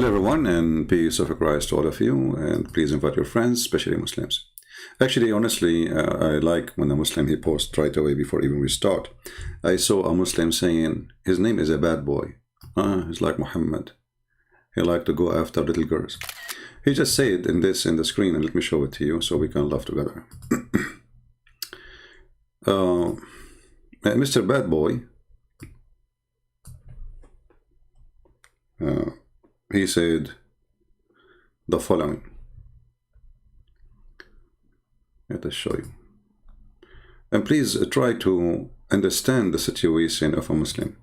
Hello everyone, and peace of Christ to all of you, and please invite your friends, especially Muslims. Actually, honestly, I like when a Muslim he posts right away before even we start. I saw a Muslim saying his name is a bad boy. He's like Muhammad. He like to go after little girls. He just said in the screen, and let me show it to you so we can laugh together. Mr. Bad Boy, he said the following. Let us show you. And please try to understand the situation of a Muslim.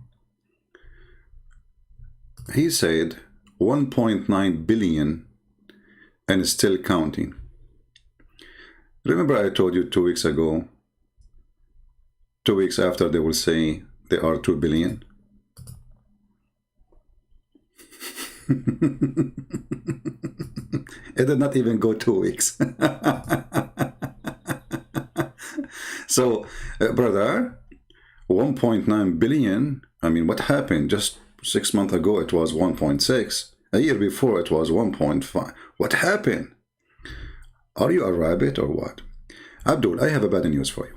He said 1.9 billion and still counting. Remember I told you 2 weeks ago, 2 weeks after they will say they are 2 billion. It did not even go 2 weeks. So, brother, 1.9 billion, I mean, what happened? Just 6 months ago, it was 1.6. A year before, it was 1.5. What happened? Are you a rabbit or what? Abdul, I have a bad news for you.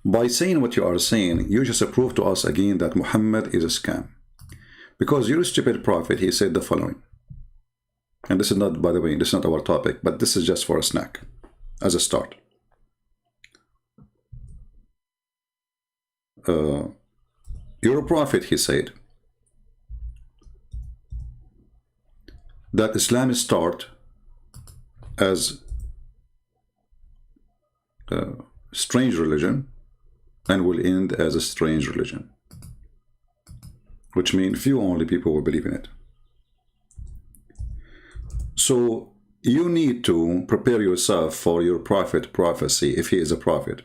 By saying what you are saying, you just prove to us again that Muhammad is a scam. Because your stupid prophet, he said the following. And this is not, by the way, this is not our topic, but this is just for a snack, as a start. Your prophet, he said, that Islam start as a strange religion and will end as a strange religion. Which means few only people will believe in it. So you need to prepare yourself for your prophet prophecy if he is a prophet.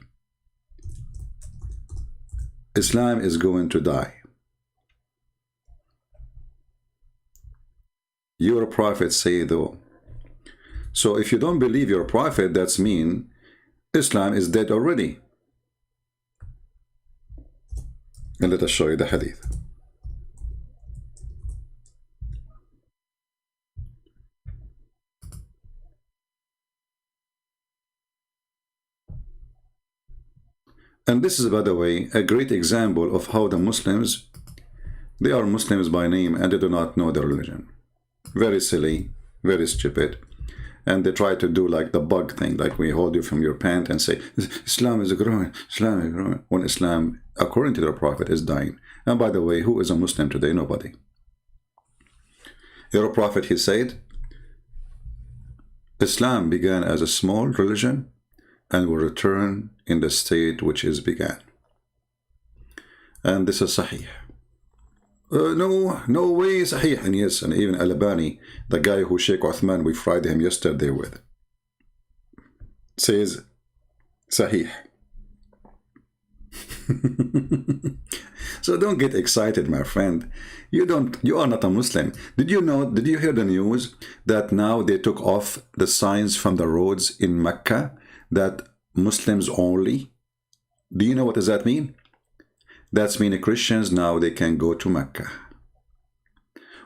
Islam is going to die. Your prophet say though. So if you don't believe your prophet, that's mean Islam is dead already. And let us show you the hadith. And this is, by the way, a great example of how the Muslims, they are Muslims by name and they do not know their religion. Very silly, very stupid. And they try to do like the bug thing, like we hold you from your pant and say, Islam is growing, Islam is growing. When Islam, according to their prophet, is dying. And by the way, who is a Muslim today? Nobody. Your prophet, he said, Islam began as a small religion and will return in the state which is began. And this is Sahih. No way Sahih. And yes, and even Al-Albani, the guy who Sheikh Uthman, we fried him yesterday with, says Sahih. So don't get excited, my friend. You are not a Muslim. Did you hear the news that now they took off the signs from the roads in Mecca that Muslims only? Do you know what does that mean? That's meaning Christians now they can go to Mecca.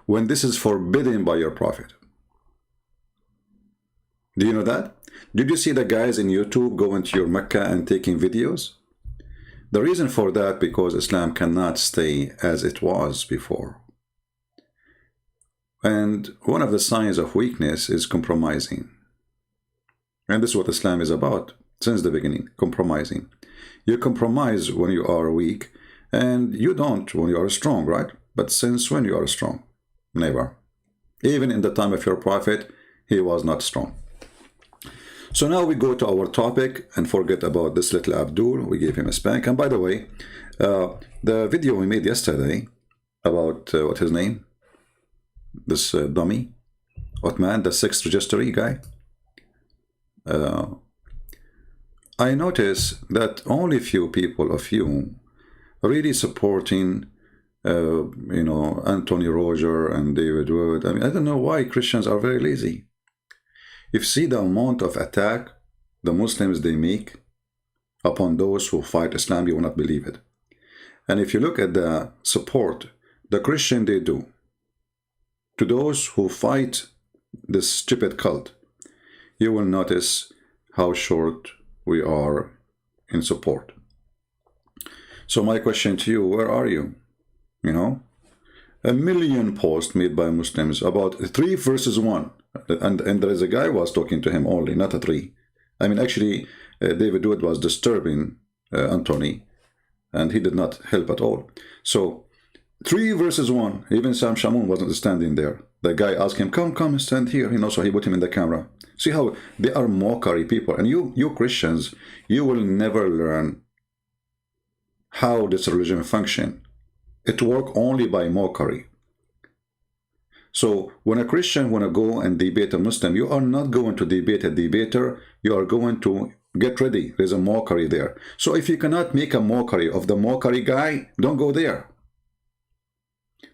When this is forbidden by your prophet. Do you know that? Did you see the guys in YouTube going to your Mecca and taking videos? The reason for that, because Islam cannot stay as it was before. And one of the signs of weakness is compromising. And this is what Islam is about since the beginning, compromising. You compromise when you are weak, and you don't when you are strong, right? But since when you are strong? Never. Even in the time of your prophet, he was not strong. So now we go to our topic and forget about this little Abdul. We gave him a spank. And by the way, the video we made yesterday about, what's his name? This dummy, Uthman, the 6th registry guy. I notice that only few people of you really supporting, Anthony Roger and David Wood. I mean, I don't know why Christians are very lazy. If you see the amount of attack the Muslims they make upon those who fight Islam, you will not believe it. And if you look at the support the Christian they do to those who fight this stupid cult, you will notice how short we are in support. So my question to you, where are you? You know, a million posts made by Muslims about 3 versus 1. And there is a guy who was talking to him only, not a 3. I mean, actually, David Wood was disturbing Anthony, and he did not help at all. So 3 versus 1. Even Sam Shamoun wasn't standing there. The guy asked him, come, stand here. You know, so he put him in the camera. See how they are mockery people. And you Christians, you will never learn how this religion function. It works only by mockery. So when a Christian want to go and debate a Muslim, you are not going to debate a debater. You are going to get ready. There's a mockery there. So if you cannot make a mockery of the mockery guy, don't go there.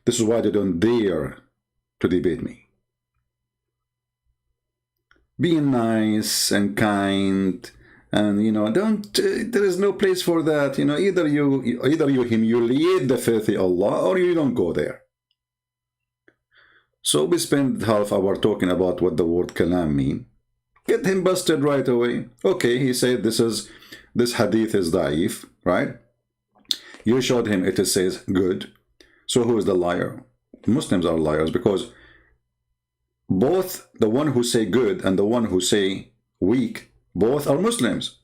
This is why they don't dare to debate me. Be nice and kind, and you know, don't. There is no place for that. You know, either you humiliate the filthy Allah, or you don't go there. So we spend half hour talking about what the word kalam mean. Get him busted right away. Okay, he said this hadith is da'if, right? You showed him it says good. So who is the liar? Muslims are liars, because both the one who say good and the one who say weak, both are Muslims.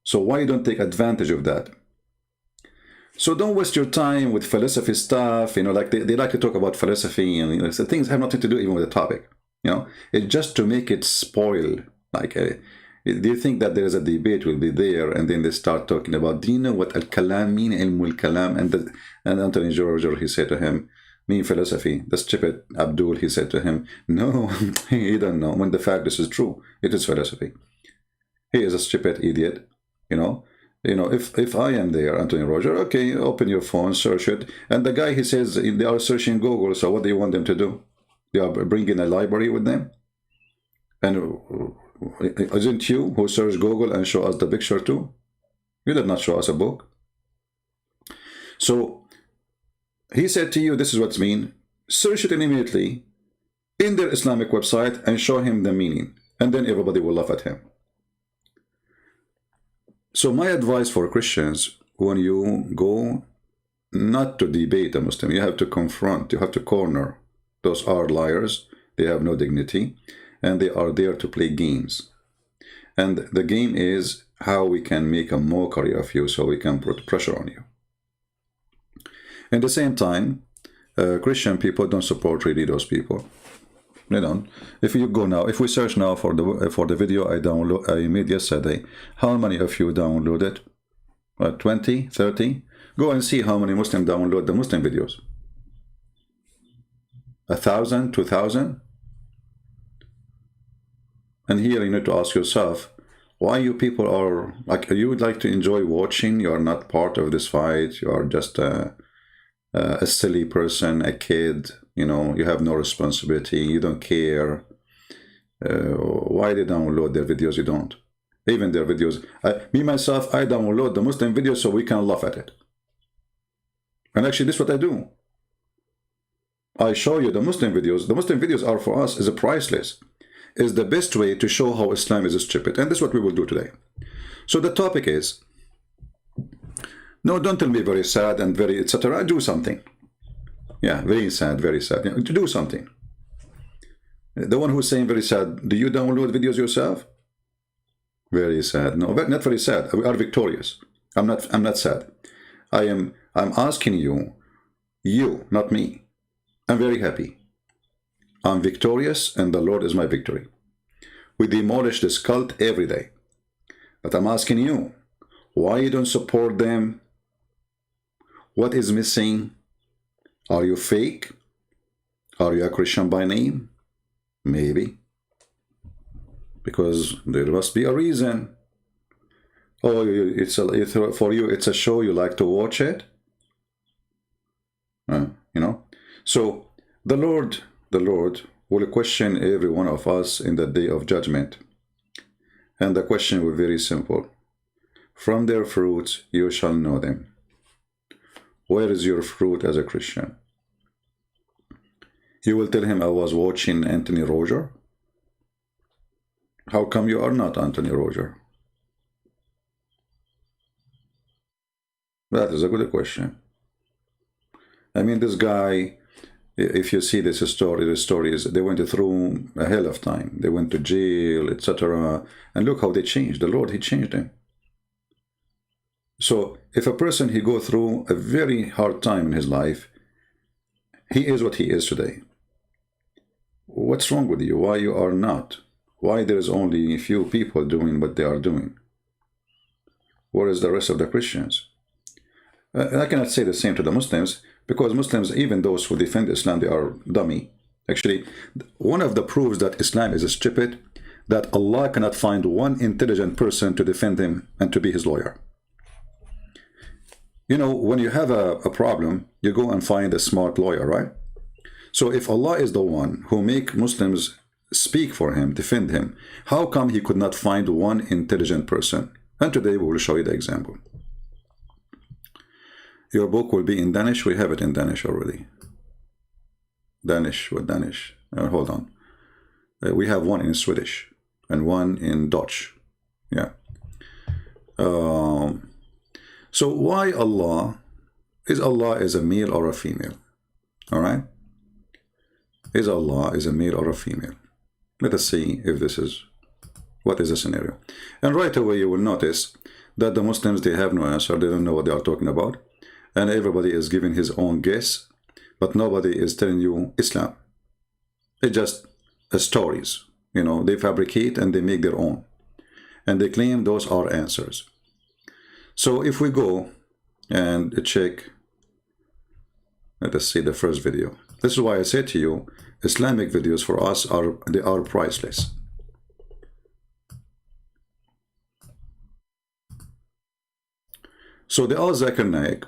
So why don't take advantage of that? So don't waste your time with philosophy stuff, you know, like they like to talk about philosophy, and you know, so things have nothing to do even with the topic, you know. It's just to make it spoil. Like, do you think that there is a debate will be there, and then they start talking about, do you know what al-kalam mean, ilmul kalam? And Anthony George, he said to him, mean philosophy. The stupid Abdul, he said to him, no, he don't know. When the fact this is true, it is philosophy. He is a stupid idiot, you know. You know, if I am there, Anthony Roger, okay, open your phone, search it. And the guy, he says, they are searching Google, so what do you want them to do? They are bringing a library with them? And isn't you who search Google and show us the picture too? You did not show us a book. So, he said to you, this is what's mean. Search it immediately in their Islamic website and show him the meaning. And then everybody will laugh at him. So my advice for Christians, when you go not to debate a Muslim, you have to confront, you have to corner. Those are liars, they have no dignity, and they are there to play games. And the game is how we can make a mockery of you so we can put pressure on you. At the same time, Christian people don't support really those people. They don't. If you go now, if we search now for the video I made yesterday, how many of you downloaded? 20, 30? Go and see how many Muslims download the Muslim videos. 1,000, 2,000? And here you need to ask yourself, why you people are like, you would like to enjoy watching, you are not part of this fight, you are just a silly person, a kid, you know, you have no responsibility, you don't care. Why they download their videos? You don't. Even their videos, me myself, I download the Muslim videos so we can laugh at it. And actually this is what I do. I show you the Muslim videos. The Muslim videos are for us is a priceless. Is the best way to show how Islam is stupid. And this is what we will do today. So the topic is, no, don't tell me very sad and very etc. Do something. Yeah, very sad, very sad. Yeah, to do something. The one who's saying very sad, do you download videos yourself? Very sad. No, not very sad. We are victorious. I'm not sad. I'm asking you, not me. I'm very happy. I'm victorious and the Lord is my victory. We demolish this cult every day. But I'm asking you, why you don't support them? What is missing? Are you fake? Are you a Christian by name? Maybe. Because there must be a reason. Oh, for you, it's a show, you like to watch it? You know? So, the Lord will question every one of us in the day of judgment. And the question will be very simple. From their fruits you shall know them. Where is your fruit as a Christian? You will tell him, I was watching Anthony Roger. How come you are not Anthony Roger? That is a good question. I mean, this guy, if you see this story, the stories, they went through a hell of time. They went to jail, etc. And look how they changed. The Lord, he changed them. So if a person, he go through a very hard time in his life, he is what he is today. What's wrong with you? Why you are not? Why there's only a few people doing what they are doing? Where is the rest of the Christians? I cannot say the same to the Muslims, because Muslims, even those who defend Islam, they are dummy. Actually, one of the proofs that Islam is stupid, that Allah cannot find one intelligent person to defend him and to be his lawyer. You know, when you have a problem, you go and find a smart lawyer, right? So if Allah is the one who make Muslims speak for him, defend him, how come he could not find one intelligent person? And today we will show you the example. Your book will be in Danish. We have it in Danish already. Danish, what Danish? Hold on. We have one in Swedish and one in Dutch. Yeah. So why Allah? Is Allah is a male or a female? All right. Is Allah is a male or a female? Let us see if this is, what is the scenario? And right away you will notice that the Muslims, they have no answer. They don't know what they are talking about. And everybody is giving his own guess, but nobody is telling you Islam. It's just stories. You know, they fabricate and they make their own. And they claim those are answers. So if we go and check, let us see the first video. This is why I said to you, Islamic videos for us they are priceless. So the Al-Zakir Naik,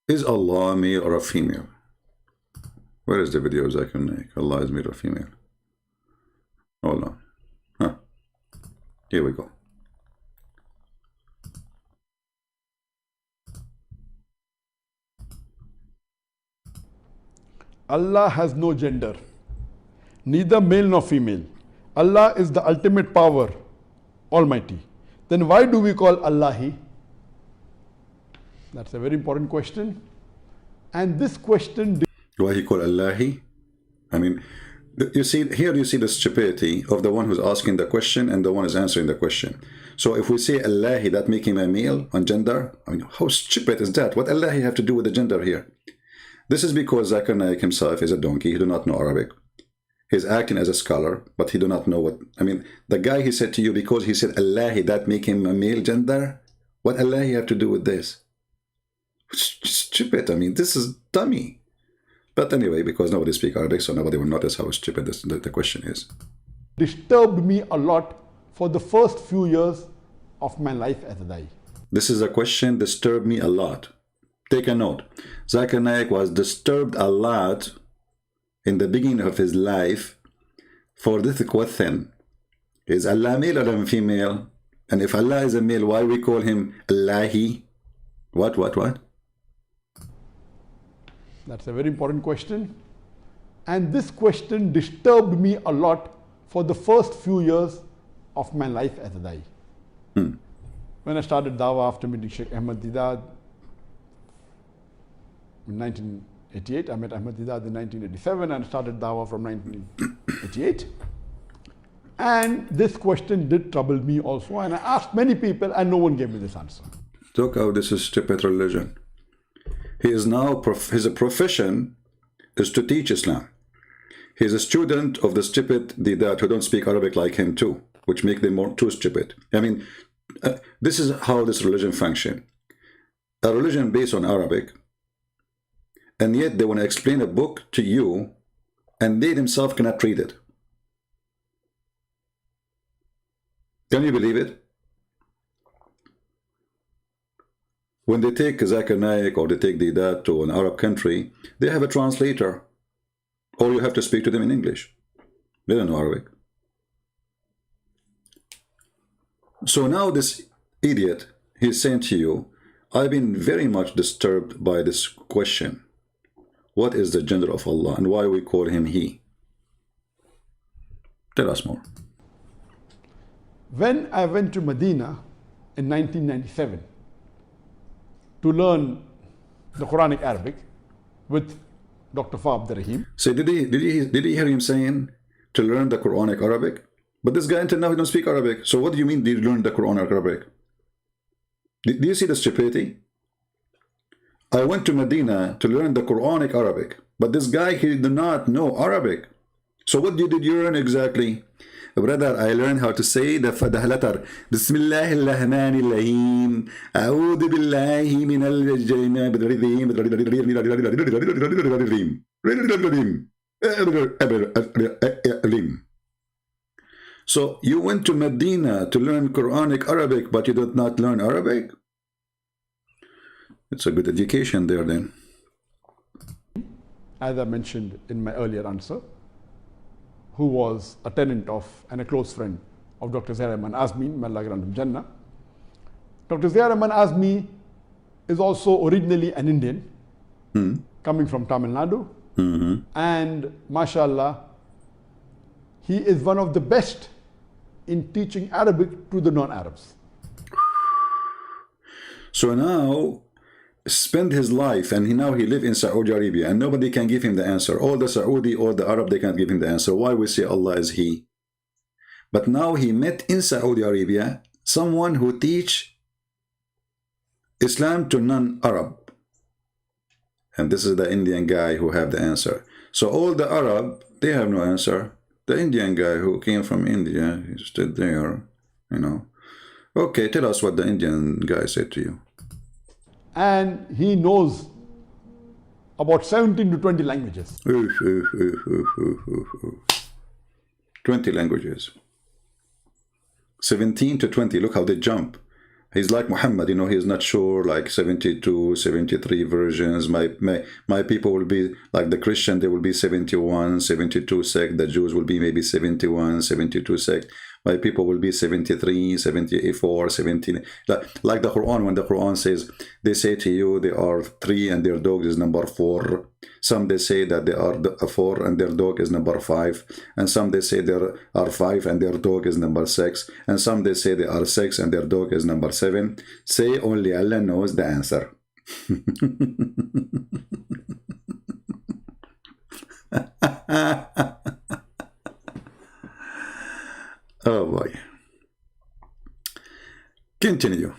is Allah male or a female? Where is the video of Zakir Naik? Allah is male or female? Hold on. Huh. Here we go. Allah has no gender, neither male nor female. Allah is the ultimate power, Almighty. Then why do we call Allah He? That's a very important question. And this question... Why he call Allah He? I mean, you see, here you see the stupidity of the one who's asking the question and the one who's answering the question. So if we say Allah He, that make him a male on gender? I mean, how stupid is that? What Allah He have to do with the gender here? This is because Zakir Naik himself is a donkey. He do not know Arabic. He's acting as a scholar, but he do not know what... I mean, the guy he said to you, because he said Allah He, that make him a male gender? What Allah He have to do with this? Stupid. I mean, this is dummy. But anyway, because nobody speaks Arabic, so nobody will notice how stupid the question is. Disturbed me a lot for the first few years of my life as a Dai. This is a question disturbed me a lot. Take a note. Zakir Naik was disturbed a lot in the beginning of his life for this question. Is Allah male or female? And if Allah is a male, why we call him Allahi? What? That's a very important question. And this question disturbed me a lot for the first few years of my life as a Dai. When I started Dawah after meeting Sheikh Ahmad Didat in 1988, I met Ahmad Didat in 1987 and started Dawah from 1988. And this question did trouble me also, and I asked many people and no one gave me this answer. Look how this is stupid religion. He is now, his profession is to teach Islam. He is a student of the stupid Didat who don't speak Arabic like him too, which make them more too stupid. I mean, this is how this religion functions. A religion based on Arabic, and yet they want to explain a book to you, and they themselves cannot read it. Can you believe it? When they take Zakir Naik or they take Didat to an Arab country, they have a translator. Or you have to speak to them in English. They don't know Arabic. So now this idiot, he's saying to you, I've been very much disturbed by this question. What is the gender of Allah and why we call him he? Tell us more. When I went to Medina in 1997 to learn the Quranic Arabic with Dr. Fa Abdurrahim. So did he hear him saying to learn the Quranic Arabic? But this guy until now he don't speak Arabic. So what do you mean did you learn the Quranic Arabic? Do you see the stupidity? I went to Medina to learn the Quranic Arabic, but this guy he did not know Arabic. So what did you learn exactly? Brother, I learned how to say the letter Bismillahirrahmanirrahim. A'udhu billahi minal rajim. So you went to Medina to learn Quranic Arabic, but you did not learn Arabic? It's a good education there then. As I mentioned in my earlier answer, who was a tenant of and a close friend of Dr. Zahir Rahman Azmi, may Allah grant him Jannah. Dr. Zahir Rahman Azmi is also originally an Indian, coming from Tamil Nadu, and mashallah, he is one of the best in teaching Arabic to the non-Arabs. So now, spend his life and now he live in Saudi Arabia and nobody can give him the answer. All the Saudi or the Arab, they can't give him the answer. Why we say Allah is he? But now he met in Saudi Arabia someone who teach Islam to non-Arab. And this is the Indian guy who have the answer. So all the Arab, they have no answer. The Indian guy who came from India, he stood there, you know. Okay, tell us what the Indian guy said to you. And he knows about 17 to 20 languages. 20 languages. 17 to 20, look how they jump. He's like Muhammad, you know, he's not sure, like 72, 73 versions. My people will be like the Christian, they will be 71, 72 sect. The Jews will be maybe 71, 72 sect. My people will be 73, 74, 17. Like the Quran, when the Quran says, they say to you, they are 3 and their dog is number 4. Some they say that they are 4 and their dog is number 5. And some they say they are 5 and their dog is number 6. And some they say they are 6 and their dog is number 7. Say only Allah knows the answer. Oh boy. Continue.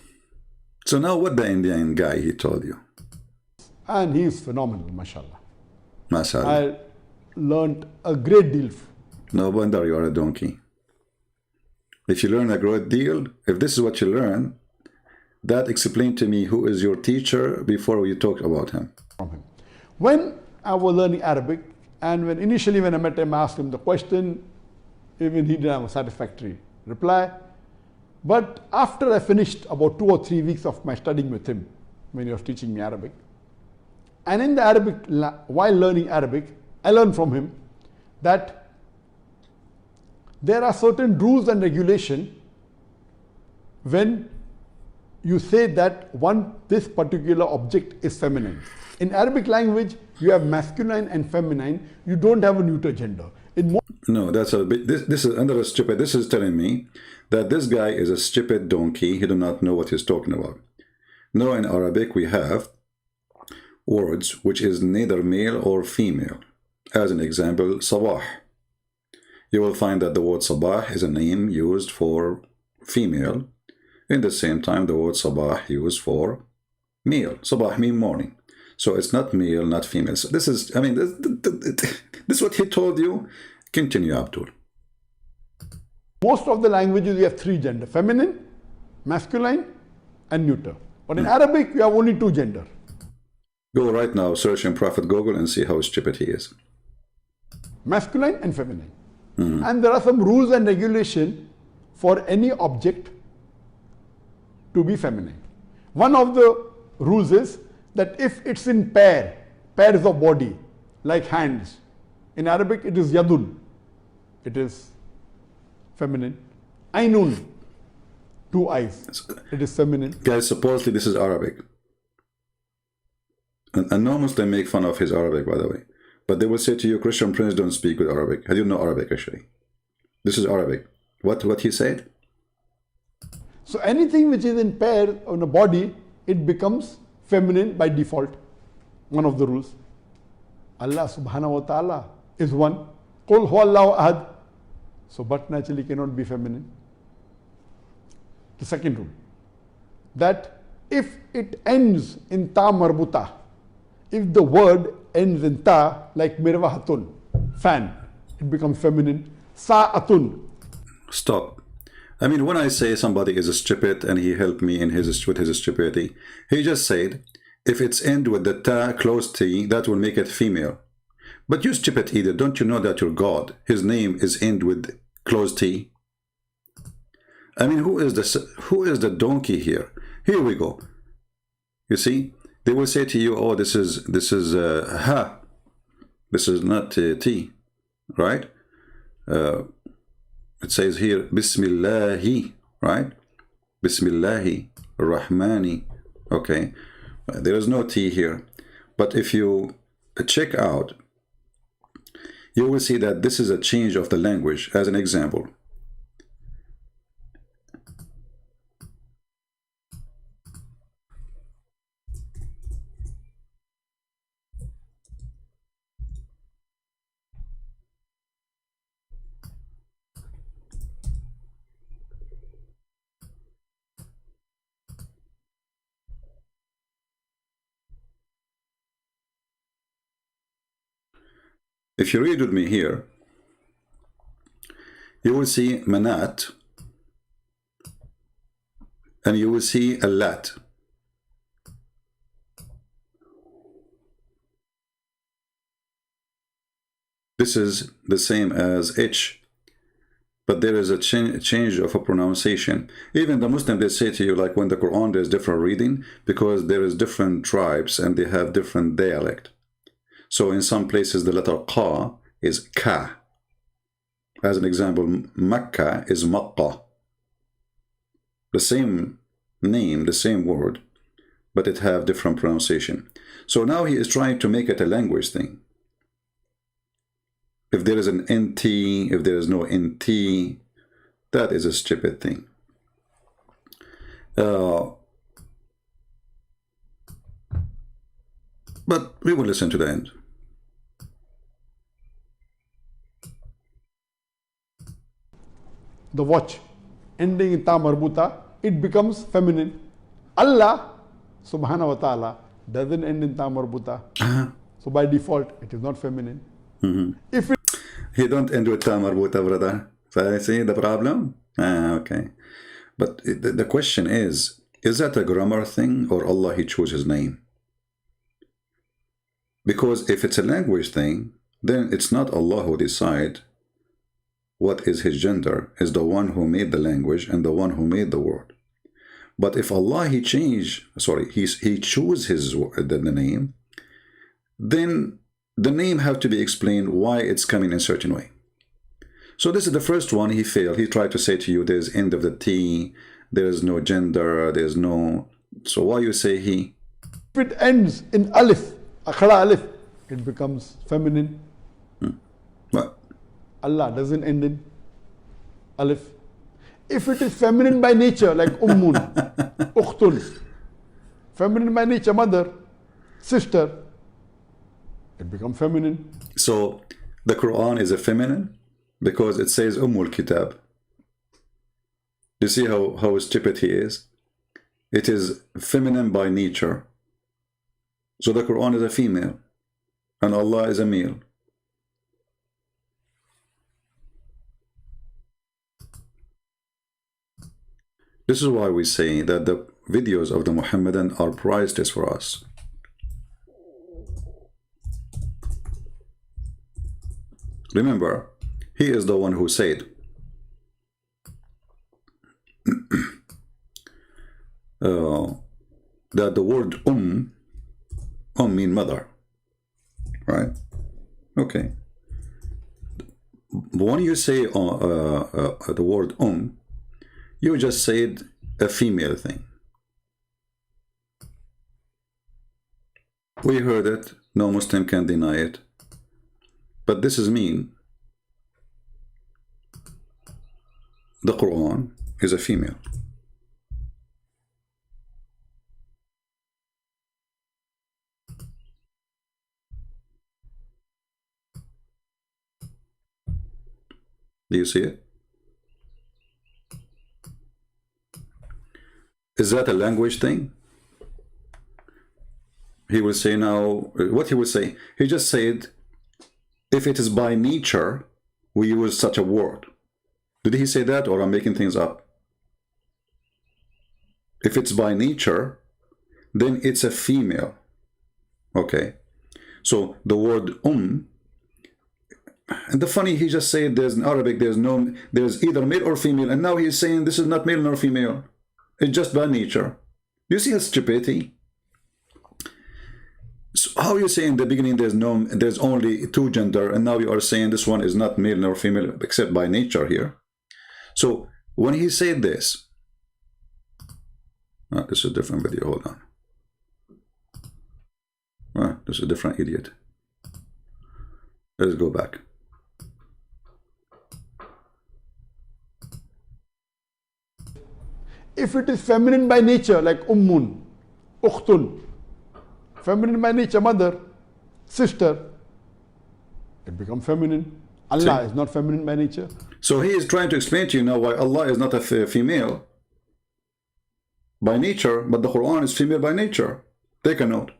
So now what the Indian guy he told you? And he is phenomenal, mashallah. Mashallah. I learned a great deal. No wonder you are a donkey. If you learn a great deal, if this is what you learn, that explain to me who is your teacher before we talk about him. From him. When I was learning Arabic, and when I met him, I asked him the question, even he didn't have a satisfactory reply. But after I finished about 2 or 3 weeks of my studying with him, when he was teaching me Arabic, and in the Arabic, while learning Arabic, I learned from him that there are certain rules and regulation when you say that this particular object is feminine. In Arabic language, you have masculine and feminine. You don't have a neuter gender. No, that's a bit. This is under a stupid. This is telling me that this guy is a stupid donkey. He do not know what he's talking about. No, in Arabic we have words which is neither male or female. As an example, sabah. You will find that the word sabah is a name used for female. In the same time, the word sabah used for male. Sabah means morning. So it's not male, not female. So this is, I mean, this is what he told you. Continue, Abdul. Most of the languages you have 3 gender: feminine, masculine, and neuter. But in Arabic, you have only 2 gender. Go right now, search in Prophet Google and see how stupid he is. Masculine and feminine. And there are some rules and regulation for any object to be feminine. One of the rules is that if it's in pairs of body, like hands, in Arabic it is yadun, it is feminine. Ainun, 2 eyes. It is feminine. Guys, supposedly this is Arabic. And no Muslim make fun of his Arabic, by the way. But they will say to you, Christian Prince don't speak good Arabic. I do know Arabic, actually. This is Arabic. What he said? So anything which is in pair on a body, it becomes feminine by default. One of the rules. Allah subhanahu wa ta'ala is one. Qul huwallahu ahad. So but naturally cannot be feminine. The second rule. That if it ends in ta marbuta, if the word ends in ta, like mirwahatun, fan, it becomes feminine. Sa'atun. Stop. I mean, when I say somebody is stupid and he helped me in with his stupidity, he just said, if it's end with the ta close t, that will make it female. But you stupid idiot, don't you know that your God, his name is end with close t? I mean, who is the donkey here? Here we go. You see, they will say to you, oh, this is ha. This is not t, right? It says here, Bismillahi, right? Bismillahi, Rahmani. Okay, there is no T here. But if you check out, you will see that this is a change of the language. As an example, if you read with me here, you will see Manat and you will see Allat. This is the same as H, but there is a change of a pronunciation. Even the Muslim, they say to you, like when the Quran, there's different reading because there is different tribes and they have different dialect. So in some places, the letter Qa is Ka. As an example, Makkah is Makkah. The same name, the same word, but it have different pronunciation. So now he is trying to make it a language thing. If there is an NT, if there is no NT, that is a stupid thing. But we will listen to the end. The watch ending in ta marbuta, it becomes feminine. Allah subhanahu wa ta'ala doesn't end in ta marbuta. So by default, it is not feminine. If it He don't end with ta marbuta, brother. So I see the problem? Okay. But the question is that a grammar thing or Allah, he chose his name? Because if it's a language thing, then it's not Allah who decide what is his gender, is the one who made the language and the one who made the word. But if Allah, he chose the name, then the name have to be explained why it's coming in a certain way. So this is the first one. He failed. He tried to say to you, there's end of the T, there's no gender, there's no... So why you say he? If it ends in alif, akhara alif, it becomes feminine. What? Allah doesn't end in alif. If it is feminine by nature, like ummun, ukhtun, feminine by nature, mother, sister, it becomes feminine. So the Quran is a feminine because it says Ummul Kitab. You see how stupid he is? It is feminine by nature. So the Quran is a female and Allah is a male. This is why we say that the videos of the Muhammadan are priceless for us. Remember, he is the one who said that the word mean mother, right? Okay. When you say the word you just said a female thing. We heard it, no Muslim can deny it. But this is mean. The Quran is a female. Do you see it? Is that a language thing? He will say now, what he will say? He just said, if it is by nature, we use such a word. Did he say that, or I'm making things up? If it's by nature, then it's a female. Okay. So the word and the funny, he just said there's in Arabic, there's either male or female, and now he's saying this is not male nor female. It's just by nature. You see his stupidity? So how you say in the beginning there's only two gender, and now you are saying this one is not male nor female except by nature here. So when he said this, this is a different video, hold on. This is a different idiot. Let's go back. If it is feminine by nature, like ummun, ukhtun, feminine by nature, mother, sister, it becomes feminine. Allah is not feminine by nature. So he is trying to explain to you now why Allah is not a female by nature, but the Quran is female by nature. Take a note.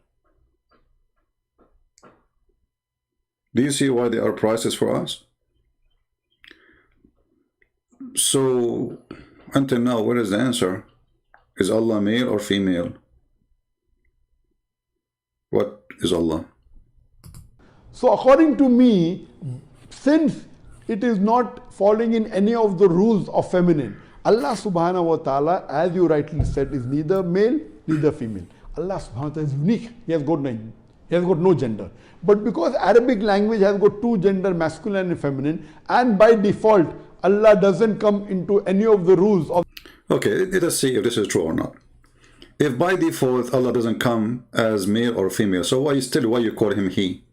Do you see why there are prices for us? So until now, what is the answer? Is Allah male or female? What is Allah? So according to me, since it is not falling in any of the rules of feminine, Allah subhanahu wa ta'ala, as you rightly said, is neither male, neither female. Allah subhanahu wa ta'ala is unique. He has got no gender. But because Arabic language has got two gender, masculine and feminine, and by default, Allah doesn't come into any of the rules of... Okay, let us see if this is true or not. If by default Allah doesn't come as male or female, so why you call him he?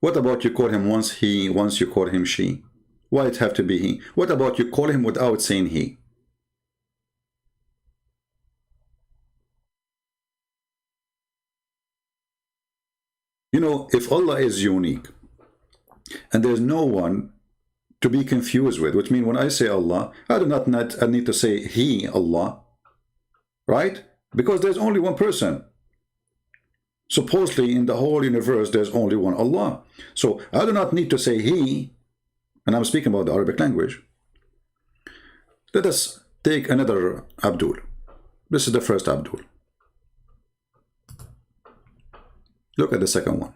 What about you call him once he, once you call him she? Why it have to be he? What about you call him without saying he? You know, if Allah is unique and there's no one to be confused with, which means when I say Allah, I do not need to say he, Allah, right? Because there's only one person. Supposedly in the whole universe there's only one Allah. So I do not need to say he, and I'm speaking about the Arabic language. Let us take another Abdul. This is the first Abdul. Look at the second one.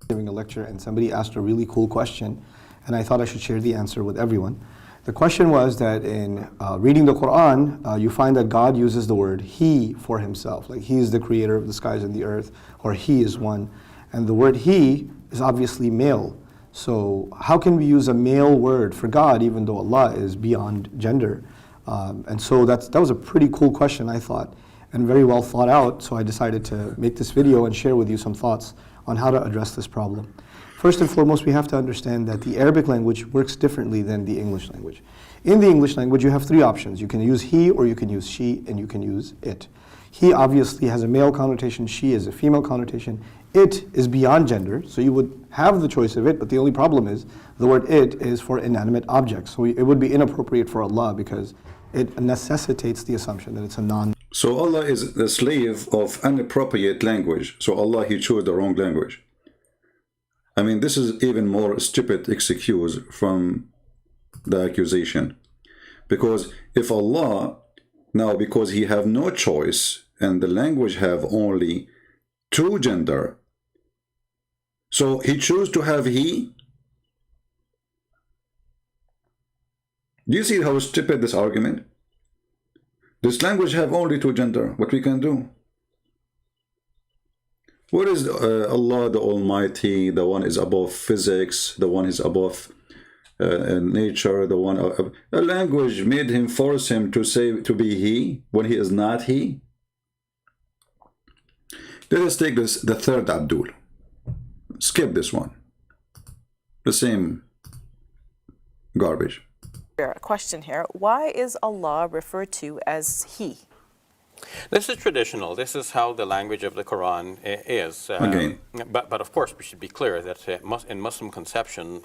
Giving a lecture and somebody asked a really cool question, and I thought I should share the answer with everyone. The question was that in reading the Quran, you find that God uses the word he for himself, like he is the creator of the skies and the earth, or he is one. And the word he is obviously male. So how can we use a male word for God even though Allah is beyond gender? And so that was a pretty cool question, I thought, and very well thought out. So I decided to make this video and share with you some thoughts on how to address this problem. First and foremost, we have to understand that the Arabic language works differently than the English language. In the English language, you have three options. You can use he, or you can use she, and you can use it. He obviously has a male connotation, she is a female connotation. It is beyond gender, so you would have the choice of it, but the only problem is the word it is for inanimate objects. So it would be inappropriate for Allah because it necessitates the assumption that it's a non. So Allah is the slave of inappropriate language. So Allah, he chose the wrong language. I mean, this is even more stupid excuse from the accusation. Because if Allah, now because he have no choice and the language have only two gender, so he chose to have he. Do you see how stupid this argument? This language have only two gender. What we can do? What is Allah the Almighty? The one is above physics. The one is above nature, the one. A language made him, force him to say, to be he, when he is not he. Let us take this, the third Abdul. Skip this one. The same garbage. A question here. Why is Allah referred to as He? This is traditional. This is how the language of the Quran is. Again. But of course, we should be clear that in Muslim conception,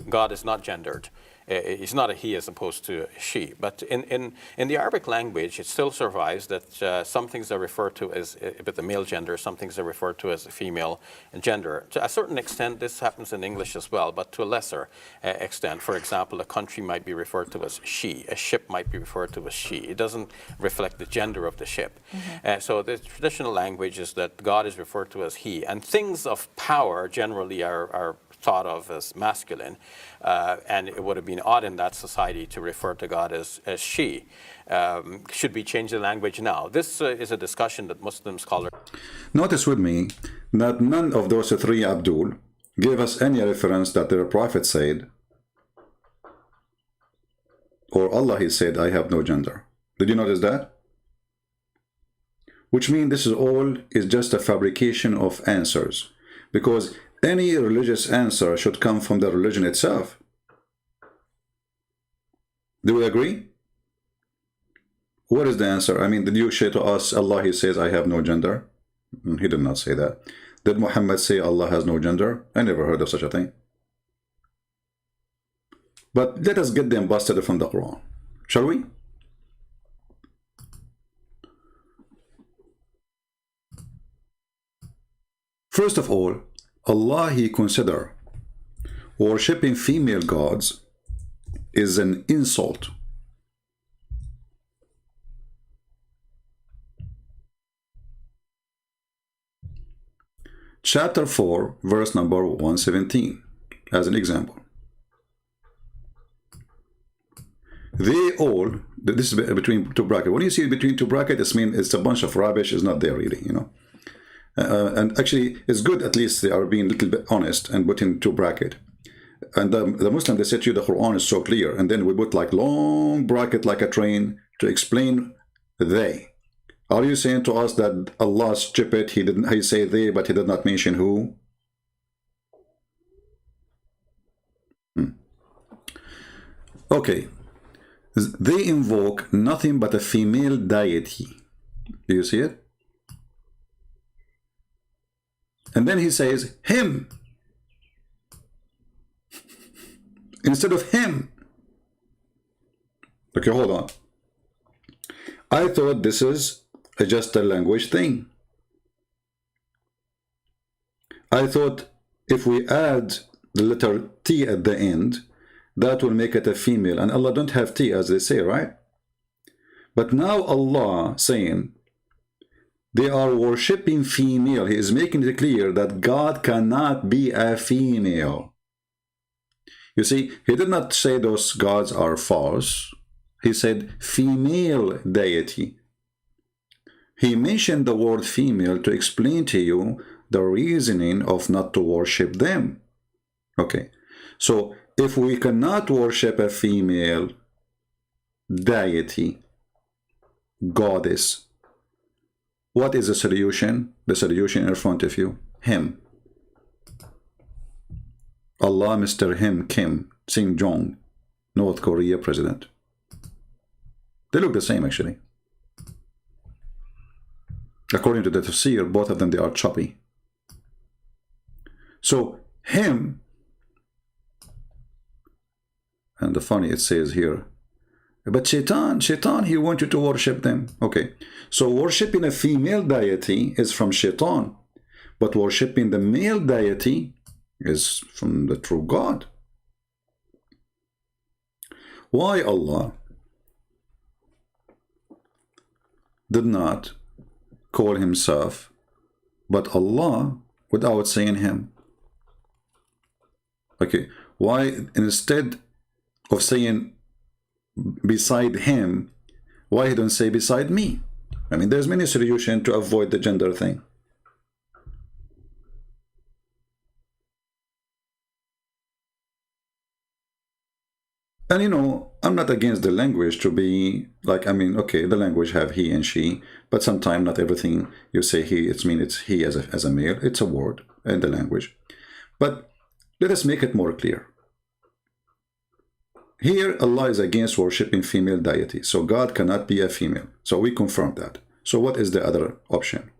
God is not gendered. It's not a he as opposed to a she. But in the Arabic language, it still survives that some things are referred to as with the male gender, some things are referred to as a female gender. To a certain extent, this happens in English as well, but to a lesser extent. For example, a country might be referred to as she. A ship might be referred to as she. It doesn't reflect the gender of the ship. So the traditional language is that God is referred to as he. And things of power generally are thought of as masculine, and it would have been odd in that society to refer to God as she. Should we change the language now? This is a discussion that Muslim scholars... Notice with me that none of those three Abdul gave us any reference that their prophet said, or Allah, he said, I have no gender. Did you notice that? Which means this is just a fabrication of answers, because any religious answer should come from the religion itself. Do we agree? What is the answer? I mean, did you say to us, Allah, he says, I have no gender? He did not say that. Did Muhammad say Allah has no gender? I never heard of such a thing. But let us get them busted from the Quran. Shall we? First of all, Allah, he consider worshipping female gods is an insult. Chapter 4, verse number 117, as an example. They all, this is between two brackets. When you see between two brackets, it means it's a bunch of rubbish, it's not there really, you know. And actually, it's good at least they are being a little bit honest and put in two brackets. And the Muslim, they said to you the Quran is so clear. And then we put like long bracket like a train to explain they. Are you saying to us that Allah is stupid? He say they, but he did not mention who? Okay. They invoke nothing but a female deity. Do you see it? And then he says, him. Instead of him. Okay, hold on. I thought this is just a language thing. I thought if we add the letter T at the end, that will make it a female. And Allah don't have T, as they say, right? But now Allah saying, they are worshipping female. He is making it clear that God cannot be a female. You see, he did not say those gods are false. He said female deity. He mentioned the word female to explain to you the reasoning of not to worship them. Okay, so if we cannot worship a female deity, goddess, what is the solution? The solution in front of you, him. Allah, Mr. Him, Kim, Sing Jong, North Korea president. They look the same actually. According to the tafsir, both of them, they are choppy. So, him, and the funny it says here, but Shaitan, he wants you to worship them. Okay, so worshipping a female deity is from Shaitan, but worshipping the male deity is from the true God. Why Allah did not call himself but Allah without saying him? Okay, why instead of saying beside him, why he don't say beside me? I mean, there's many solutions to avoid the gender thing. And you know, I'm not against the language to be like, I mean, okay, the language have he and she, but sometimes not everything you say he, it's he as a male. It's a word in the language. But let us make it more clear. Here, Allah is against worshipping female deity. So God cannot be a female. So we confirm that. So what is the other option?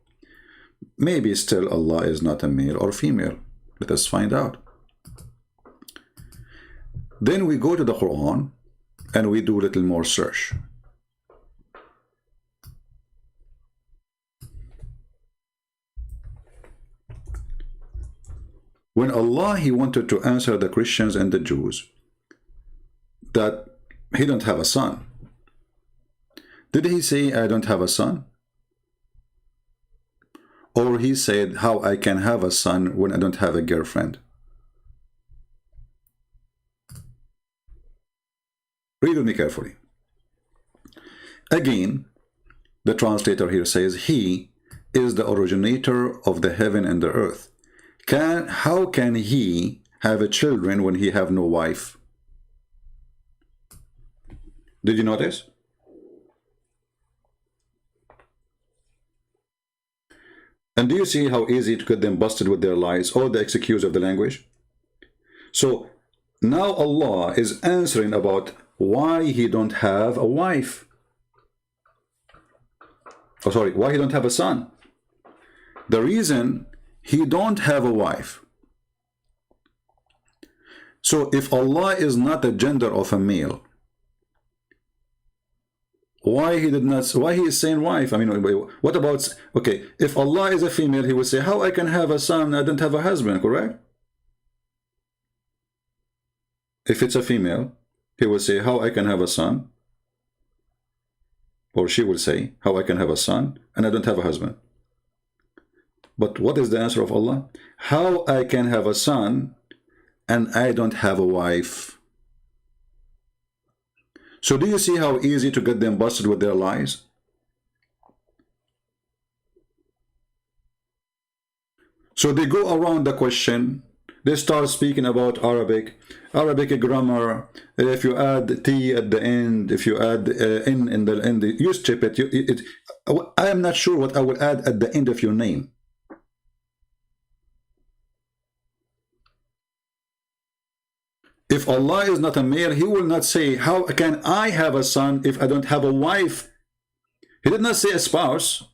Maybe still Allah is not a male or female. Let us find out. Then we go to the Quran and we do a little more search. When Allah, He wanted to answer the Christians and the Jews that He don't have a son, did He say, I don't have a son? Or He said, how I can have a son when I don't have a girlfriend? Read with me carefully. Again, the translator here says, He is the originator of the heaven and the earth. How can He have a children when He have no wife? Did you notice? And do you see how easy to get them busted with their lies or the excuse of the language? So now Allah is answering about why He don't have a wife. Oh, sorry, why He don't have a son. The reason He don't have a wife. So if Allah is not the gender of a male, why He did not? Why He is saying wife? I mean, what about? Okay, if Allah is a female, He would say, "How I can have a son? I don't have a husband." Correct? If it's a female, He will say, "How I can have a son?" Or she will say, "How I can have a son and I don't have a husband." But what is the answer of Allah? How I can have a son and I don't have a wife. So do you see how easy to get them busted with their lies? So they go around the question. They start speaking about Arabic grammar. If you add T at the end, if you add N in the end, you strip it. I am not sure what I will add at the end of your name. If Allah is not a male, He will not say, how can I have a son if I don't have a wife? He did not say a spouse.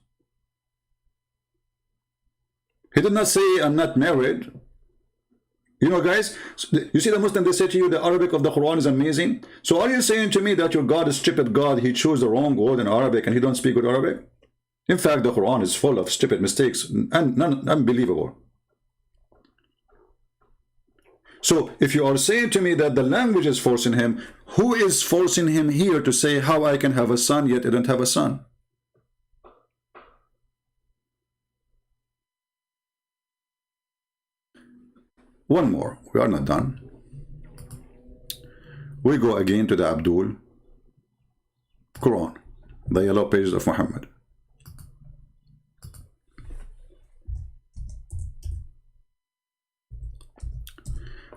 He did not say I'm not married. You know, guys, you see the Muslim, they say to you the Arabic of the Quran is amazing. So are you saying to me that your God is stupid God? He chose the wrong word in Arabic and He don't speak good Arabic? In fact, the Quran is full of stupid mistakes and unbelievable. So if you are saying to me that the language is forcing him, who is forcing him here to say how I can have a son yet I don't have a son? One more. We are not done. We go again to the Abdul Quran, the yellow pages of Muhammad.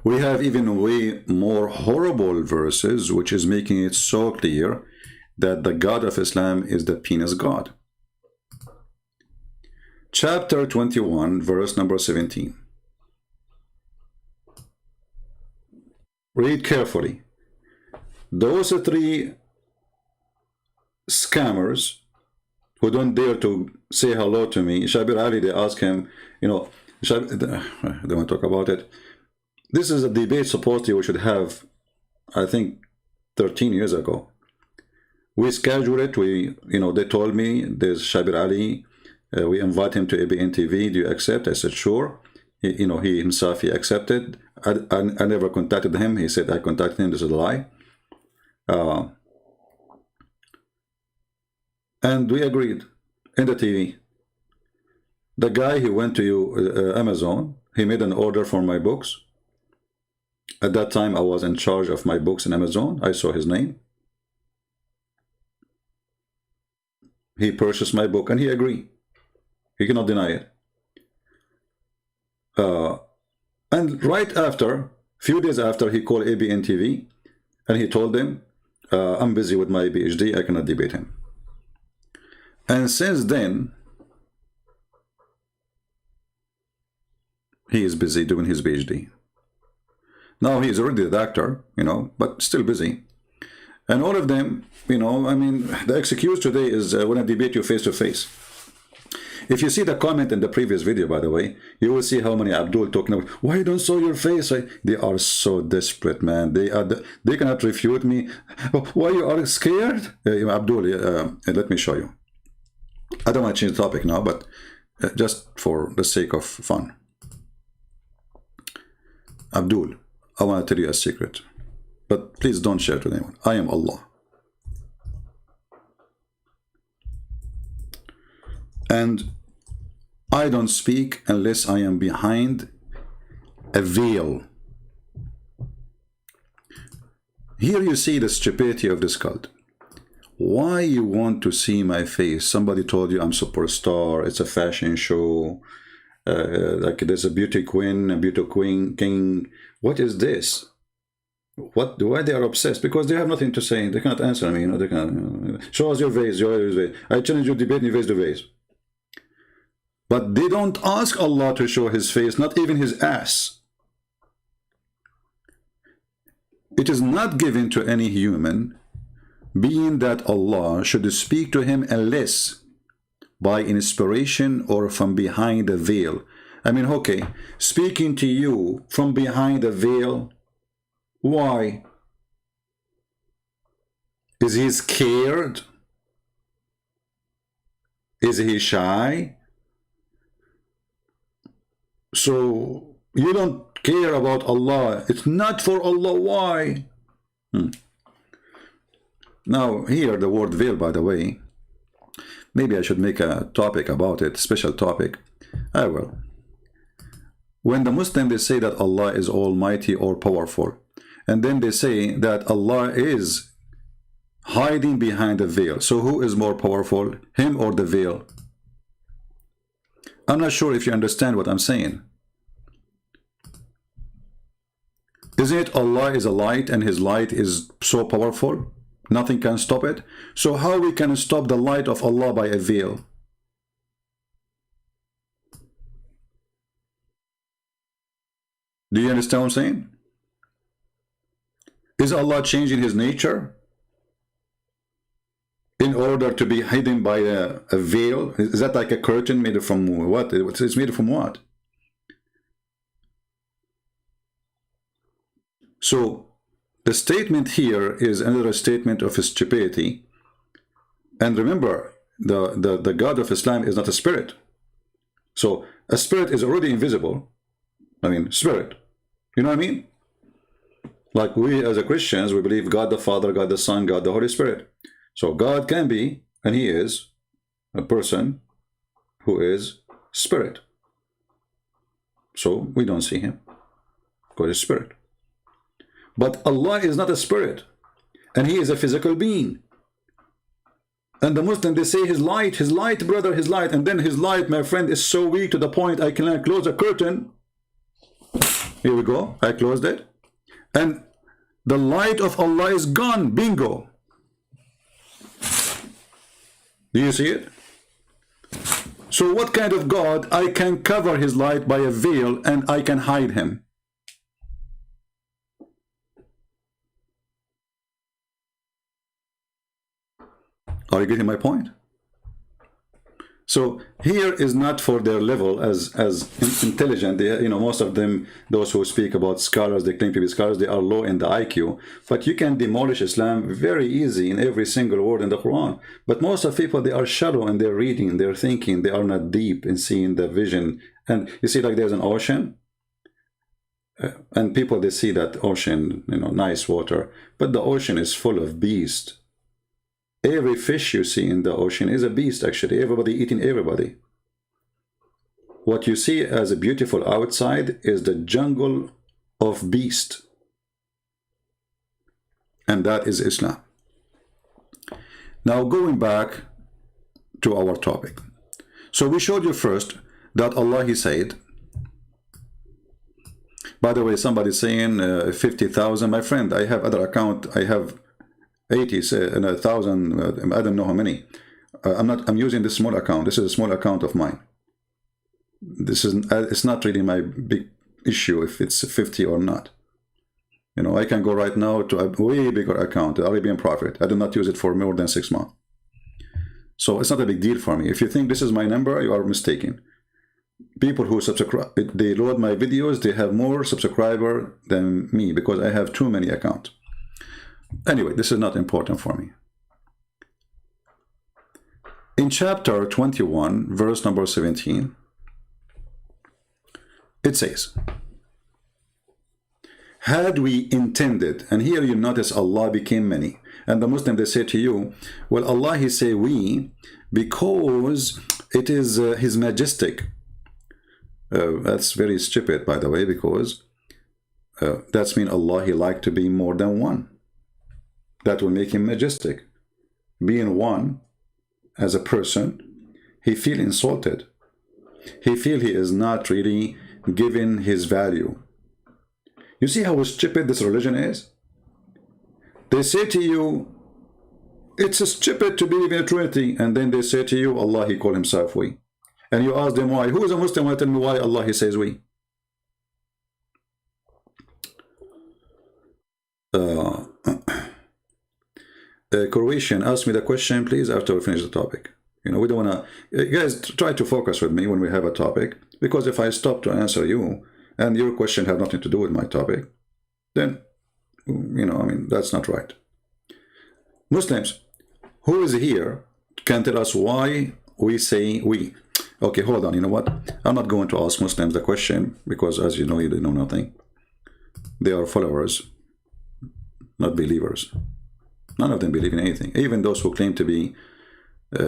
We have even way more horrible verses, which is making it so clear that the God of Islam is the penis God. Chapter 21, verse number 17. Read carefully. Those three scammers who don't dare to say hello to me, Shabir Ali, they ask him, you know, I don't want to talk about it. This is a debate supposedly we should have, I think, 13 years ago. We scheduled it. They told me there's Shabir Ali. We invite him to ABN TV. Do you accept? I said, sure. He himself, he accepted. I never contacted him. He said, I contacted him. This is a lie. And we agreed in the TV. The guy, he went to Amazon. He made an order for my books. At that time, I was in charge of my books in Amazon. I saw his name. He purchased my book and he agreed. He cannot deny it. And right after, few days after, he called ABN TV And he told them, I'm busy with my PhD, I cannot debate him. And since then, he is busy doing his PhD. Now he is already a doctor, you know, but still busy. And all of them, you know, I mean, the excuse today is when I debate you face to face. If you see the comment in the previous video, by the way, you will see how many Abdul talking about, why you don't show your face? They are so desperate, man. They cannot refute me. Why you are scared? Abdul, let me show you. I don't want to change the topic now, but just for the sake of fun. Abdul, I want to tell you a secret, but please don't share it with anyone. I am Allah. And I don't speak unless I am behind a veil. Here you see the stupidity of this cult. Why you want to see my face? Somebody told you I'm superstar, it's a fashion show, like there's a beauty queen, a beauty queen king. What is this? Why they are obsessed? Because they have nothing to say. They cannot answer me. You know, they cannot. Show us your face. Show us your face. I challenge you to debate me face to face. But they don't ask Allah to show his face, not even his ass. It is not given to any human being that Allah should speak to him unless by inspiration or from behind a veil. I mean, okay, speaking to you from behind a veil, why? Is he scared? Is he shy? So you don't care about Allah. It's not for Allah. Why? Now here the word veil, by the way, maybe I should make a topic about it, special topic. I will. When the Muslims, they say that Allah is almighty or powerful, and then they say that Allah is hiding behind a veil. So who is more powerful, him or the veil? I'm not sure if you understand what I'm saying. Isn't it Allah is a light and his light is so powerful? Nothing can stop it. So how we can stop the light of Allah by a veil? Do you understand what I'm saying? Is Allah changing his nature in order to be hidden by a veil? Is that like a curtain made from what? It's made from what? So the statement here is another statement of stupidity. And remember, the God of Islam is not a spirit. So a spirit is already invisible. I mean, spirit. You know what I mean? Like we as a Christians, we believe God the Father, God the Son, God the Holy Spirit. So God can be, and he is, a person who is spirit. So we don't see him because he's spirit. But Allah is not a spirit, and he is a physical being. And the Muslim, they say his light, brother, his light. And then his light, my friend, is so weak to the point I cannot close a curtain. Here we go. I closed it. And the light of Allah is gone. Bingo. Do you see it? So what kind of God I can cover his light by a veil and I can hide him? Are you getting my point? So here is not for their level as intelligent. They, you know, most of them, those who speak about scholars, they claim to be scholars, they are low in the IQ. But you can demolish Islam very easy in every single word in the Quran. But most of people, they are shallow in their reading, their thinking. They are not deep in seeing the vision. And you see, like there's an ocean. And people, they see that ocean, you know, nice water. But the ocean is full of beasts. Every fish you see in the ocean is a beast, actually. Everybody eating everybody. What you see as a beautiful outside is the jungle of beasts. And that is Islam. Now going back to our topic. So we showed you first that Allah, he said, By the way, somebody's saying 50,000. My friend, I have other account. I have 80 and 1,000. I don't know how many. I'm using this small account. This is a small account of mine. This is it's not really my big issue if it's 50 or not. You know, I can go right now to a way bigger account, the Arabian Prophet. I do not use it for more than 6 months. So it's not a big deal for me. If you think this is my number, you are mistaken. People who subscribe, they load my videos, they have more subscriber than me because I have too many accounts. Anyway, this is not important for me. In chapter 21, verse number 17, it says, had we intended, and here you notice Allah became many, and the Muslim, they say to you, well, Allah, he say we, because it is his majestic. That's very stupid, by the way, because that's mean Allah, he like to be more than one. That will make him majestic. Being one as a person, he feel insulted. He feel he is not really given his value. You see how stupid this religion is? They say to you, it's stupid to believe in a Trinity, and then they say to you, Allah, he call himself we. And you ask them why. Who is a Muslim? Tell me why Allah, he says we. Croatian, ask me the question, please, after we finish the topic. You know, we don't want to... Guys, try to focus with me when we have a topic, because if I stop to answer you, and your question have nothing to do with my topic, then, you know, I mean, that's not right. Muslims, who is here can tell us why we say we? Okay, hold on, you know what? I'm not going to ask Muslims the question, because as you know, they know nothing. They are followers, not believers. None of them believe in anything. Even those who claim to be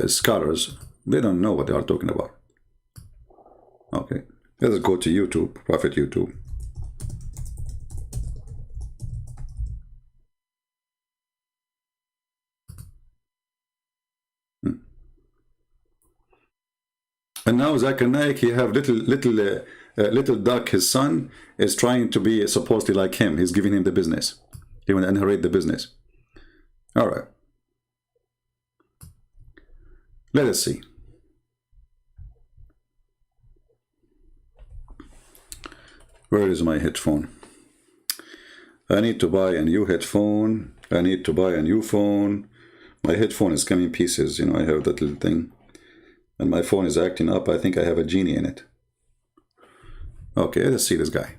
scholars, they don't know what they are talking about. Okay, let's go to YouTube, Prophet YouTube. And now Zakir Naik, he have little duck, his son, is trying to be supposedly like him. He's giving him the business. He will inherit the business. All right. Let us see. Where is my headphone? I need to buy a new headphone. I need to buy a new phone. My headphone is coming in pieces. You know, I have that little thing. And my phone is acting up. I think I have a genie in it. Okay, let's see this guy.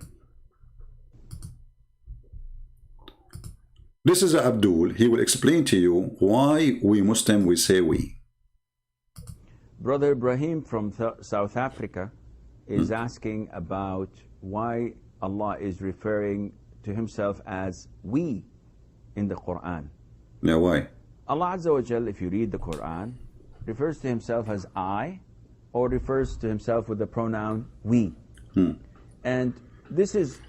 This is Abdul. He will explain to you why we Muslim, we say we. Brother Ibrahim from South Africa is asking about why Allah is referring to himself as we in the Quran. Yeah, why? Allah Azza wa Jal, if you read the Quran, refers to himself as I, or refers to himself with the pronoun we. And this is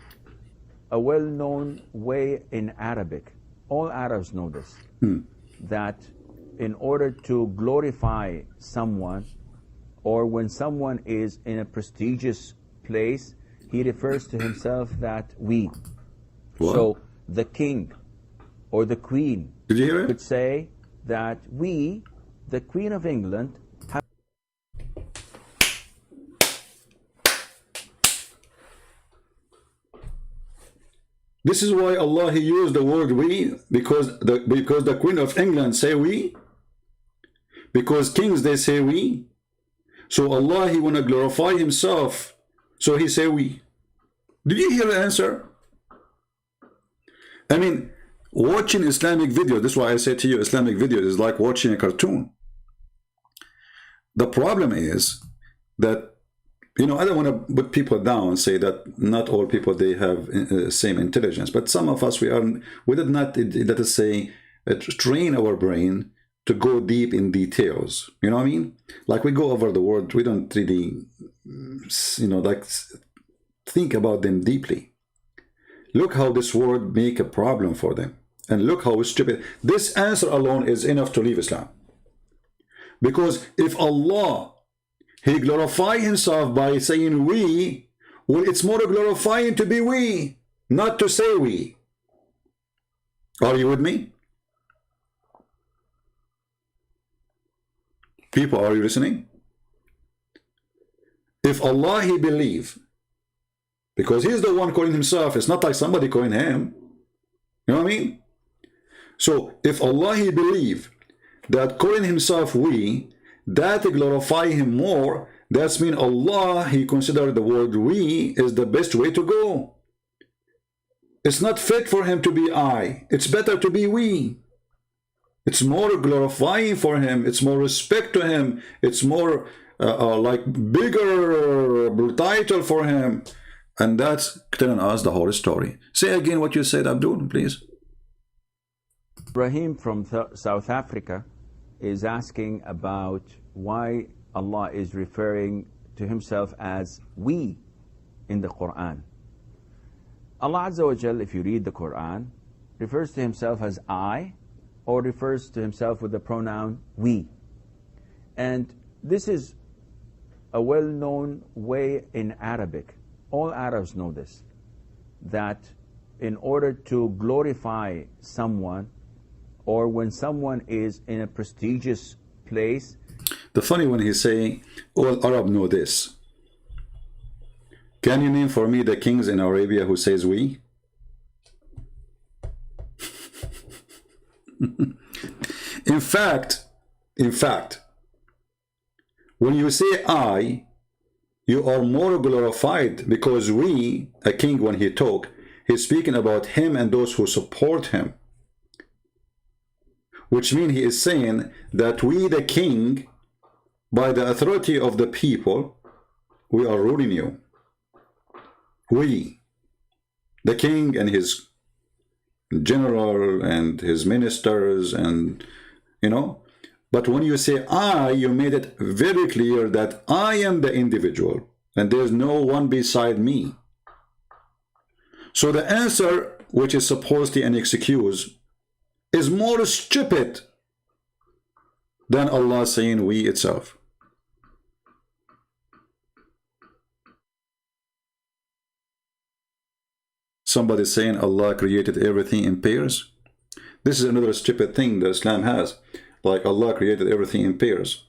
a well-known way in Arabic. All Arabs know this, that in order to glorify someone, or when someone is in a prestigious place, he refers to himself that we. What? So the king or the queen Did you hear it? could say that we, the Queen of England, have... This is why Allah, he used the word we, because the Queen of England say we, because kings, they say we. So Allah, he want to glorify himself, so he say we. Did you hear the answer? I mean, watching Islamic video, this is why I say to you, Islamic video is like watching a cartoon. The problem is that, you know, I don't want to put people down and say that not all people, they have same intelligence, but some of us, we did not, let us say, train our brain to go deep in details. You know what I mean? Like we go over the word, we don't really, you know, like think about them deeply. Look how this word make a problem for them. And look how stupid. This answer alone is enough to leave Islam. Because if Allah, he glorify himself by saying we, Well, it's more glorifying to be we, not to say we. Are you with me? People, are you listening? If Allah He believe, because He's the one calling Himself, it's not like somebody calling Him. You know what I mean? So if Allah He believe that calling Himself we, that glorify Him more, that's mean Allah He considered the word we is the best way to go. It's not fit for Him to be I. It's better to be we. It's more glorifying for Him. It's more respect to Him. It's more like bigger title for Him. And that's telling us the whole story. Say again what you said, Abdul, please. Ibrahim from South Africa is asking about why Allah is referring to Himself as we in the Quran. Allah Azza wa Jal, if you read the Quran, refers to Himself as I, or refers to Himself with the pronoun we. And this is a well-known way in Arabic. All Arabs know this, that in order to glorify someone, or when someone is in a prestigious place. The funny one, he's saying, all Arab know this. Can you name for me the kings in Arabia who says we? In fact, when you say I, you are more glorified, because we, a king, when he talk, he's speaking about him and those who support him. Which means he is saying that we, the king, by the authority of the people, we are ruling you. We, the king and his general and his ministers, and you know. But when you say I, you made it very clear that I am the individual and there's no one beside me. So the answer, which is supposedly an excuse, is more stupid than Allah saying we itself. Somebody saying Allah created everything in pairs. This is another stupid thing that Islam has. Like Allah created everything in pairs.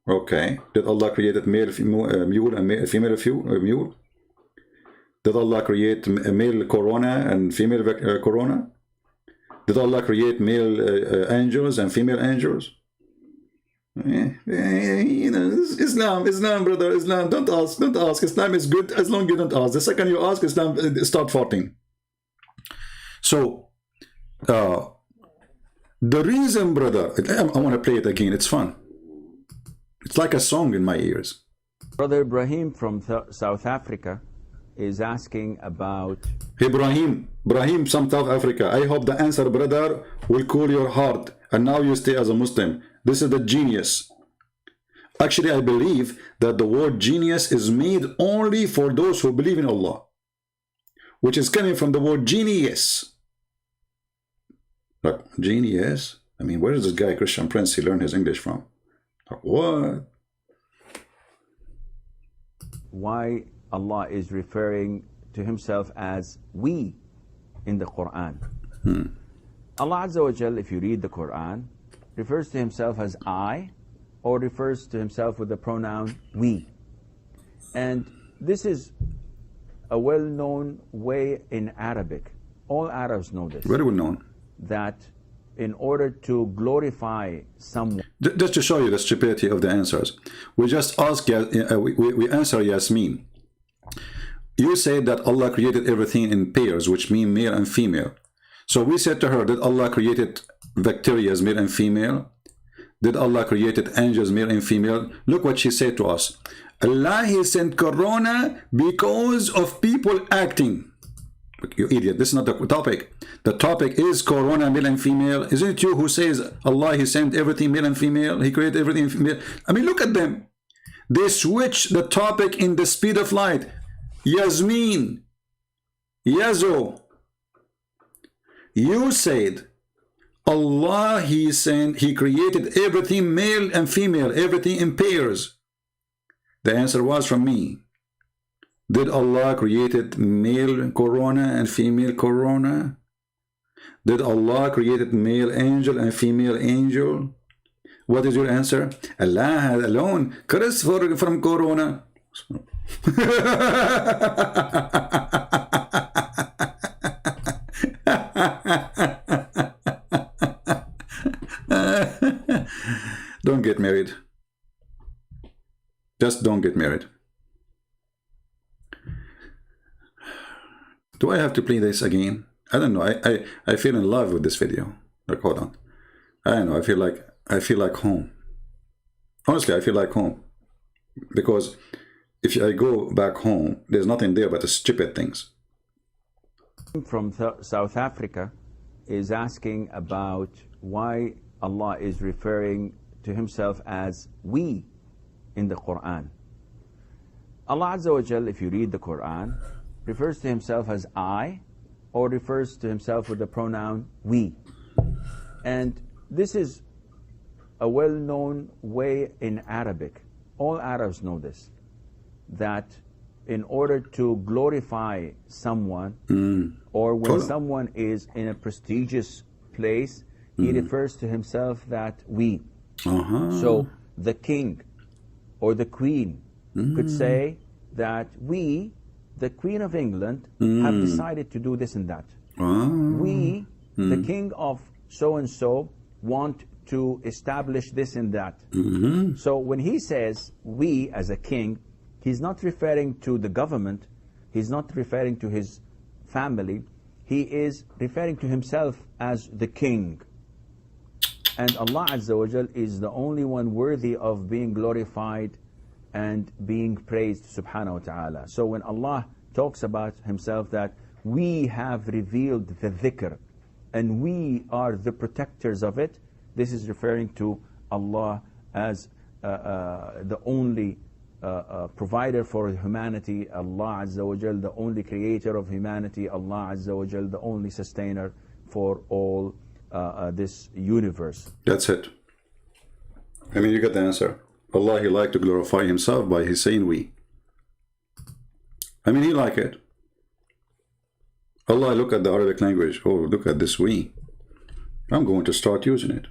Okay. Did Allah create male, mule, and female mule? Did Allah create a male corona and female corona? Did Allah create male angels and female angels? You know, Islam, brother, Islam. Don't ask. Islam is good as long as you don't ask. The second you ask, Islam start farting. So, the reason, brother, I want to play it again. It's fun. It's like a song in my ears. Brother Ibrahim from South Africa is asking about... Ibrahim from South Africa. I hope the answer, brother, will cool your heart. And now you stay as a Muslim. This is the genius. Actually, I believe that the word genius is made only for those who believe in Allah, which is coming from the word genius. Like, genius? I mean, where is this guy, Christian Prince, he learned his English from? Like, what? Why Allah is referring to Himself as we in the Quran. Allah Azza wa Jal, if you read the Quran, refers to Himself as I, or refers to Himself with the pronoun we. And this is a well-known way in Arabic. All Arabs know this. Very well known. That in order to glorify someone... Just to show you the stupidity of the answers, we just ask, we answer Yasmin. You said that Allah created everything in pairs, which mean male and female. So we said to her, did Allah created bacteria as male and female? Did Allah created angels male and female? Look what she said to us. Allah He sent Corona because of people acting. You idiot, this is not the topic. The topic is Corona male and female. Isn't it you who says Allah He sent everything male and female? He created everything female. I mean, look at them. They switch the topic in the speed of light. Yasmin, Yazo, you said Allah He created everything male and female, everything in pairs. The answer was from me. Did Allah created male corona and female corona? Did Allah created male angel and female angel? What is your answer? Allah alone cursed from corona. Don't get married. Just don't get married. Do I have to play this again? I don't know. I feel in love with this video. Like, hold on. I don't know. I feel like home. Honestly, I feel like home. Because if I go back home, there's nothing there but the stupid things. From South Africa is asking about why Allah is referring to himself as we in the Quran. Allah Azza wa Jal, if you read the Quran, refers to himself as I, or refers to himself with the pronoun we. And this is a well-known way in Arabic. All Arabs know this, that in order to glorify someone, or when someone is in a prestigious place, he refers to himself that we. So the king or the queen could say that we, the Queen of England, have decided to do this and that. We, the king of so-and-so, want to establish this and that. So when he says we as a king, he's not referring to the government, he's not referring to his family, he is referring to himself as the king. And Allah Azza wa Jal is the only one worthy of being glorified and being praised, subhanahu wa ta'ala. So when Allah talks about himself that we have revealed the dhikr and we are the protectors of it, this is referring to Allah as the only provider for humanity, Allah Azza wa Jal, the only creator of humanity, Allah Azza wa Jal, the only sustainer for all this universe. That's it. I mean, you get the answer. Allah, he like to glorify himself by his saying we. I mean, he like it. Allah, look at the Arabic language. Oh, look at this we. I'm going to start using it.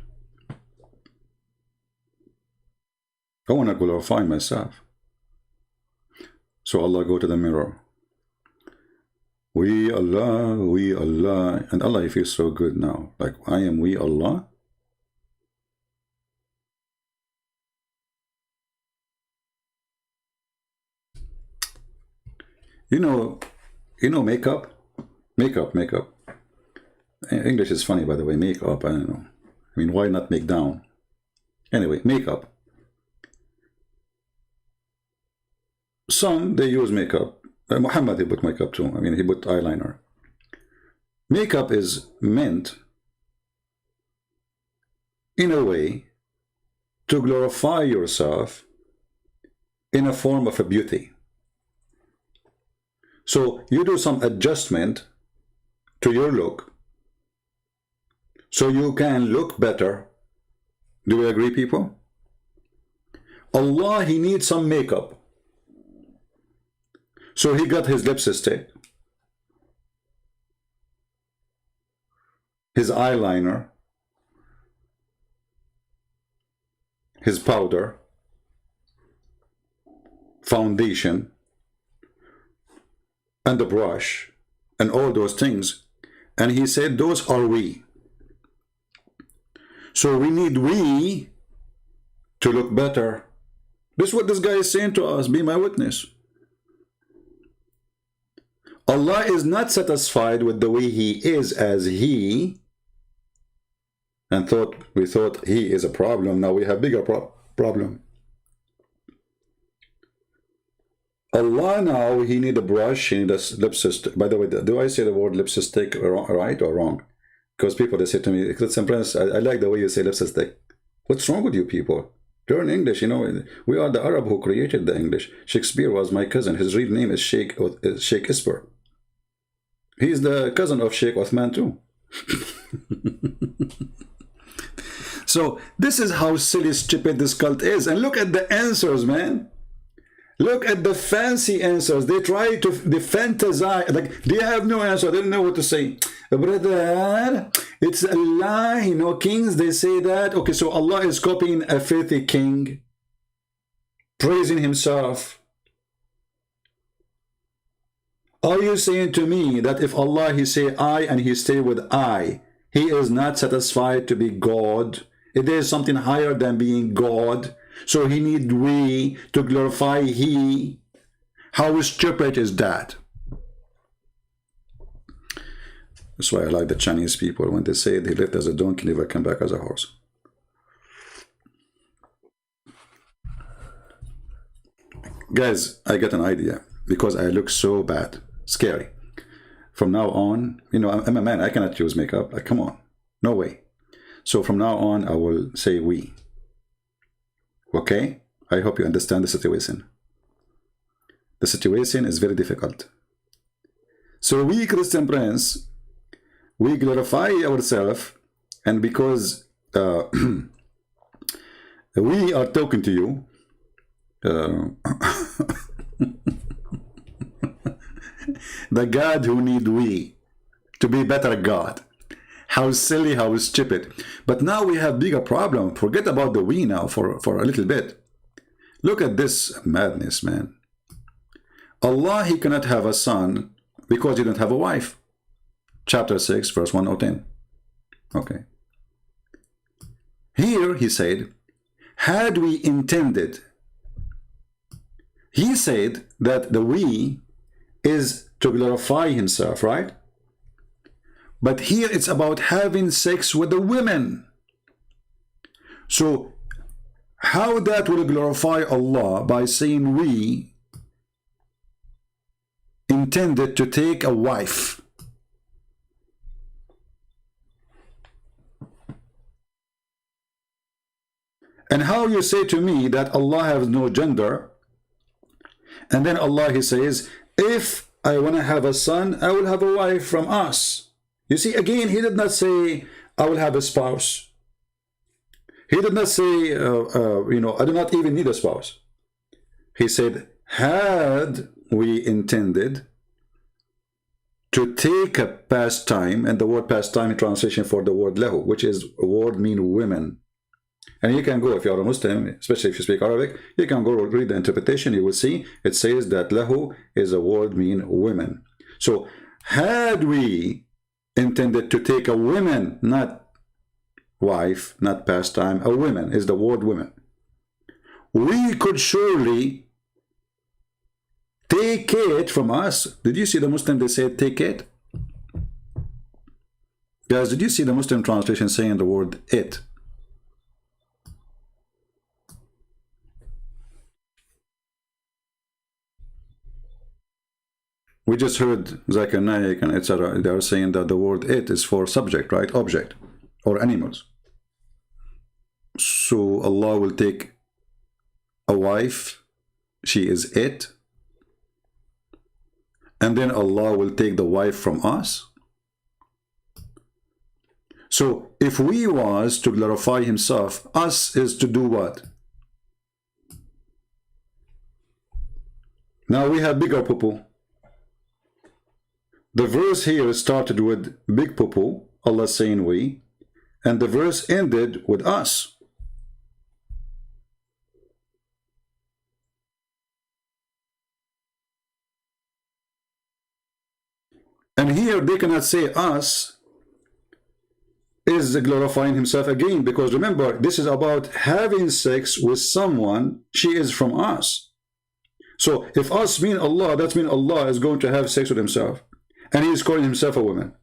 I want to glorify myself. So Allah, go to the mirror. We Allah, and Allah, he feels so good now. Like, I am we Allah. You know makeup? Makeup. English is funny, by the way, makeup, I don't know. I mean, why not make down? Anyway, makeup. Some, they use makeup. Muhammad, he put makeup too. I mean, he put eyeliner. Makeup is meant, in a way, to glorify yourself in a form of a beauty. So you do some adjustment to your look so you can look better. Do we agree, people? Allah, he needs some makeup. So he got his lipstick, his eyeliner, his powder, foundation, and the brush, and all those things. And he said, those are we. So we need we to look better. This is what this guy is saying to us. Be my witness. Allah is not satisfied with the way he is as he, and we thought he is a problem. Now we have bigger problem. Allah, now he need a brush, he need a lipstick. By the way, do I say the word lipstick right or wrong? Because people, they say to me, I like the way you say lipstick. What's wrong with you people? Learn English, you know. We are the Arab who created the English. Shakespeare was my cousin. His real name is Sheikh Isper. He's the cousin of Sheikh Othman too. So this is how silly, stupid this cult is. And look at the answers, man. Look at the fancy answers. They try to fantasize. Like, they have no answer. They don't know what to say. Brother, it's a lie. You know, kings, they say that. Okay, so Allah is copying a filthy king, praising himself. Are you saying to me that if Allah, he say I and he stay with I, he is not satisfied to be God? There is something higher than being God. So he need we to glorify he. How stupid is that? That's why I like the Chinese people when they say they lived as a donkey, never come back as a horse. Guys, I got an idea because I look so bad, scary. From now on, you know, I'm a man, I cannot use makeup. Like, come on, no way. So from now on, I will say we. Okay? I hope you understand the situation. The situation is very difficult. So we, Christian Prince, we glorify ourselves, and because we are talking to you, the God who need we to be better God. How silly, how stupid. But now we have bigger problem. Forget about the we now for a little bit. Look at this madness, man. Allah, he cannot have a son because he don't have a wife. Chapter 6, verse 110. Okay. Here he said, had we intended, he said that the we is to glorify himself, right? But here it's about having sex with the women. So how that will glorify Allah by saying we intended to take a wife? And how you say to me that Allah has no gender, and then Allah, he says, if I want to have a son, I will have a wife from us. You see, again, he did not say, I will have a spouse. He did not say, you know, I do not even need a spouse. He said, had we intended to take a pastime, and the word pastime in translation for the word lahu, which is a word mean women. And you can go, if you are a Muslim, especially if you speak Arabic, you can go read the interpretation. You will see it says that lahu is a word mean women. So had we intended to take a woman, not wife, not pastime, a woman is the word women, we could surely take it from us. Did you see the Muslim, they say take it? Guys, did you see the Muslim translation saying the word it? We just heard Zakir Naik and etc. They are saying that the word it is for subject, right? Object or animals. So Allah will take a wife, she is it, and then Allah will take the wife from us. So if we was to glorify himself, us is to do what? Now we have bigger poo-poo. The verse here started with big poo-poo, Allah saying we, and the verse ended with us. And here they cannot say us is glorifying himself again, because remember, this is about having sex with someone, she is from us. So if us mean Allah, that means Allah is going to have sex with himself. And he is calling himself a woman.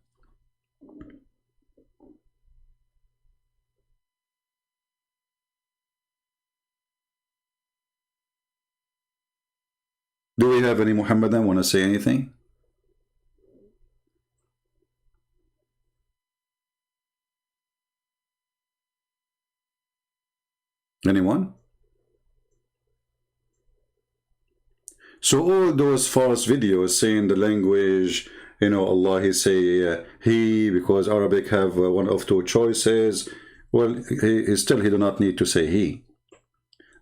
Do we have any Muhammadan want to say anything? Anyone? So all those false videos saying the language, you know, Allah, he say he, because Arabic have one of two choices. Well, he do not need to say he.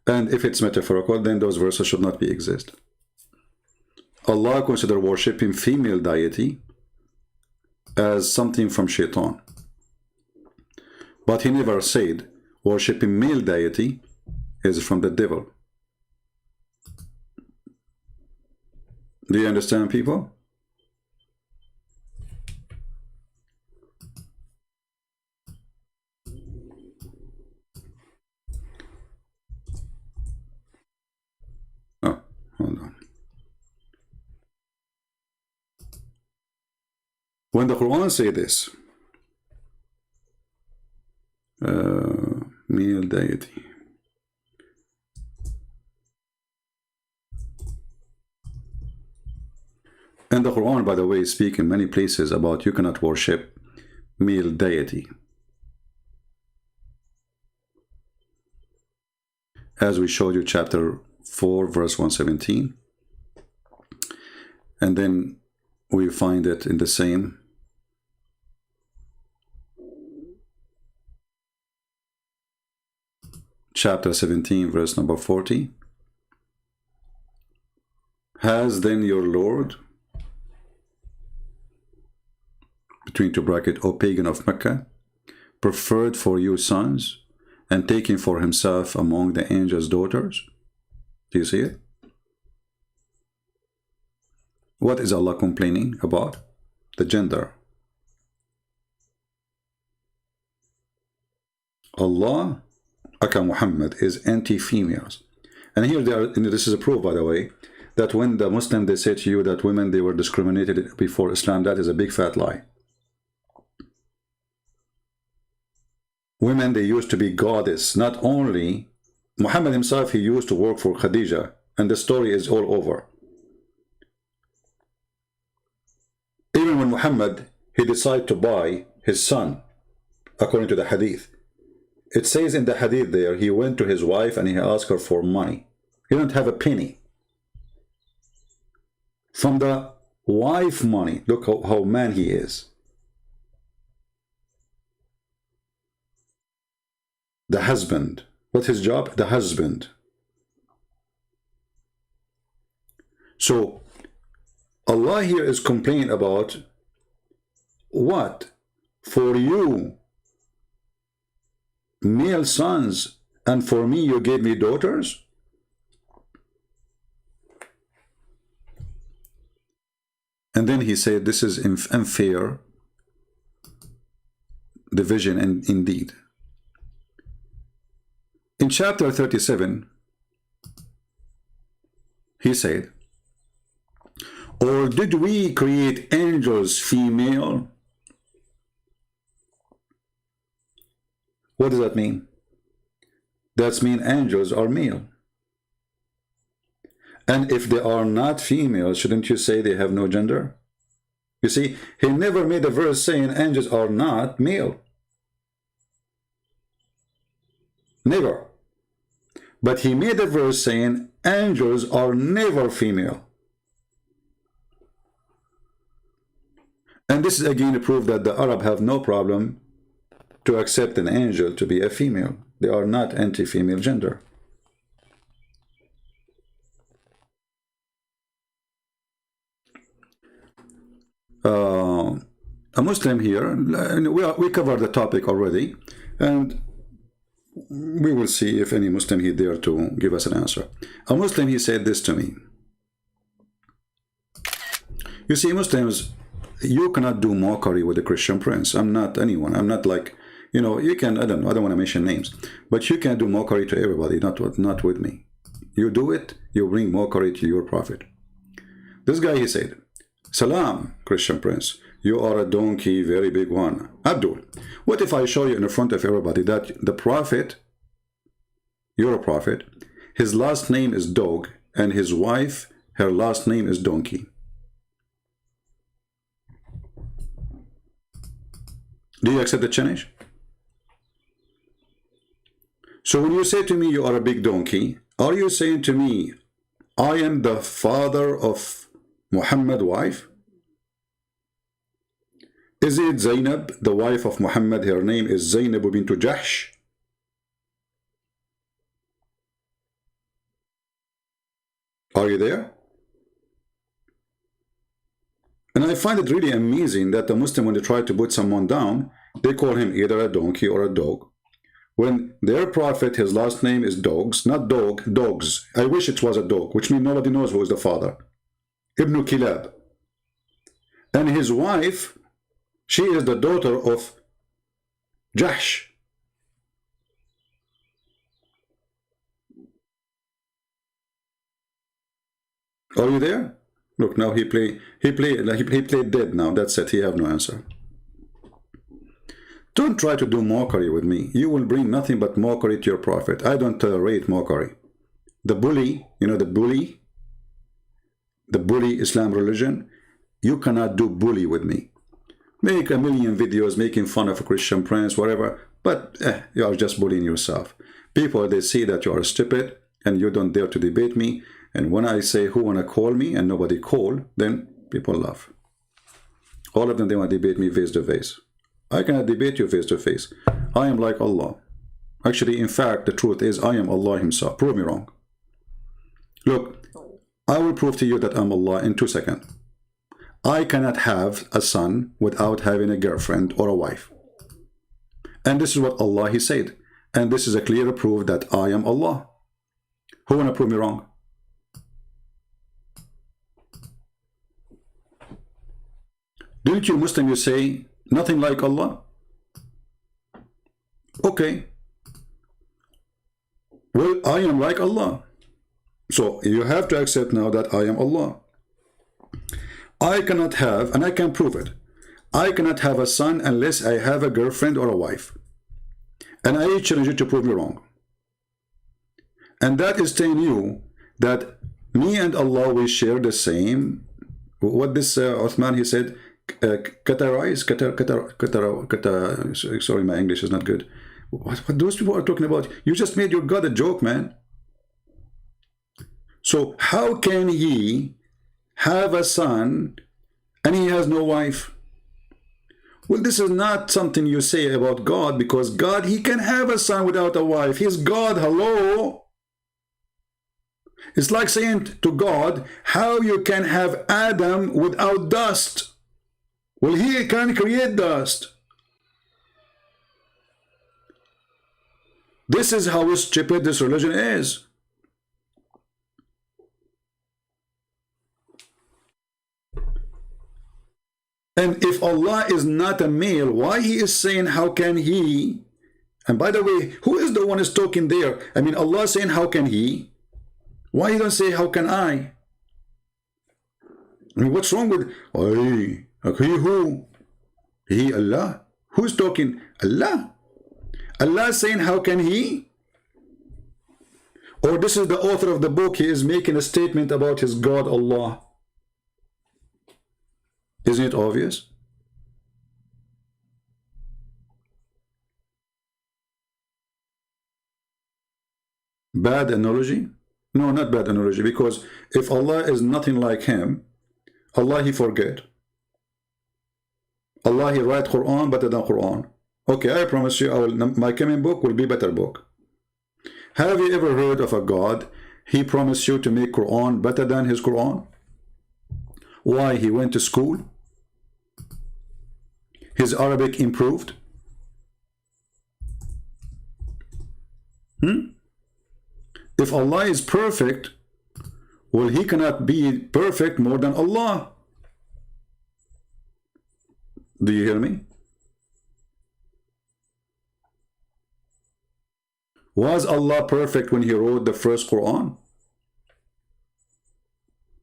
And if it's metaphorical, then those verses should not be exist. Allah considered worshipping female deity as something from shaitan. But he never said worshipping male deity is from the devil. Do you understand, people? Oh, hold on. When the Quran say this, male deity, and the Quran, by the way, speaks in many places about you cannot worship male deity. As we showed you, chapter 4, verse 117. And then we find it in the same chapter 17, verse number 40. Has then your Lord, between two brackets, O pagan of Mecca, preferred for you sons and taken for himself among the angels' daughters? Do you see it? What is Allah complaining about? The gender. Allah, aka Muhammad, is anti-females. And here this is a proof, by the way, that when the Muslim, they say to you that women, they were discriminated before Islam, that is a big fat lie. Women, they used to be goddess. Not only Muhammad himself, he used to work for Khadija, and the story is all over. Even when Muhammad, he decided to buy his son, according to the hadith, it says in the hadith there, he went to his wife and he asked her for money. He didn't have a penny. From the wife money, look how man he is. The husband. What's his job? The husband. So, Allah here is complaining about what? For you, male sons, and for me you gave me daughters? And then he said this is unfair division, and indeed. In chapter 37, he said, or did we create angels female? What does that mean? That means angels are male. And if they are not female, shouldn't you say they have no gender? You see, he never made a verse saying angels are not male. Never. But he made a verse saying angels are never female. And this is again a proof that the Arab have no problem to accept an angel to be a female. They are not anti-female gender. A Muslim here, we covered the topic already, and we will see if any Muslim here dare to give us an answer. A Muslim, he said this to me. You see, Muslims, you cannot do mockery with a Christian prince. I'm not anyone. I'm not like, you know, you can, I don't know, I don't want to mention names, but you can do mockery to everybody, not with me. You do it, you bring mockery to your prophet. This guy, he said, Salam, Christian prince. You are a donkey, very big one. Abdul, what if I show you in front of everybody that the prophet, you're a prophet, his last name is dog, and his wife, her last name is donkey. Do you accept the challenge? So when you say to me you are a big donkey, are you saying to me, I am the father of Muhammad's wife? Is it Zainab, the wife of Muhammad? Her name is Zainab bint Jahsh. Are you there? And I find it really amazing that the Muslim, when they try to put someone down, they call him either a donkey or a dog. When their prophet, his last name is Dogs, not dog, dogs. I wish it was a dog, which means nobody knows who is the father. Ibn Kilab. And his wife, she is the daughter of Jahsh. Are you there? Look, now he played dead now. That's it. He have no answer. Don't try to do mockery with me. You will bring nothing but mockery to your prophet. I don't tolerate mockery. The bully, you know, the bully Islam religion, you cannot do bully with me. Make a million videos making fun of a Christian prince, whatever, but you are just bullying yourself. People, they see that you are stupid and you don't dare to debate me. And when I say who wanna call me and nobody call, then people laugh. All of them, they want to debate me face to face. I cannot debate you face to face. I am like Allah. Actually, in fact, the truth is I am Allah himself. Prove me wrong. Look, I will prove to you that I'm Allah in 2 seconds. I cannot have a son without having a girlfriend or a wife. And this is what Allah, he said. And this is a clear proof that I am Allah. Who wanna prove me wrong? Didn't you Muslim, you say nothing like Allah? Okay. Well, I am like Allah. So you have to accept now that I am Allah. I cannot have, and I can prove it, I cannot have a son unless I have a girlfriend or a wife. And I challenge you to prove me wrong. And that is telling you that me and Allah, we share the same, what this Uthman, he said, sorry, my English is not good. What those people are talking about? You just made your God a joke, man. So how can he have a son and he has no wife? Well, this is not something you say about God, because God, he can have a son without a wife. He's God, hello? It's like saying to God, how you can have Adam without dust? Well, he can create dust. This is how stupid this religion is. And if Allah is not a male, why he is saying, how can he? And by the way, who is the one is talking there? I mean, Allah saying, how can he? Why he don't say, how can I? I mean, what's wrong with, he who? He, Allah. Who's talking? Allah. Allah saying, how can he? Or this is the author of the book, he is making a statement about his God, Allah. Isn't it obvious? Bad analogy? No, not bad analogy, because if Allah is nothing like him, Allah, he forget. Allah, he write Quran better than Quran. Okay, I promise you, my coming book will be better book. Have you ever heard of a God, he promised you to make Quran better than his Quran? Why? He went to school? His Arabic improved? If Allah is perfect, well, he cannot be perfect more than Allah. Do you hear me? Was Allah perfect when he wrote the first Quran?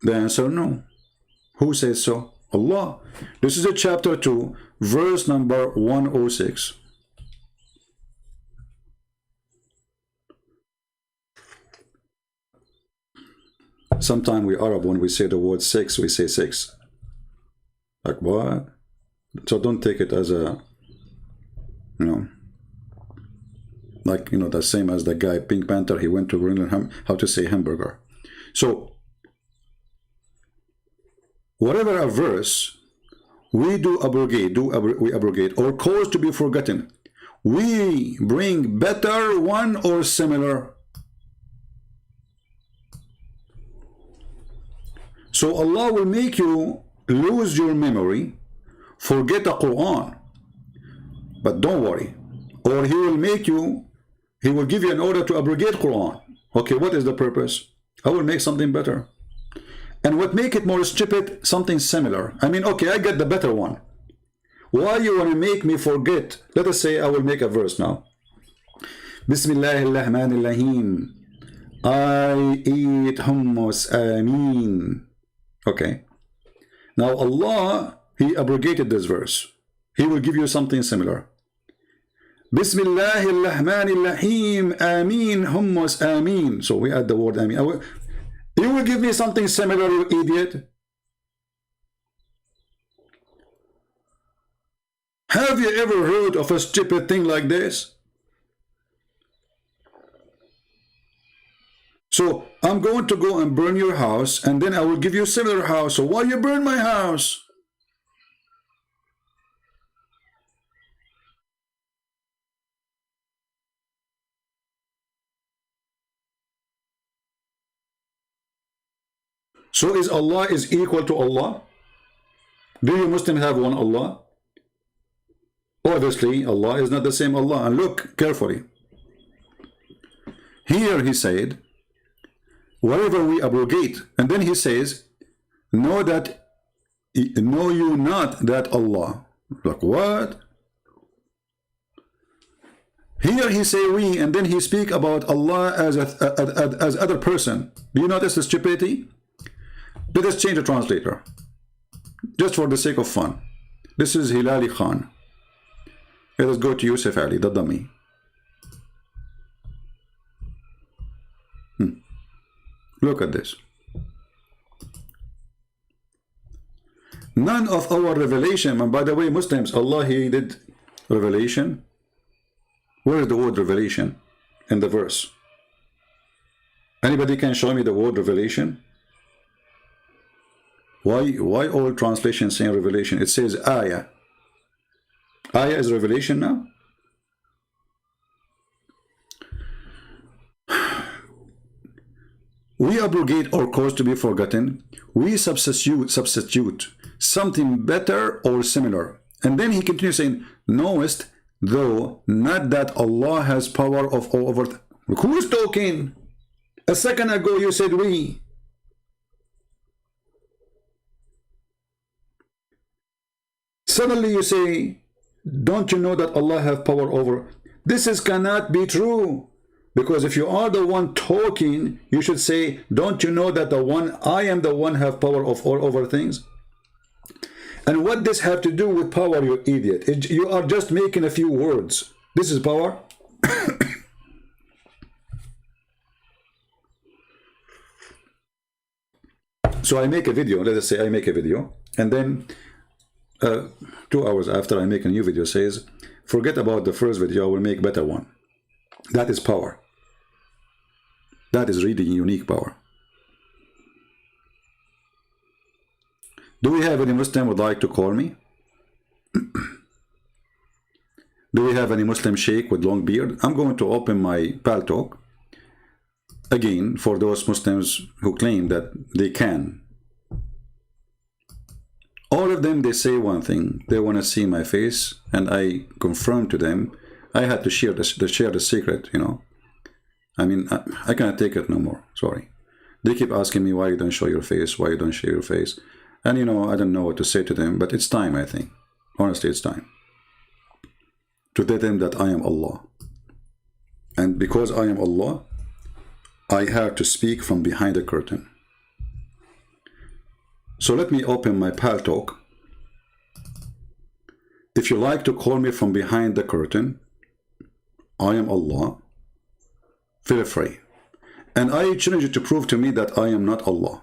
The answer, no. Who says so? Allah. This is a chapter 2, verse number 106. Sometimes we Arab, when we say the word six, we say six. Like what? So don't take it as a, like, the same as the guy, Pink Panther, he went to learn how to say hamburger. So, whatever a verse, we abrogate, or cause to be forgotten. We bring better one or similar. So Allah will make you lose your memory, forget the Quran. But don't worry. Or He will make you, He will give you an order to abrogate Quran. Okay, what is the purpose? I will make something better. And what make it more stupid, something similar. I mean, okay, I get the better one. Why you want to make me forget? Let us say I will make a verse now. Bismillahirrahmanirrahim. I eat hummus, ameen. Okay. Now Allah, He abrogated this verse. He will give you something similar. Bismillahirrahmanirrahim. Ameen hummus, ameen. So we add the word ameen. You will give me something similar, you idiot. Have you ever heard of a stupid thing like this? So I'm going to go and burn your house, and then I will give you a similar house. So why you burn my house? So is Allah is equal to Allah? Do you Muslims have one Allah? Obviously, Allah is not the same Allah. And look carefully. Here He said, whatever we abrogate, and then He says, know you not that Allah. Like what? Here He say we, and then He speak about Allah as other person. Do you notice the stupidity? Let us change the translator, just for the sake of fun. This is Hilali Khan. Let us go to Yusuf Ali, the dummy. Look at this. None of our revelation, and by the way, Muslims, Allah, He did revelation. Where is the word revelation in the verse? Anybody can show me the word revelation? Why all translations saying revelation? It says ayah. Ayah is revelation now? We abrogate or cause to be forgotten. We substitute something better or similar. And then He continues saying, knowest though not that Allah has power of all over. Who is talking? A second ago you said we. Suddenly you say, don't you know that Allah have power over? This cannot be true. Because if you are the one talking, you should say, don't you know that I am the one have power of all over things? And what this have to do with power, you idiot? You are just making a few words. This is power. So I make a video, let us say I make a video, and then 2 hours after I make a new video says, forget about the first video, I will make better one. That is power. That is really unique power. Do we have any Muslim would like to call me? Do we have any Muslim sheikh with long beard? I'm going to open my Pal Talk. Again, for those Muslims who claim that they can. All of them, they say one thing. They want to see my face, and I confirm to them. I had to share the secret, you know. I mean, I cannot take it no more. Sorry. They keep asking me why you don't show your face, why you don't share your face. And, you know, I don't know what to say to them, but it's time, I think. Honestly, it's time to tell them that I am Allah. And because I am Allah, I have to speak from behind the curtain. So let me open my Pal Talk. If you like to call me from behind the curtain, I am Allah. Feel free. And I challenge you to prove to me that I am not Allah.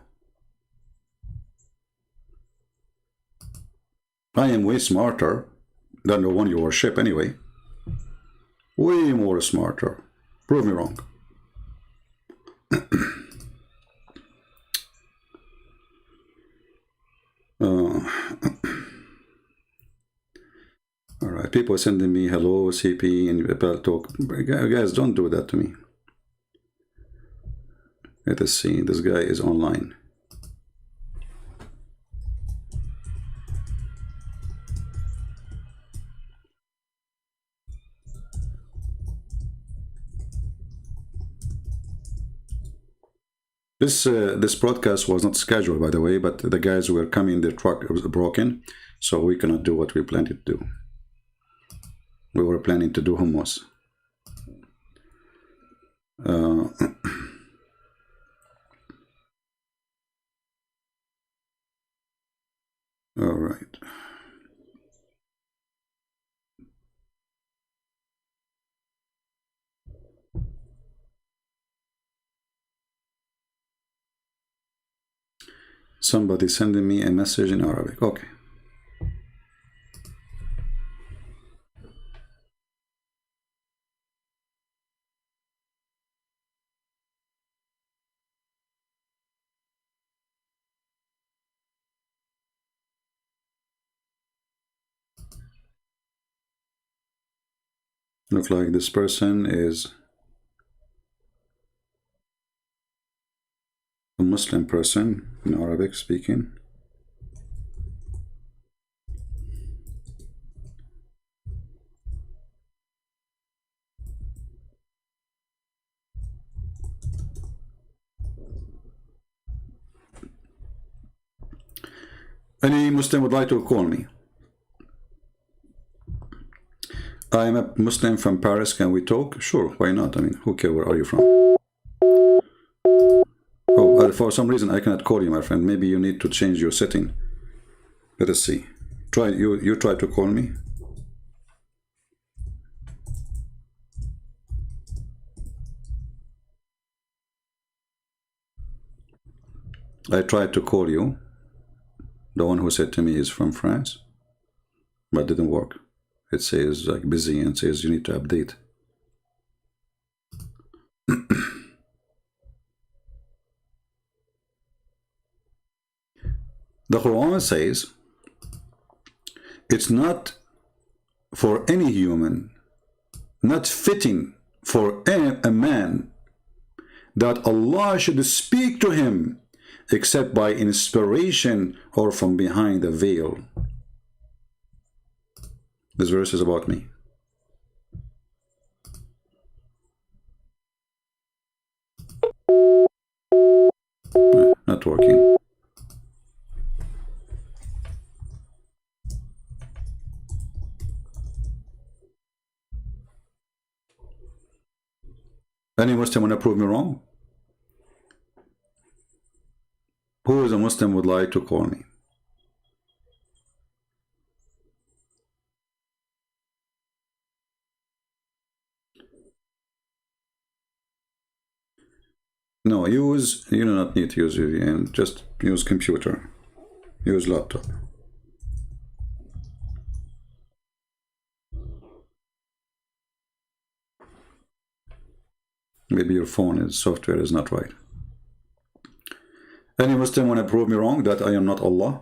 I am way smarter than the one you worship anyway. Way more smarter. Prove me wrong. Alright, people sending me hello, CP, and Pal Talk. Guys, don't do that to me. Let us see, this guy is online. This broadcast was not scheduled, by the way, but the guys were coming, their truck was broken, so we cannot do what we planned to do. We were planning to do hummus. All right. Somebody sending me a message in Arabic. Okay. Look like this person is a Muslim person in Arabic speaking. Any Muslim would like to call me? I am a Muslim from Paris. Can we talk? Sure, why not? I mean, who cares? Where are you from? Oh, for some reason I cannot call you, my friend. Maybe you need to change your setting. Let us see. Try you try to call me. I tried to call you. The one who said to me is from France, but didn't work. It says like busy and says you need to update. The Quran says it's not for any human, not fitting for a man that Allah should speak to him except by inspiration or from behind a veil. This verse is about me. Not working. Any Muslim want to prove me wrong? Who is a Muslim would like to call me? No, you do not need to use VPN, just use computer. Use laptop. Maybe your phone software is not right. Any Muslim want to prove me wrong that I am not Allah?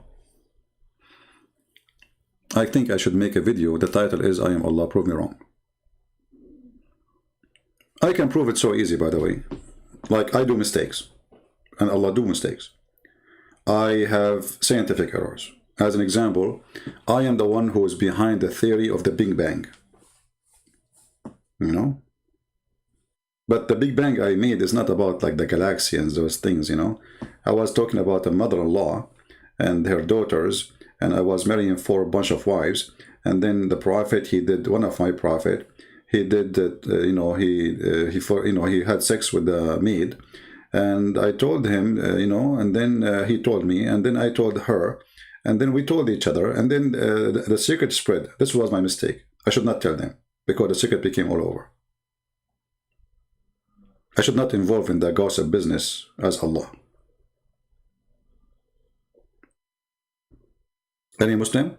I think I should make a video. The title is I am Allah, prove me wrong. I can prove it so easy, by the way. Like I do mistakes, and Allah do mistakes. I have scientific errors. As an example, I am the one who is behind the theory of the Big Bang. You know? But the Big Bang I made is not about like the galaxy and those things, you know. I was talking about a mother-in-law and her daughters, and I was marrying for a bunch of wives. And then the prophet, he did one of my prophet. He did that, he had sex with the maid, and I told him, and then he told me, and then I told her, and then we told each other, and then the secret spread. This was my mistake. I should not tell them because the secret became all over. I should not involve in the gossip business as Allah. Any Muslim?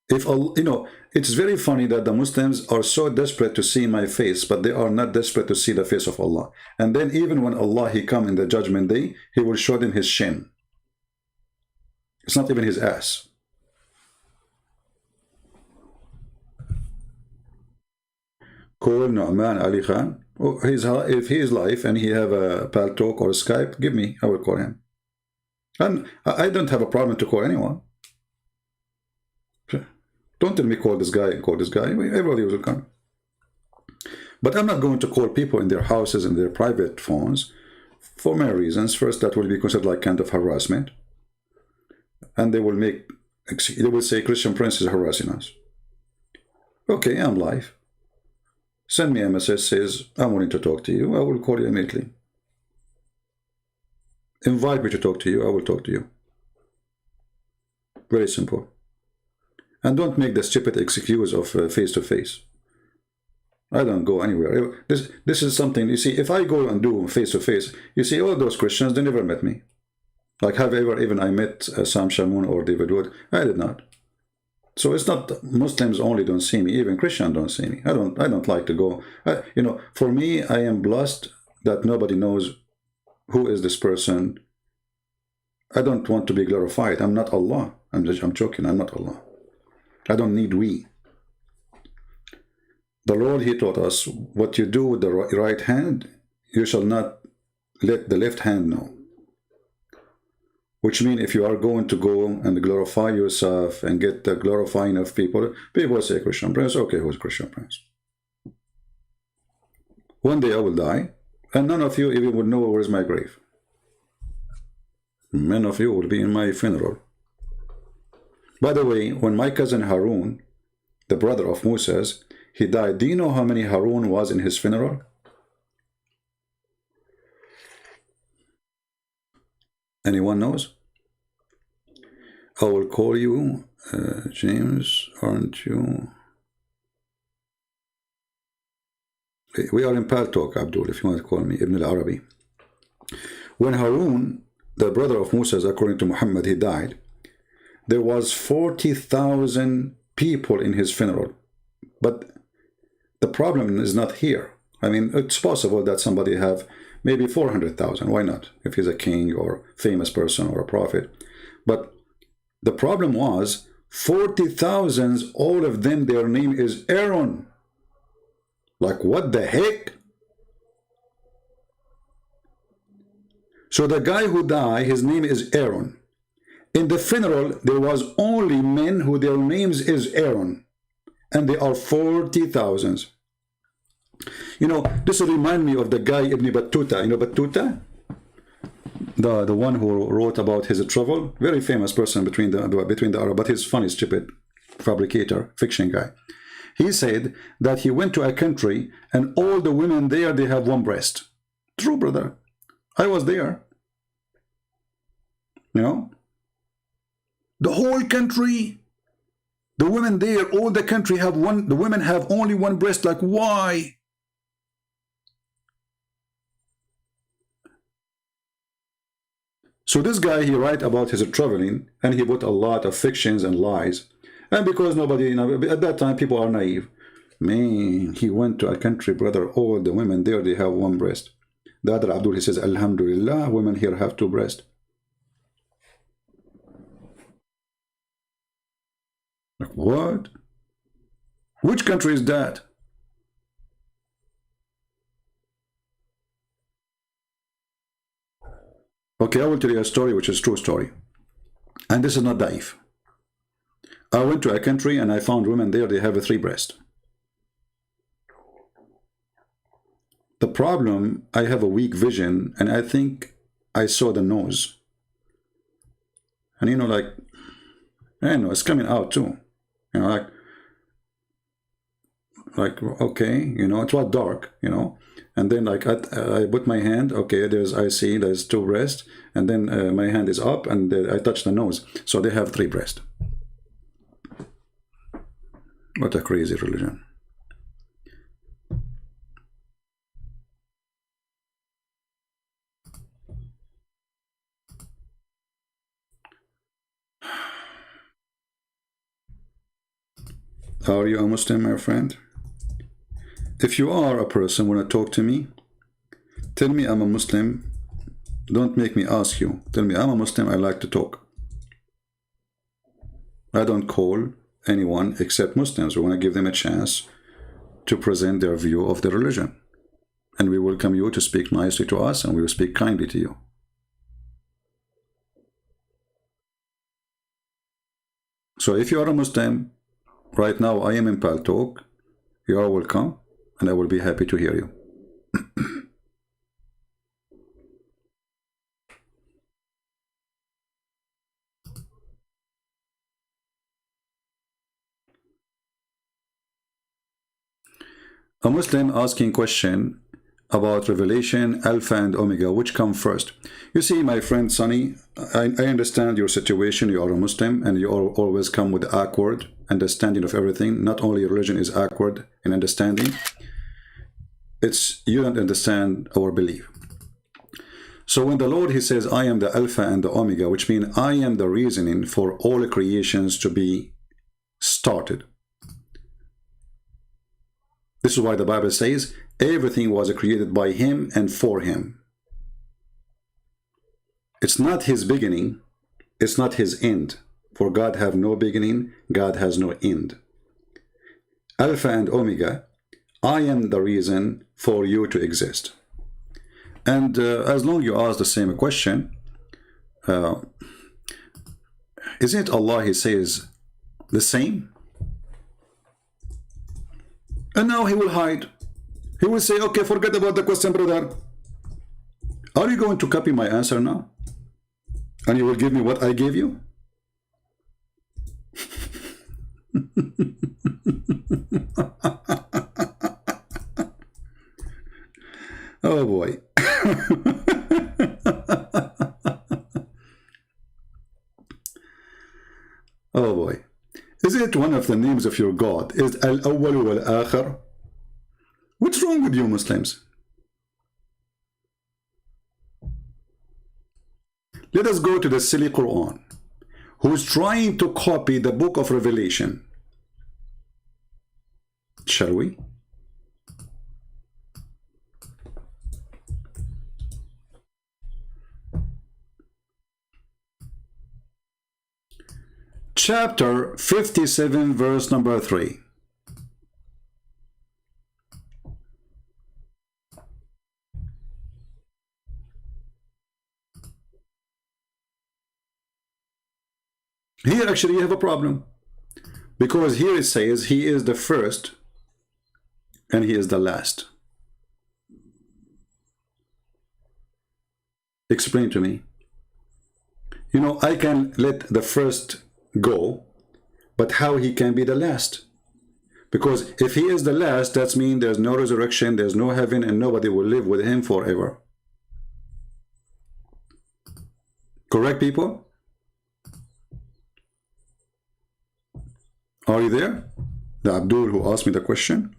If it's very funny that the Muslims are so desperate to see my face, but they are not desperate to see the face of Allah. And then even when Allah, he come in the judgment day, he will show them his shin. It's not even his ass. Call Nu'man Ali Khan. Oh, if he is live and he have a Pal Talk or Skype, give me, I will call him. And I don't have a problem to call anyone. Don't tell me call this guy and call this guy. Everybody will come. But I'm not going to call people in their houses and their private phones for many reasons. First, that will be considered like kind of harassment. And they will say Christian Prince is harassing us. Okay, I'm live. Send me a message, says, I'm wanting to talk to you. I will call you immediately. Invite me to talk to you. I will talk to you. Very simple. And don't make the stupid excuse of face-to-face. I don't go anywhere. This is something, you see, if I go and do face-to-face, you see, all those Christians, they never met me. Like, have ever even I met Sam Shamoun or David Wood? I did not. So it's not Muslims only don't see me, even Christians don't see me. I don't like to go. You know, for me, I am blessed that nobody knows who is this person. I don't want to be glorified. I'm not Allah. I'm joking. I'm not Allah. I don't need we. The Lord, He taught us, what you do with the right hand, you shall not let the left hand know. Which means if you are going to go and glorify yourself and get the glorifying of people, people say Christian Prince. Okay, who's Christian Prince? One day I will die, and none of you even would know where is my grave. Many of you will be in my funeral. By the way, when my cousin Harun, the brother of Moses, he died, do you know how many Harun was in his funeral? Anyone knows? I will call you, James, aren't you? We are in Pal Talk, Abdul, if you want to call me, Ibn al-Arabi. When Harun, the brother of Moses, according to Muhammad, he died, there was 40,000 people in his funeral. But the problem is not here. I mean, it's possible that somebody have maybe 400,000. Why not? If he's a king or famous person or a prophet. But the problem was 40,000, all of them, their name is Aaron. Like, what the heck? So the guy who died, his name is Aaron. In the funeral, there was only men who their names is Aaron. And they are 40,000. You know, this will remind me of the guy Ibn Battuta. You know Battuta? The one who wrote about his travel. Very famous person between the Arab, but he's funny, stupid fabricator, fiction guy. He said that he went to a country and all the women there, they have one breast. True, brother. I was there. You know? The whole country, the women there, all the country have one, the women have only one breast. Like, why? So this guy, he write about his traveling, and he put a lot of fictions and lies. And because nobody, you know, at that time, people are naive. Man, he went to a country, brother, all the women there, they have one breast. The other Abdul, he says, Alhamdulillah, women here have two breasts. Like, what? Which country is that? Okay, I will tell you a story which is a true story. And this is not daif. I went to a country and I found women there, they have a 3 breast. The problem, I have a weak vision and I think I saw the nose. And you know, like, I know, it's coming out too. You know, like okay, you know, it was dark, you know. And then like I put my hand, okay, I see there's 2 breasts, and then my hand is up and I touch the nose. So they have 3 breasts. What a crazy religion. Are you a Muslim, my friend? If you are a person want to talk to me, tell me I'm a Muslim. Don't make me ask you. Tell me I'm a Muslim, I like to talk. I don't call anyone except Muslims. We want to give them a chance to present their view of the religion. And we welcome you to speak nicely to us, and we will speak kindly to you. So if you are a Muslim, right now I am in Pal Talk, you are welcome. and I will be happy to hear you. A Muslim asking question about revelation, Alpha and Omega, which come first? You see, my friend Sonny, I understand your situation. You are a Muslim and you always come with awkward understanding of everything. Not only religion is awkward in understanding, it's you don't understand our belief. So when the Lord, he says, I am the Alpha and the Omega, which means I am the reasoning for all creations to be started. This is why the Bible says everything was created by him and for him. It's not his beginning, it's not his end. For God have no beginning, God has no end. Alpha and Omega, I am the reason for you to exist. And as long as you ask the same question, isn't Allah, he says, the same? And now he will hide. He will say, okay, forget about the question, brother. Are you going to copy my answer now? And you will give me what I gave you? Oh boy. Oh boy. Is it one of the names of your God? Is Al-Awwal wal-Akhir? What's wrong with you Muslims? Let us go to the silly Quran, who is trying to copy the book of Revelation. Shall we? Chapter 57, verse number 3. Here actually you have a problem, because here it says he is the first and he is the last. Explain to me. You know, I can let the first go, but how he can be the last? Because if he is the last, that means there's no resurrection, there's no heaven, and nobody will live with him forever. Correct, people? Are you there? The Abdul who asked me the question.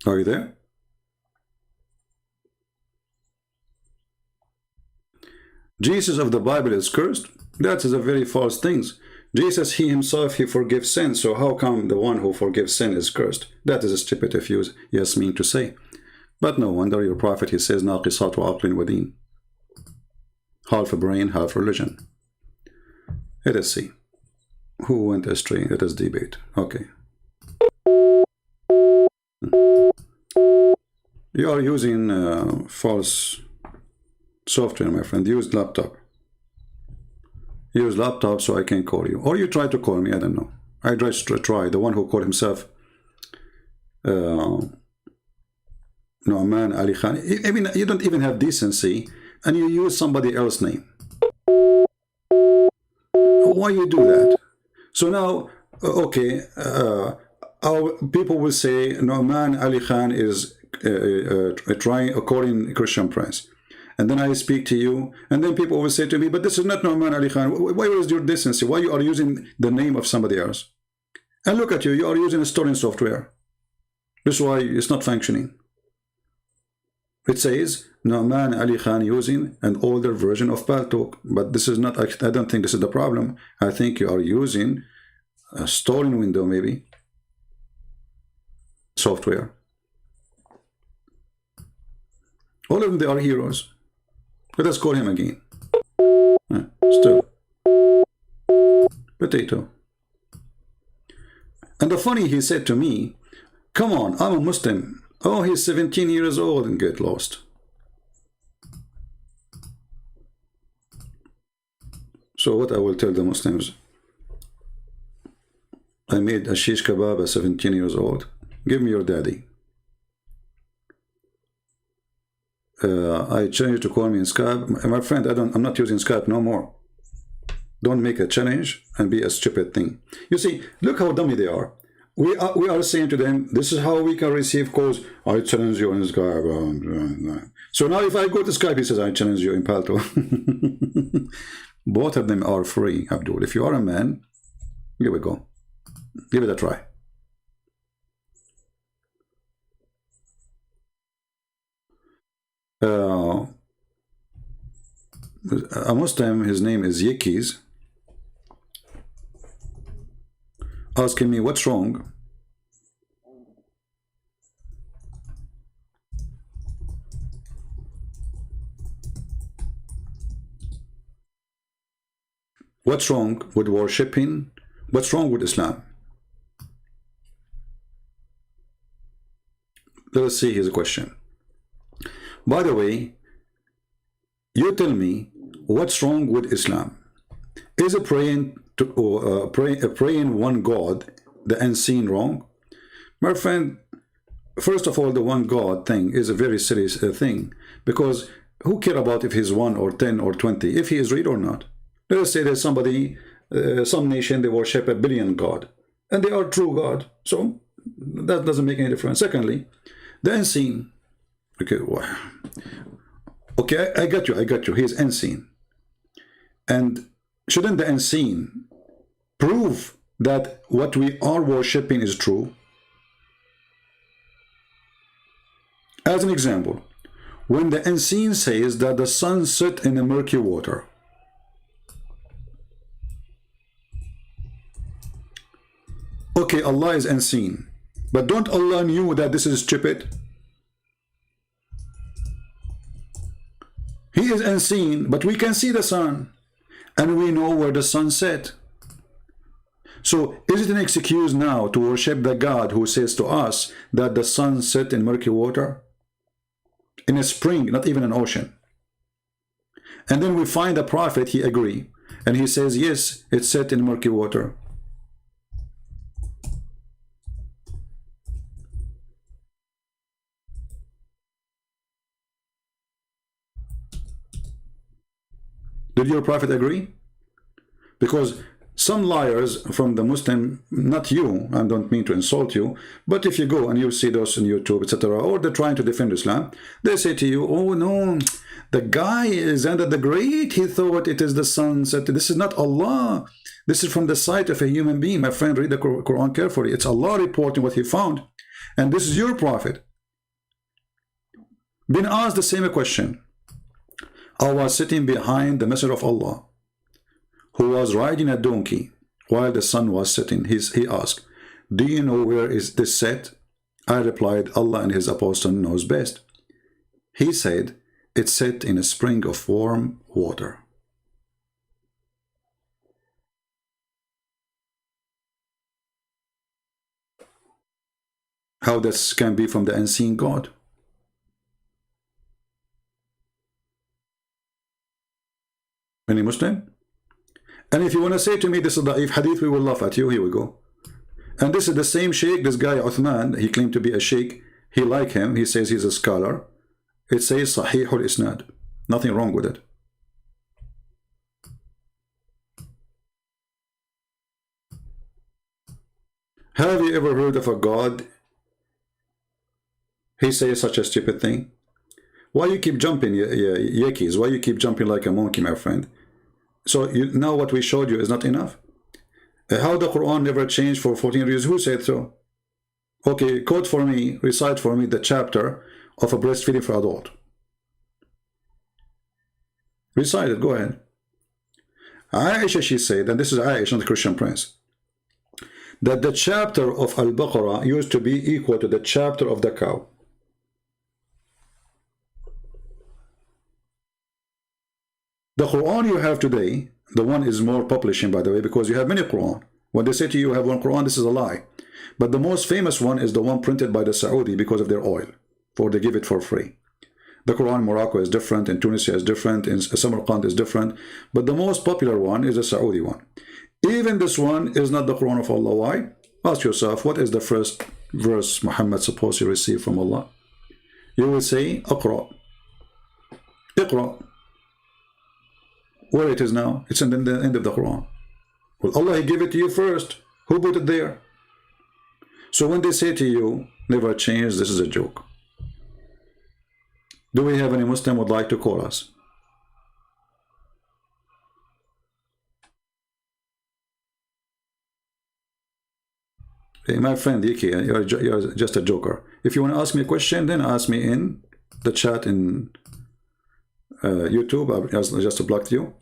Are you there? Jesus of the Bible is cursed? That is a very false thing. Jesus, he himself, he forgives sin. So how come the one who forgives sin is cursed? That is stupid if you yes mean to say. But no wonder your prophet, he says, ناقصات عقل ودين. Half a brain, half religion. Let us see. Who went astray? Let us debate. Okay. You are using false software, my friend. Use laptop. Use laptop so I can call you. Or you try to call me, I don't know. I just try. The one who called himself Nu'man Ali Khan. I mean, you don't even have decency and you use somebody else's name. Why you do that? So now, okay, our people will say Nu'man Ali Khan is trying according to Christian Prince. And then I speak to you, and then people will say to me, but this is not Nu'man Ali Khan. Why is your decency? Why you are using the name of somebody else? And look at you, you are using a storing software. This is why it's not functioning. It says Nu'man Ali Khan using an older version of Paltalk, but this is not, I don't think this is the problem. I think you are using a storing window, maybe, software. All of them, they are heroes. Let us call him again. Still. Potato. And the funny, he said to me, come on, I'm a Muslim. Oh, he's 17 years old and get lost. So what I will tell the Muslims, I made a shish kebab at 17 years old. Give me your daddy. I challenge you to call me in Skype. My friend, I'm not using Skype no more. Don't make a challenge and be a stupid thing. You see, look how dummy they are. We are saying to them, this is how we can receive calls. I challenge you on Skype. So now if I go to Skype, he says, I challenge you in Palto. Both of them are free, Abdul. If you are a man, here we go. Give it a try. A Muslim, his name is Yikis, asking me what's wrong. What's wrong with worshipping? What's wrong with Islam? Let us see his question. By the way, you tell me what's wrong with Islam. Is it praying one God, the unseen, wrong? My friend, first of all, the one God thing is a very serious thing, because who care about if he's 1 or 10 or 20, if he is real or not? Let us say there's somebody, some nation, they worship 1 billion God, and they are true God, so that doesn't make any difference. Secondly, the unseen. Okay, I got you. He is unseen. And shouldn't the unseen prove that what we are worshipping is true? As an example, when the unseen says that the sun set in the murky water, okay, Allah is unseen, but don't Allah knew that this is stupid? He is unseen, but we can see the sun, and we know where the sun set. So is it an excuse now to worship the God who says to us that the sun set in murky water? In a spring, not even an ocean. And then we find a prophet, he agree, and he says, yes, it's set in murky water. Did your prophet agree? Because some liars from the Muslim, not you, I don't mean to insult you, but if you go and you see those on YouTube, etc., or they're trying to defend Islam, they say to you, oh no, the guy is under the Great, he thought it is the sun set. This is not Allah. This is from the sight of a human being. My friend, read the Quran carefully. It's Allah reporting what he found. And this is your prophet. Been asked the same question. I was sitting behind the Messenger of Allah, who was riding a donkey while the sun was setting. He asked, do you know where is this set? I replied, Allah and his apostle knows best. He said, it's set in a spring of warm water. How this can be from the unseen God? Any Muslim? And if you want to say to me this is da'if hadith, we will laugh at you. Here we go. And this is the same sheikh, this guy Uthman, he claimed to be a sheikh. He like him, he says he's a scholar. It says Sahihul Isnad. Nothing wrong with it. Have you ever heard of a God? He says such a stupid thing. Why you keep jumping, Yekis? Why you keep jumping like a monkey, my friend? So now what we showed you is not enough? How the Quran never changed for 14 years? Who said so? Okay, quote for me, recite for me the chapter of a breastfeeding for adult. Recite it, go ahead. Aisha, she said, and this is Aisha, the Christian prince, that the chapter of Al-Baqarah used to be equal to the chapter of the cow. The Quran you have today, the one is more publishing, by the way, because you have many Quran. When they say to you, you have one Quran, this is a lie. But the most famous one is the one printed by the Saudi because of their oil, for they give it for free. The Quran in Morocco is different, in Tunisia is different, in Samarkand is different, but the most popular one is the Saudi one. Even this one is not the Quran of Allah. Why? Ask yourself, what is the first verse Muhammad supposed to receive from Allah? You will say, Iqra. Iqra. Where it is now? It's in the end of the Quran. Well, Allah, He gave it to you first. Who put it there? So when they say to you, never change, this is a joke. Do we have any Muslim would like to call us? Hey, my friend Yiki, you're just a joker. If you want to ask me a question, then ask me in the chat in YouTube. I just blocked you.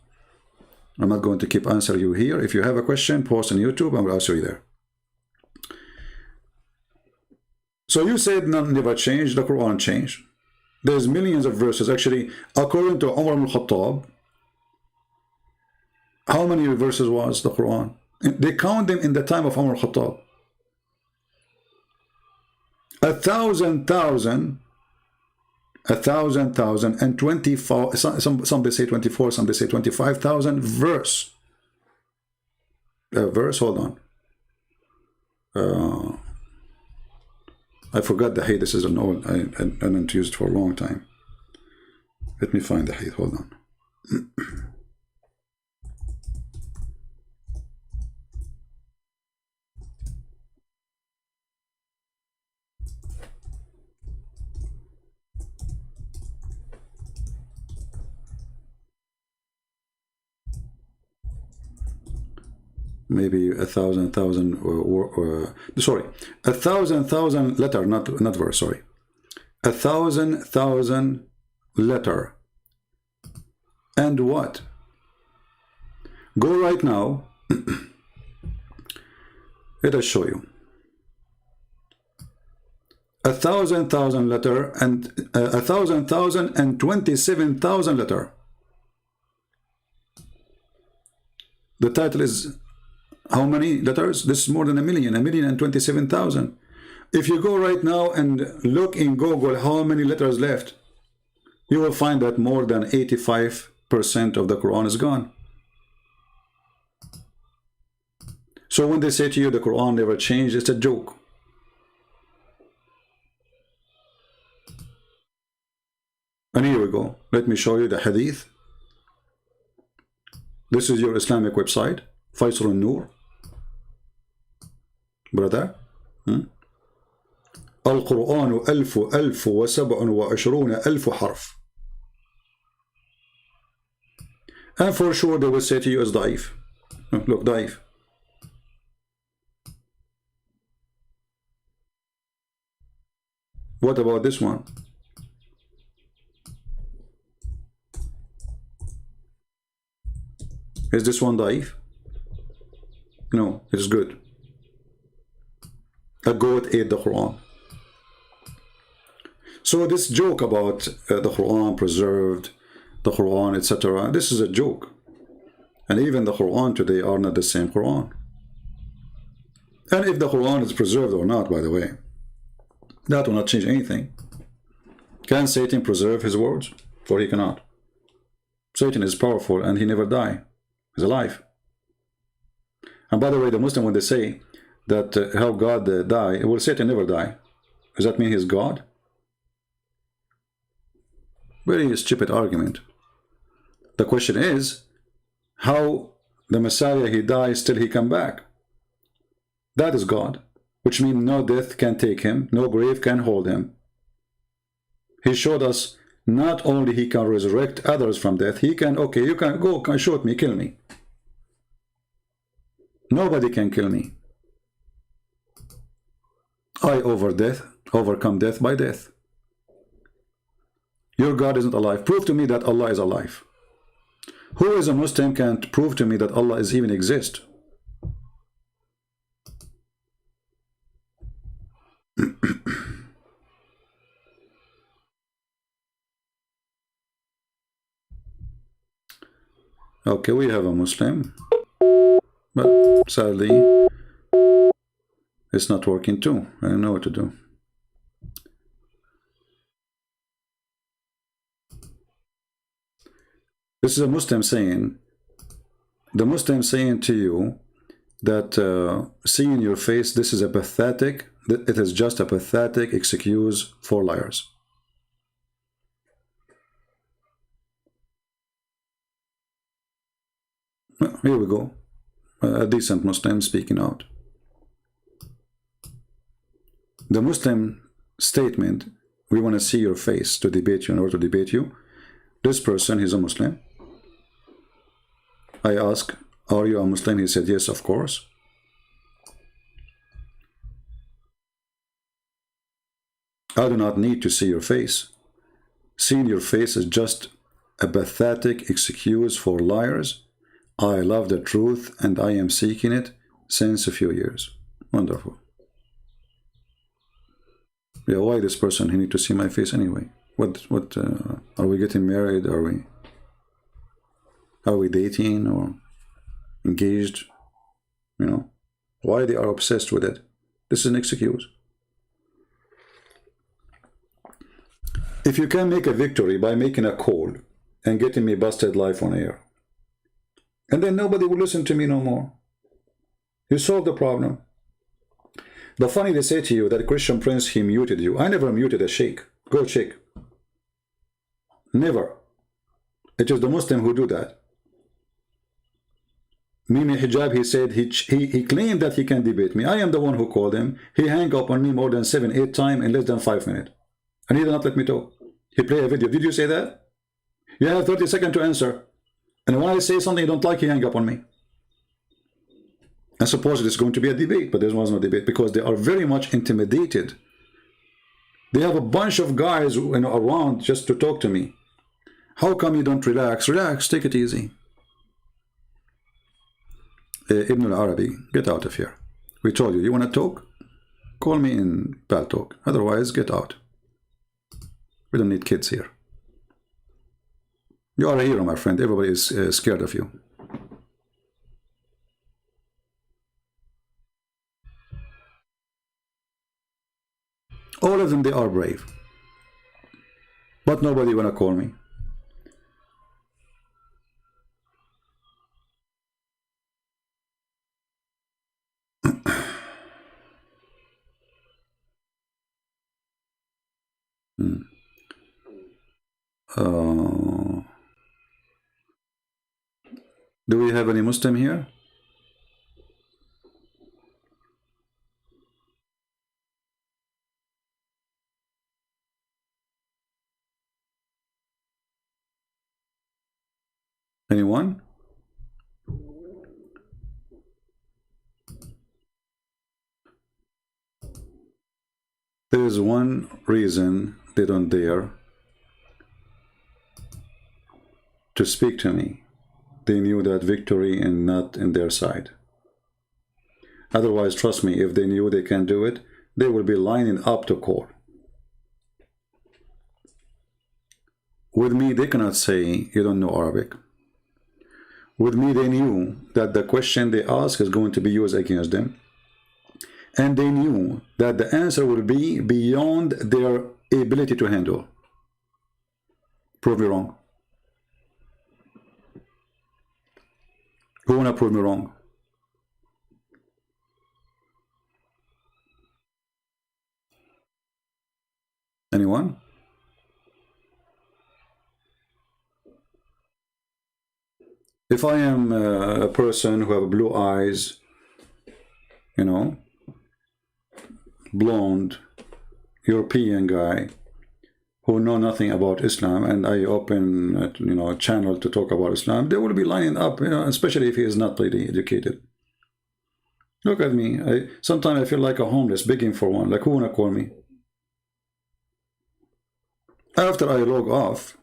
I'm not going to keep answering you here. If you have a question, post on YouTube, I will answer you there. So you said none never changed, the Quran changed. There's millions of verses. Actually, according to Umar al-Khattab, how many verses was the Quran? They count them in the time of Umar al-Khattab. 1,000, and 24, some they say 24, some they say 25,000 verse. Hold on. I forgot the hadith. This is an old, I haven't used it for a long time. Let me find the hadith. Hold on. Maybe 1,000 sorry, 1,000 letter, not verse, sorry. 1,000 letter. And what? Go right now. Let us show you. 1,000 letter and 1,000 and 27,000 letter. The title is how many letters? This is more than a million and 27,000. If you go right now and look in Google how many letters left, you will find that more than 85% of the Quran is gone. So when they say to you the Quran never changed, it's a joke. And here we go. Let me show you the hadith. This is your Islamic website, Faisal al-Nur. Brother, Al-Quran 1,027 حرف. And for sure they will say to you it's daif. Look, daif. What about this one? Is this one daif? No, it is good. A goat ate the Quran. So this joke about the Quran preserved, the Quran, etc., this is a joke. And even the Quran today are not the same Quran. And if the Quran is preserved or not, by the way, that will not change anything. Can Satan preserve his words? For he cannot. Satan is powerful and he never dies. He's alive. And by the way, the Muslim, when they say that how God die, will Satan never die? Does that mean he's God? Very stupid argument. The question is, how the Messiah, he dies, still he come back? That is God, which means no death can take him, no grave can hold him. He showed us not only he can resurrect others from death, he can, okay, you can go, can shoot me, kill me. Nobody can kill me. I overcome death by death. Your God isn't alive. Prove to me that Allah is alive. Who is a Muslim can't prove to me that Allah is even exist? Okay, we have a Muslim, but sadly it's not working too. I don't know what to do. This is a Muslim saying, the Muslim saying to you that seeing your face, this is a pathetic, it is just a pathetic excuse for liars. Well, here we go. A decent Muslim speaking out. The Muslim statement, we want to see your face to debate you, in order to debate you. This person, he's a Muslim. I asked, are you a Muslim? He said, yes, of course. I do not need to see your face. Seeing your face is just a pathetic excuse for liars. I love the truth and I am seeking it since a few years. Wonderful. Yeah, why this person? He need to see my face anyway. What? Are we getting married? Are we dating or engaged? You know, why they are obsessed with it? This is an excuse. If you can make a victory by making a call and getting me busted live on air, and then nobody will listen to me no more, you solve the problem. The funny, they say to you that Christian Prince, he muted you. I never muted a sheikh. Go check. Never. It is the Muslim who do that. Mimi Hijab, he said, he claimed that he can debate me. I am the one who called him. He hung up on me more than 7-8 times in less than 5 minutes. And he did not let me talk. He played a video. Did you say that? You have 30 seconds to answer. And when I say something you don't like, he hang up on me. I suppose it's going to be a debate, but there was no debate because they are very much intimidated. They have a bunch of guys, you know, around just to talk to me. How come you don't relax? Relax, take it easy. Ibn al-Arabi, get out of here. We told you, you want to talk? Call me in bad talk. Otherwise, get out. We don't need kids here. You are a hero, my friend. Everybody is scared of you. All of them, they are brave. But nobody wanna call me. Do we have any Muslim here? Anyone? There is one reason they don't dare to speak to me. They knew that victory is not in their side. Otherwise, trust me, if they knew they can do it, they would be lining up to call. With me, they cannot say, you don't know Arabic. With me, they knew that the question they ask is going to be used against them. And they knew that the answer will be beyond their ability to handle. Prove me wrong. Who wanna prove me wrong? Anyone? If I am a person who have blue eyes, you know, blonde, European guy, who know nothing about Islam, and I open a channel to talk about Islam, they will be lining up, especially if he is not really educated. Look at me. Sometimes I feel like a homeless begging for one. Like, who wanna call me? After I log off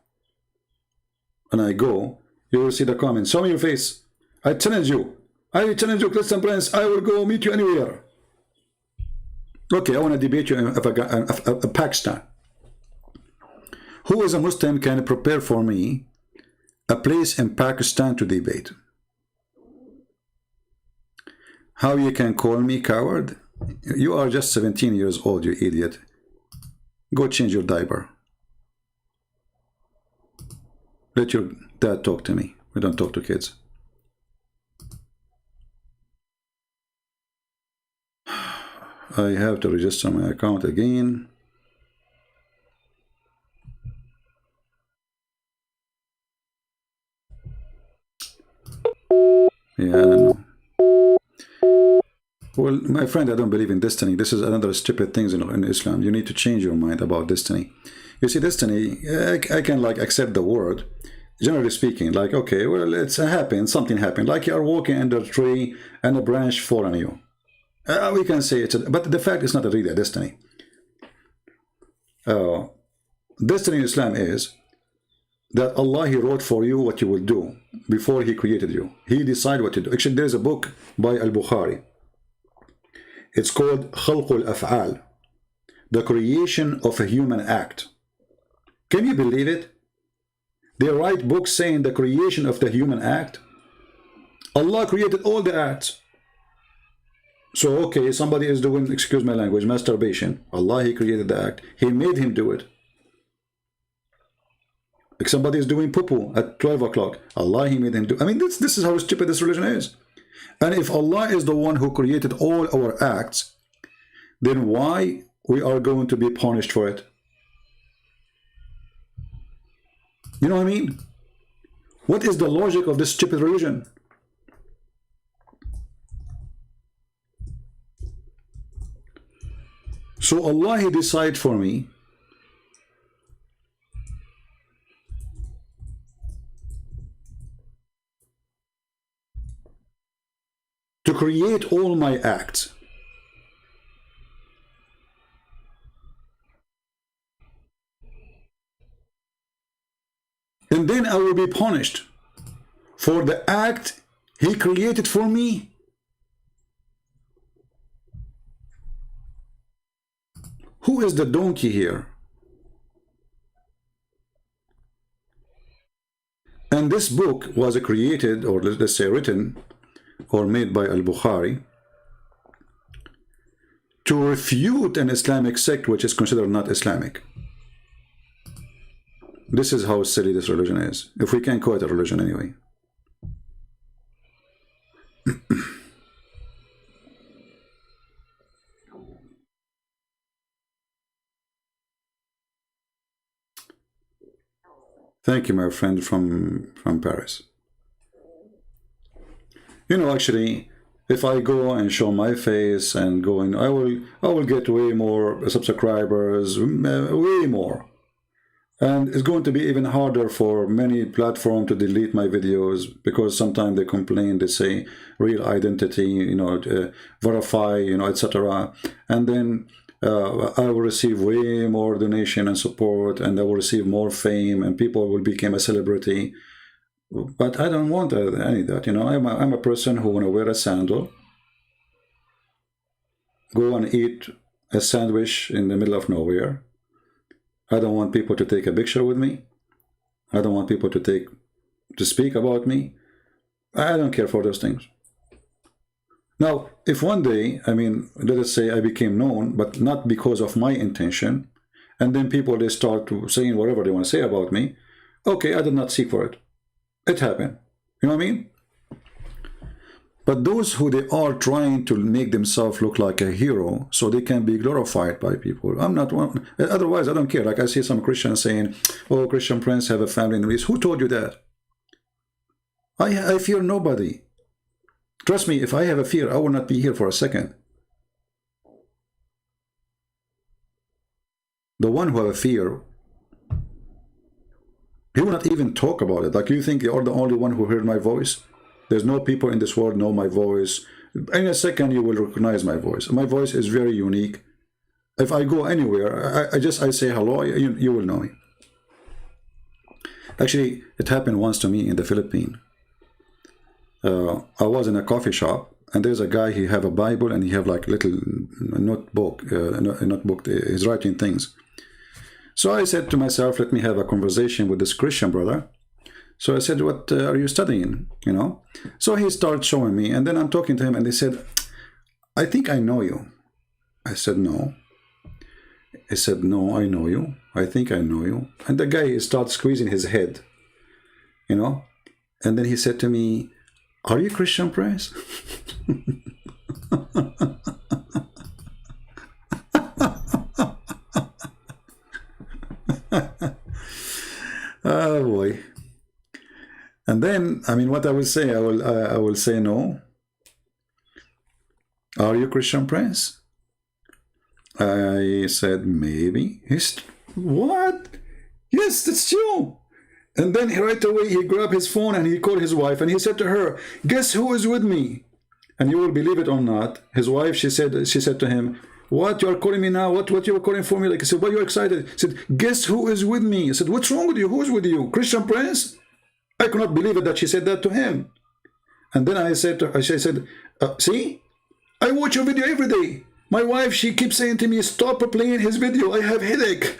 and I go, you will see the comments. Show me your face. I challenge you. Christian Prince. I will go meet you anywhere. Okay, I want to debate you in Pakistan. Who is a Muslim can prepare for me a place in Pakistan to debate? How you can call me coward? You are just 17 years old, you idiot. Go change your diaper. Let your dad talk to me. We don't talk to kids. I have to register my account again. Yeah, I don't know. Well, my friend, I don't believe in destiny. This is another stupid thing in Islam. You need to change your mind about destiny. You see, destiny, I can like accept the word, generally speaking, like, okay, well, it's happened, something happened. Like you are walking under a tree and a branch fall on you. We can say it's, but the fact is not really a destiny. Destiny in Islam is that Allah, He wrote for you what you will do before He created you. He decided what to do. Actually, there's a book by Al-Bukhari. It's called خلق الأفعال, the creation of a human act. Can you believe it? They write books saying the creation of the human act. Allah created all the acts. So, okay, somebody is doing, excuse my language, masturbation. Allah, He created the act. He made him do it. Like somebody is doing poo-poo at 12 o'clock. Allah, He made him do. I mean, this is how stupid this religion is. And if Allah is the one who created all our acts, then why we are going to be punished for it? You know what I mean? What is the logic of this stupid religion? So Allah, He decided for me to create all my acts. And then I will be punished for the act He created for me. Who is the donkey here? And this book was created, or let's say written, or made by Al-Bukhari to refute an Islamic sect which is considered not Islamic. This is how silly this religion is, if we can call it a religion anyway. Thank you, my friend from Paris. You know, actually, if I go and show my face and go in, I will get way more subscribers, way more. And it's going to be even harder for many platforms to delete my videos, because sometimes they complain, they say real identity, you know, verify, you know, etc. And then I will receive way more donation and support, and I will receive more fame, and people will become a celebrity. But I don't want any of that, you know. I'm a person who want to wear a sandal, go and eat a sandwich in the middle of nowhere. I don't want people to take a picture with me. I don't want people to speak about me. I don't care for those things. Now, if one day, I mean, let us say I became known, but not because of my intention, and then people, they start saying whatever they want to say about me, okay, I did not seek for it. It happened. You know what I mean? But those who they are trying to make themselves look like a hero so they can be glorified by people. I'm not one. Otherwise, I don't care. Like I see some Christians saying, oh, Christian Prince have a family in the Middle East. Who told you that? I fear nobody. Trust me, if I have a fear, I will not be here for a second. The one who have a fear, he will not even talk about it. Like, you think you're the only one who heard my voice? There's no people in this world know my voice. In a second, you will recognize my voice. My voice is very unique. If I go anywhere, I say hello, you will know me. Actually, it happened once to me in the Philippines. I was in a coffee shop, and there's a guy, he have a Bible, and he have like a little notebook, he's writing things. So I said to myself, let me have a conversation with this Christian brother. So I said, what are you studying, you know? So he started showing me, and then I'm talking to him, and he said, I think I know you. I said, no. He said, no, I know you. I think I know you. And the guy starts squeezing his head. you know. And then he said to me, "Are you Christian, Prince?" Oh boy. And then, I mean, what I will say, I will say no. "Are you Christian, Prince?" I said, "Maybe." He said, "What? Yes, that's you." And then right away he grabbed his phone and he called his wife and he said to her, "Guess who is with me?" And you will believe it or not, his wife, she said to him, "What, you are calling me now? What you were calling for me?" Like, I said, "Why are you excited?" He said, "Guess who is with me?" I said, "What's wrong with you? Who is with you? Christian Prince?" I could not believe it that she said that to him. And then I said to her, she said, "See, I watch your video every day. My wife, she keeps saying to me, stop playing his video. I have headache."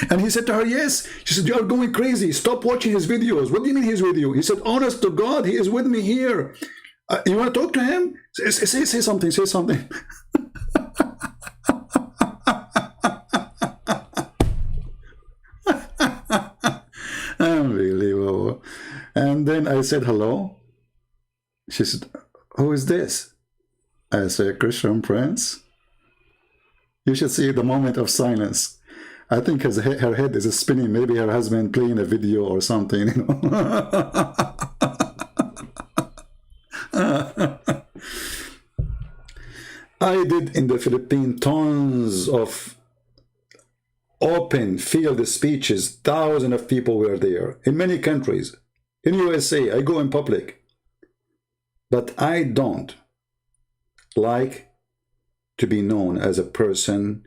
And he said to her, "Yes." She said, "You are going crazy. Stop watching his videos." "What do you mean his video?" He said, "Honest to God, he is with me here. You want to talk to him? Say something, say something." Unbelievable. And then I said, "Hello?" She said, "Who is this?" I said, "Christian Prince." You should see the moment of silence. I think her head is spinning. Maybe her husband playing a video or something, you know. I did in the Philippines tons of open field speeches. Thousands of people were there in many countries. In USA, I go in public. But I don't like to be known as a person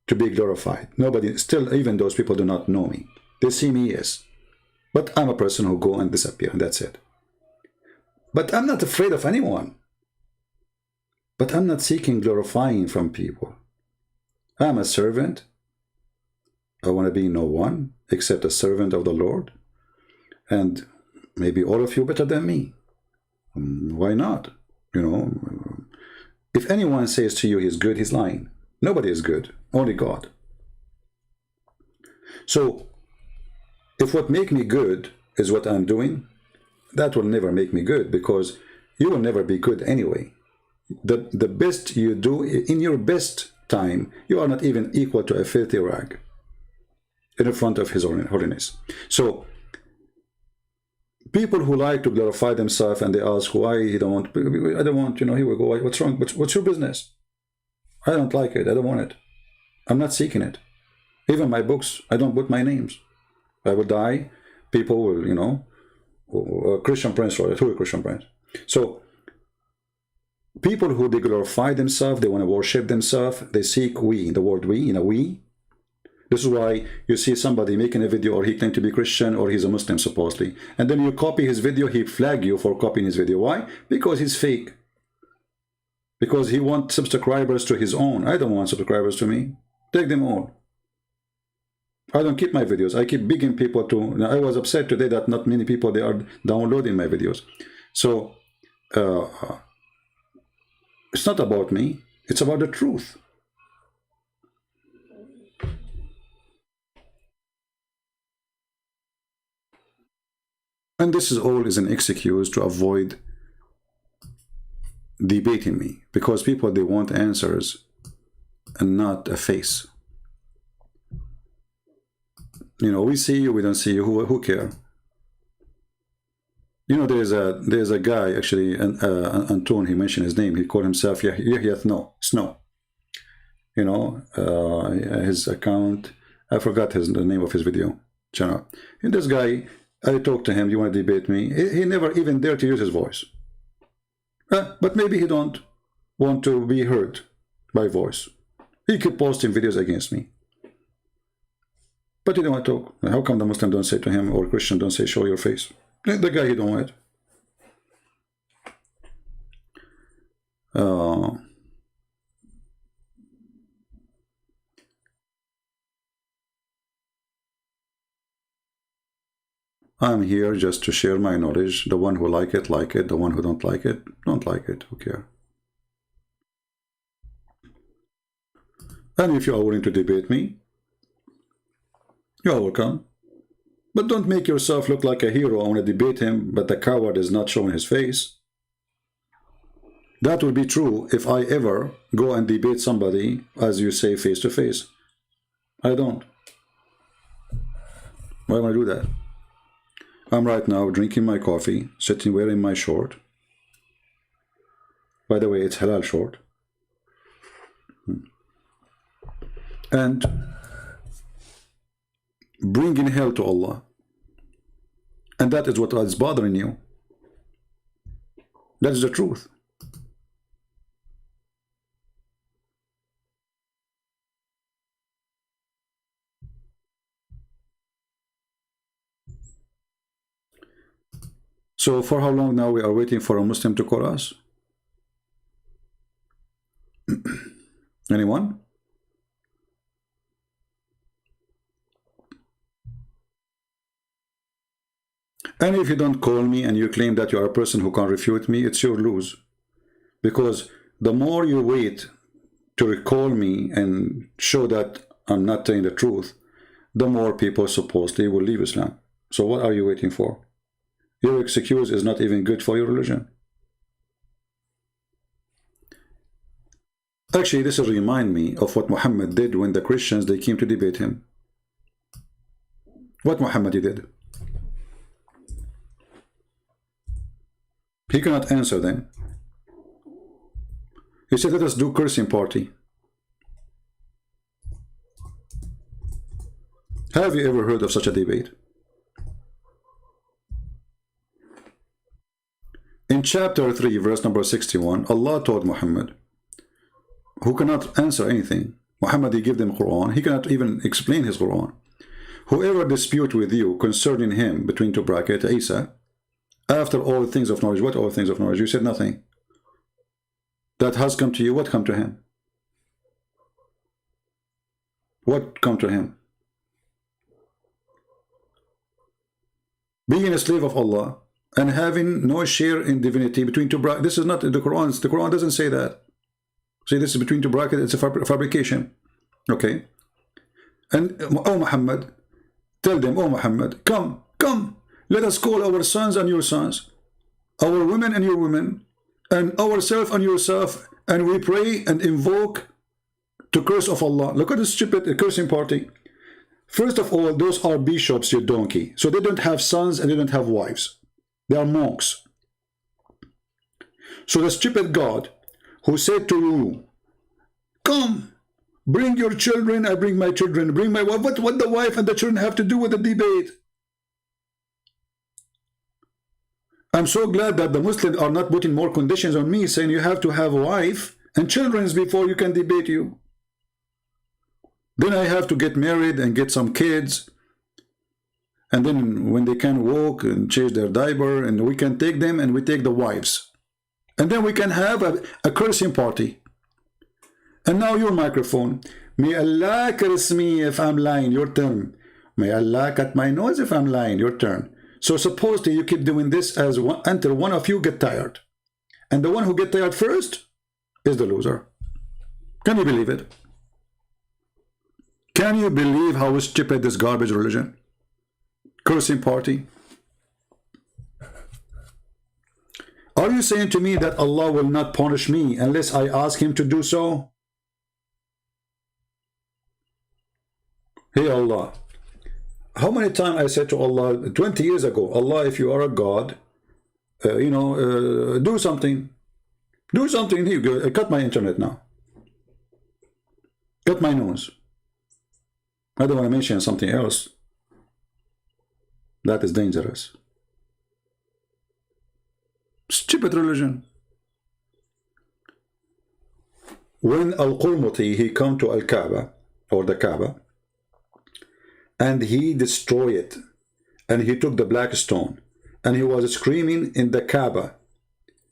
to be glorified. Nobody, still, even those people do not know me. They see me, yes. But I'm a person who go and disappear, and that's it. But I'm not afraid of anyone. But I'm not seeking glorifying from people. I'm a servant. I want to be no one except a servant of the Lord. And maybe all of you better than me. Why not? You know, if anyone says to you he's good, he's lying. Nobody is good, only God. So, if what make me good is what I'm doing, that will never make me good, because you will never be good anyway. The best you do, in your best time, you are not even equal to a filthy rag in front of His holiness. So, people who like to glorify themselves and they ask why you don't want, I don't want, you know, here we go, what's wrong? What's your business? I don't like it. I don't want it. I'm not seeking it. Even my books, I don't put my names. I will die. People will, you know, Christian Prince, right? Who is Christian Prince? So, people who they glorify themselves, they want to worship themselves, they seek we, the word we, in a we. This is why you see somebody making a video, or he claims to be Christian, or he's a Muslim supposedly. And then you copy his video, he flag you for copying his video. Why? Because he's fake. Because he wants subscribers to his own. I don't want subscribers to me. Take them all. I don't keep my videos. I keep begging people to. Now, I was upset today that not many people, they are downloading my videos. So, it's not about me. It's about the truth. And this is all is an excuse to avoid debating me, because people, they want answers and not a face. You know, we see you, we don't see you. Who care? You know, there's a guy actually, Anton. He mentioned his name. He called himself Yahya Snow. You know, his account. I forgot the name of his video channel. And this guy, I talked to him. You want to debate me? He never even dared to use his voice. But maybe he don't want to be heard by voice. He keep posting videos against me. But he don't want to talk. How come the Muslim don't say to him, or Christian don't say, show your face? The guy, he don't want it. I'm here just to share my knowledge. The one who like it, like it. The one who don't like it, don't like it. Who care? And if you are willing to debate me, You're welcome. But don't make yourself look like a hero. I want to debate him, but the coward is not showing his face. That will be true if I ever go and debate somebody, as you say, face to face. I don't. Why would I do that? I'm right now drinking my coffee, sitting wearing my short. By the way, it's halal short. And bringing hell to Allah. And that is what is bothering you. That is the truth. So for how long now we are waiting for a Muslim to call us? Anyone? And if you don't call me and you claim that you are a person who can refute me, it's your lose. Because the more you wait to recall me and show that I'm not telling the truth, the more people supposedly will leave Islam. So what are you waiting for? Your excuse is not even good for your religion. Actually, this will remind me of what Muhammad did when the Christians, they came to debate him. What Muhammad did? He cannot answer them. He said, let us do cursing party. Have you ever heard of such a debate? In chapter 3, verse number 61, Allah told Muhammad, who cannot answer anything. Muhammad, he gave them Quran. He cannot even explain his Quran. Whoever dispute with you concerning him, between two brackets, Isa, after all things of knowledge, what all things of knowledge? You said nothing. That has come to you, what come to him? What come to him? Being a slave of Allah and having no share in divinity between two brackets. This is not the Quran. The Quran doesn't say that. See, this is between two brackets. It's a fabrication. Okay. And, oh Muhammad, tell them, oh Muhammad, come, come. Let us call our sons and your sons, our women and your women, and ourselves and yourself, and we pray and invoke to curse of Allah. Look at this stupid cursing party. First of all, those are bishops, you donkey. So they don't have sons and they don't have wives. They are monks. So the stupid God who said to you, come, bring your children, I bring my children, bring my wife. What the wife and the children have to do with the debate? I'm so glad that the Muslims are not putting more conditions on me, saying you have to have a wife and children before you can debate you. Then I have to get married and get some kids. And then when they can walk and change their diaper, and we can take them and we take the wives. And then we can have a cursing party. And now your microphone. May Allah curse me if I'm lying, your turn. May Allah cut my nose if I'm lying, your turn. So supposedly you keep doing this until one of you get tired. And the one who get tired first is the loser. Can you believe it? Can you believe how stupid this garbage religion? Cursing party. Are you saying to me that Allah will not punish me unless I ask him to do so? Hey Allah, how many times I said to Allah 20 years ago, Allah, if you are a God, do something. Do something. Here you go. Cut my internet now. Cut my nose. I don't want to mention something else. That is dangerous. Stupid religion. When Al-Qurmuti, he come to Al-Kaaba, or the Kaaba, and he destroyed it, and he took the black stone, and he was screaming in the Kaaba,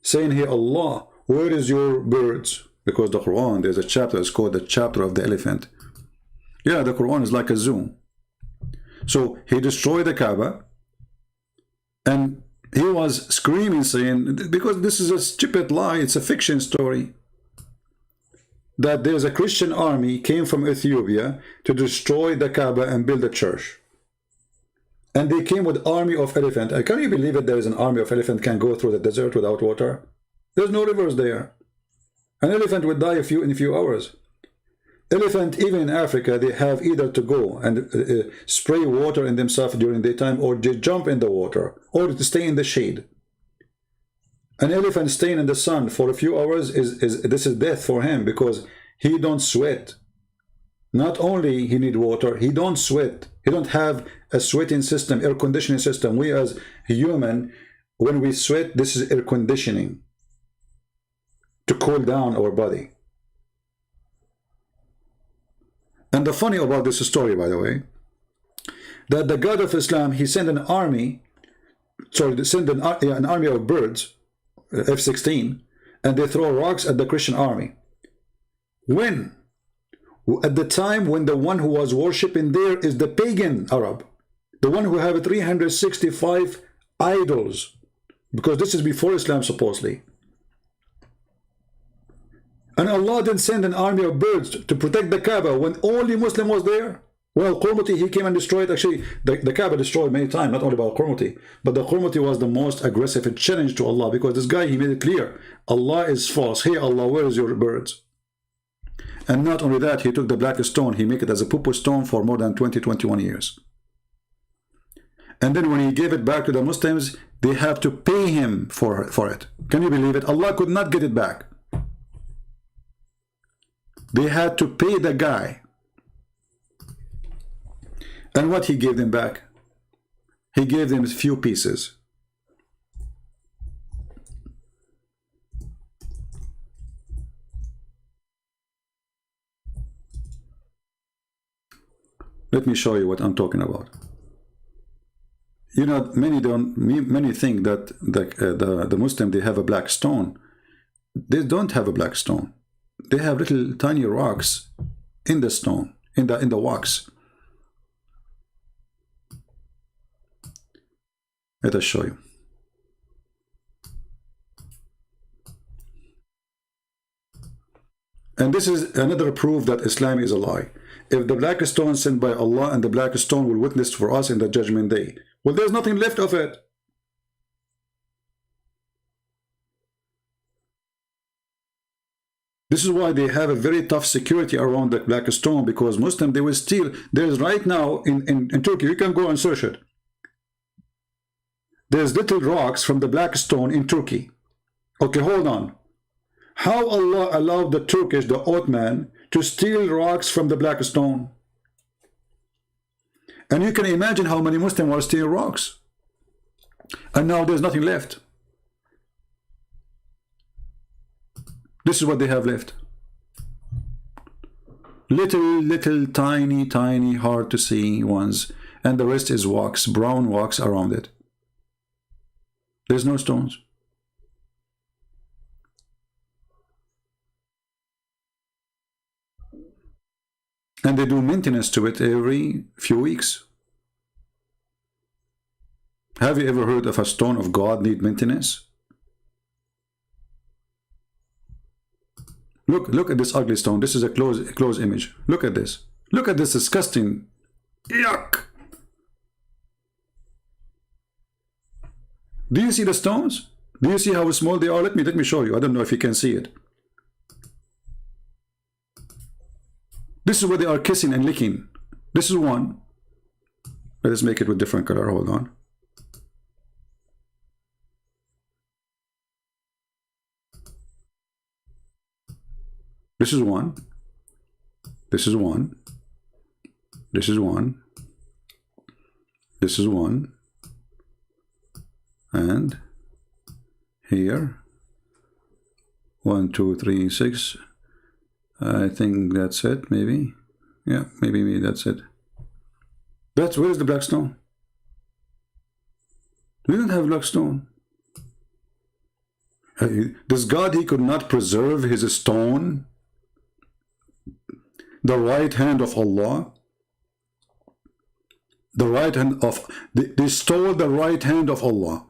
saying, hey Allah, where is your birds? Because the Quran, there's a chapter, it's called the chapter of the elephant. Yeah, the Quran is like a zoo. So he destroyed the Kaaba, and he was screaming, saying, because this is a stupid lie, it's a fiction story. that there's a Christian army came from Ethiopia to destroy the Kaaba and build a church. And they came with army of elephant. Can you believe it? There is an army of elephant can go through the desert without water? There's no rivers there. An elephant would die in a few hours. Elephant, even in Africa, they have either to go and spray water in themselves during daytime, or they jump in the water, or to stay in the shade. An elephant staying in the sun for a few hours this is death for him, because he don't sweat. Not only he need water, he don't sweat. He don't have a sweating system, air conditioning system. We as human, when we sweat, this is air conditioning to cool down our body. And the funny about this story, by the way, that the God of Islam, he sent an army, sent an army of birds, F-16, and they throw rocks at the Christian army. When? At the time when the one who was worshipping there is the pagan Arab, the one who have 365 idols, because this is before Islam supposedly. And Allah didn't send an army of birds to protect the Kaaba when only Muslim was there. Well, Qurmuti, he came and destroyed, actually, the Kaaba destroyed many times, not only by Qurmuti, but the Qurmuti was the most aggressive challenge to Allah, because this guy, he made it clear, Allah is false. Hey Allah, where is your birds? And not only that, he took the black stone, he made it as a poo-poo stone for more than 21 years. And then when he gave it back to the Muslims, they have to pay him for it. Can you believe it? Allah could not get it back. They had to pay the guy. And what he gave them back? He gave them a few pieces. Let me show you what I'm talking about. You know, many think that the Muslim, they have a black stone. They don't have a black stone. They have little tiny rocks in the stone, in the wax. Let us show you. And this is another proof that Islam is a lie. If the black stone sent by Allah and the black stone will witness for us in the judgment day, well, there's nothing left of it. This is why they have a very tough security around the black stone, because Muslim, they will steal. There's right now in Turkey, you can go and search it. There's little rocks from the black stone in Turkey. Okay, hold on. How Allah allowed the Turkish, the Ottoman, to steal rocks from the black stone? And you can imagine how many Muslims were stealing rocks. And now there's nothing left. This is what they have left. Little, tiny, hard to see ones. And the rest is wax, brown wax around it. There's no stones. And they do maintenance to it every few weeks. Have you ever heard of a stone of God need maintenance? Look at this ugly stone. This is a close image. Look at this. Look at this disgusting. Yuck! Do you see the stones? Do you see how small they are? Let me show you. I don't know if you can see it. This is where they are kissing and licking. This is one. Let us make it with different color. Hold on. This is one. This is one. This is one. This is one. And here. 1, 2, 3, 6. I think that's it, maybe. Yeah, maybe that's it. Where is the black stone? We don't have black stone. Does God, he could not preserve his stone? The right hand of Allah? The right hand of... They stole the right hand of Allah.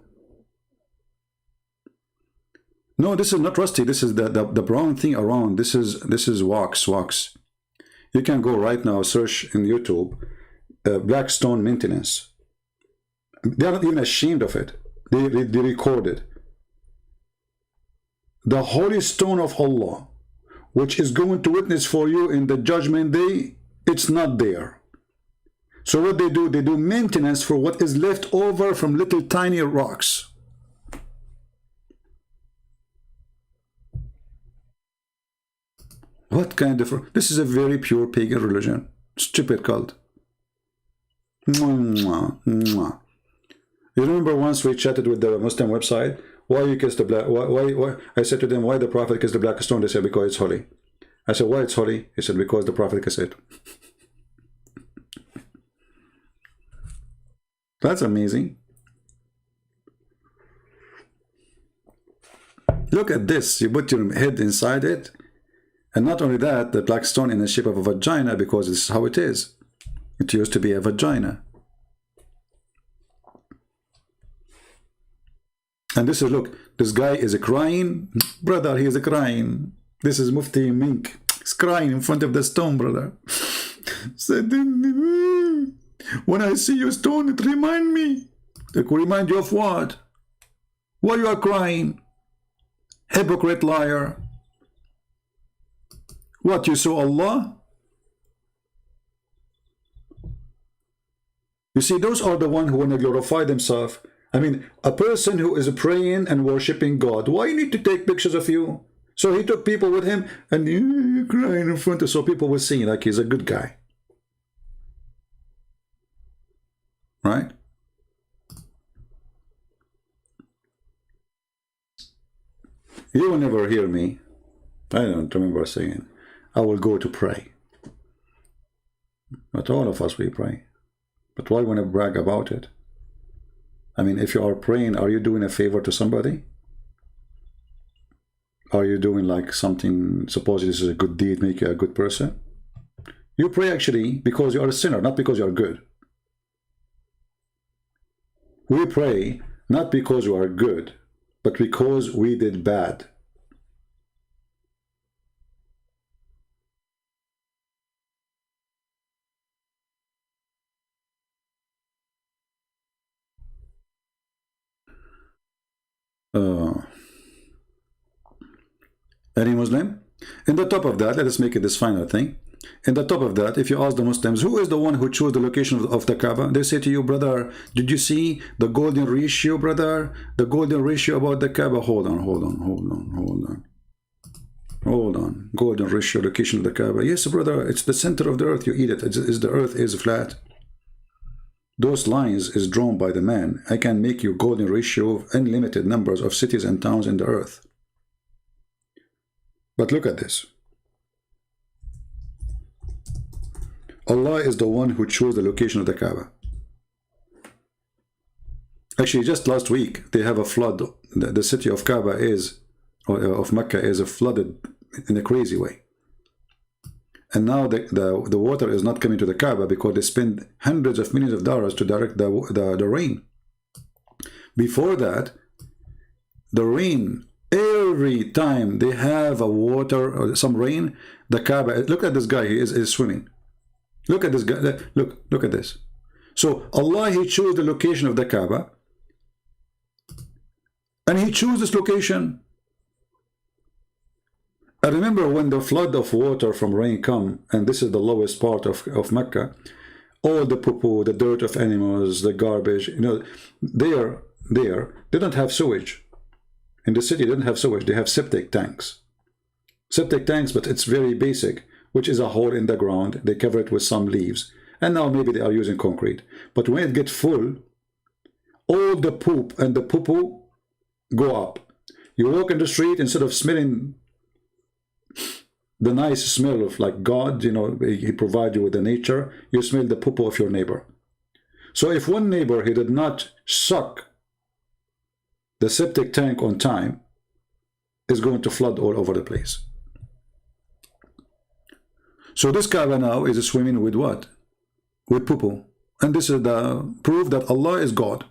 No, this is not rusty. This is the brown thing around. This is wax. You can go right now, search in YouTube, black stone maintenance. They are not even ashamed of it. They record it. The holy stone of Allah, which is going to witness for you in the judgment day, it's not there. So what they do maintenance for what is left over from little tiny rocks. What kind of... This is a very pure pagan religion. Stupid cult. Mwah, mwah. You remember once we chatted with the Muslim website? Why you kiss the black... Why? I said to them, why the Prophet kissed the black stone? They said, because it's holy. I said, why it's holy? He said, because the Prophet kissed it. That's amazing. Look at this. You put your head inside it. And not only that, the black stone in the shape of a vagina, because this is how it is. It used to be a vagina. And this is, look, this guy is crying. Brother, he is crying. This is Mufti Mink. He's crying in front of the stone, brother. Said, when I see your stone, it reminds me. It will remind you of what? Why you are crying? Hypocrite, liar. What, you saw Allah? You see, those are the ones who want to glorify themselves. I mean, a person who is praying and worshipping God, why you need to take pictures of you? So he took people with him and crying in front of, so people will see like he's a good guy. Right? You will never hear me. I don't remember saying, I will go to pray. But all of us, we pray. But why want to brag about it? I mean, if you are praying, are you doing a favor to somebody? Are you doing like something, suppose this is a good deed, make you a good person? You pray actually because you are a sinner, not because you are good. We pray not because you are good, but because we did bad. Any Muslim? In the top of that, let us make it this final thing. In the top of that, if you ask the Muslims, who is the one who chose the location of the Kaaba? They say to you, brother, did you see the golden ratio, brother? The golden ratio about the Kaaba? Hold on. Golden ratio, location of the Kaaba. Yes, brother, it's the center of the earth. You eat it. The earth is flat. Those lines is drawn by the man. I can make you golden ratio of unlimited numbers of cities and towns in the earth. But look at this. Allah is the one who chose the location of the Kaaba. Actually, just last week, they have a flood. The city of Kaaba is, or of Mecca, is flooded in a crazy way. And now the water is not coming to the Kaaba because they spend hundreds of millions of dollars to direct the rain. Before that, the rain, every time they have a water or some rain, the Kaaba, look at this guy, he is swimming. Look at this guy, look at this. So Allah, he chose the location of the Kaaba, and he chose this location. I remember when the flood of water from rain come, and this is the lowest part of Mecca, all the poo-poo, the dirt of animals, the garbage, you know, they don't have sewage. In the city, they don't have sewage, they have septic tanks. Septic tanks, but it's very basic, which is a hole in the ground. They cover it with some leaves. And now maybe they are using concrete. But when it gets full, all the poop and the poo-poo go up. You walk in the street, instead of smelling the nice smell of like God, you know, he provides you with the nature, you smell the poo-poo of your neighbor. So if one neighbor, he did not suck the septic tank on time, is going to flood all over the place. So this Kaaba now is swimming with what? With poo-poo. And this is the proof that Allah is God.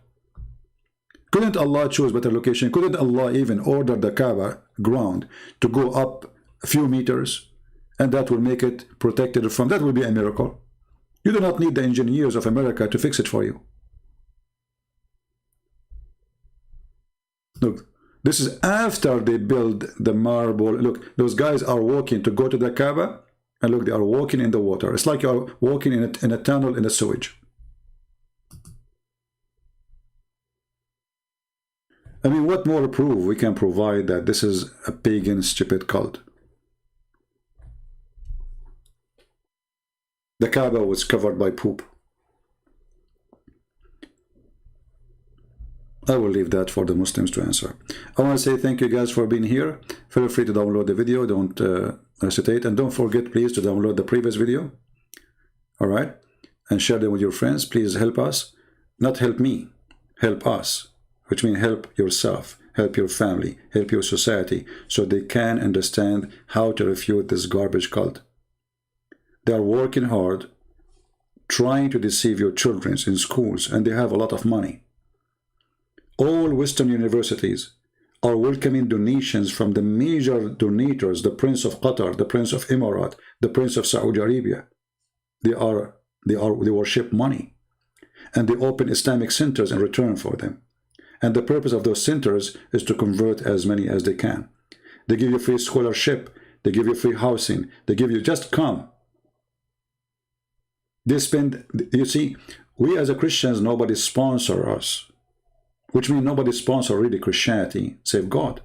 Couldn't Allah choose better location? Couldn't Allah even order the Kaaba ground to go up a few meters, and that will make it protected from? That will be a miracle. You do not need the engineers of America to fix it for you. Look, this is after they build the marble. Look, those guys are walking to go to the Kaaba, and look, they are walking in the water. It's like you're walking in a tunnel in the sewage. I mean, what more proof we can provide that this is a pagan, stupid cult? The Kaaba was covered by poop. I will leave that for the Muslims to answer. I want to say thank you guys for being here. Feel free to download the video. Don't hesitate. And don't forget, please, to download the previous video. All right? And share them with your friends. Please help us. Not help me. Help us. Which means help yourself. Help your family. Help your society. So they can understand how to refute this garbage cult. They are working hard, trying to deceive your children in schools. And they have a lot of money. All Western universities are welcoming donations from the major donators, the Prince of Qatar, the Prince of Emirat, the Prince of Saudi Arabia. They worship money, and they open Islamic centers in return for them. And the purpose of those centers is to convert as many as they can. They give you free scholarship, they give you free housing, they give you, just come. They spend, you see, we as a Christians, nobody sponsor us. Which means nobody sponsors really Christianity, save God.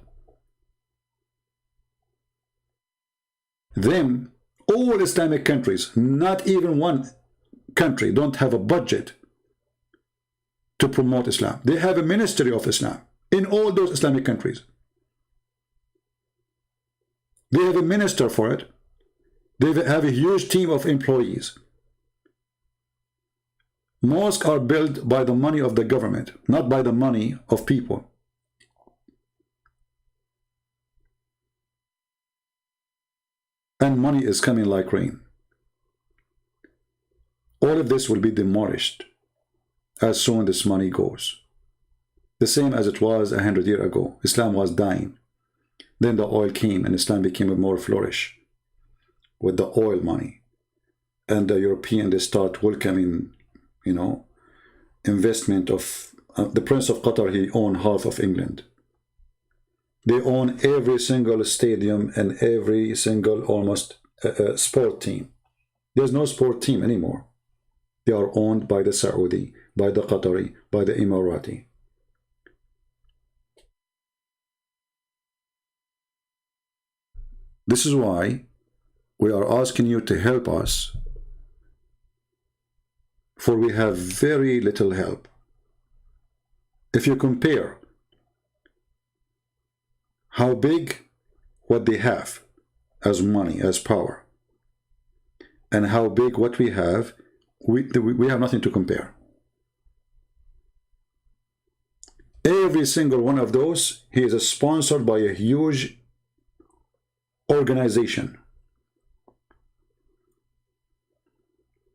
Them, all Islamic countries, not even one country, don't have a budget to promote Islam. They have a ministry of Islam in all those Islamic countries. They have a minister for it. They have a huge team of employees. Mosques are built by the money of the government, not by the money of people. And money is coming like rain. All of this will be demolished as soon as this money goes. The same as it was 100 years ago. Islam was dying. Then the oil came and Islam became more flourish with the oil money. And the European, they start welcoming, you know, investment of the Prince of Qatar. He owned half of England. They own every single stadium and every single almost sport team. There's no sport team anymore. They are owned by the Saudi, by the Qatari, by the Emirati. This is why we are asking you to help us, for we have very little help. If you compare how big what they have as money, as power, and how big what we have nothing to compare. Every single one of those, he is sponsored by a huge organization.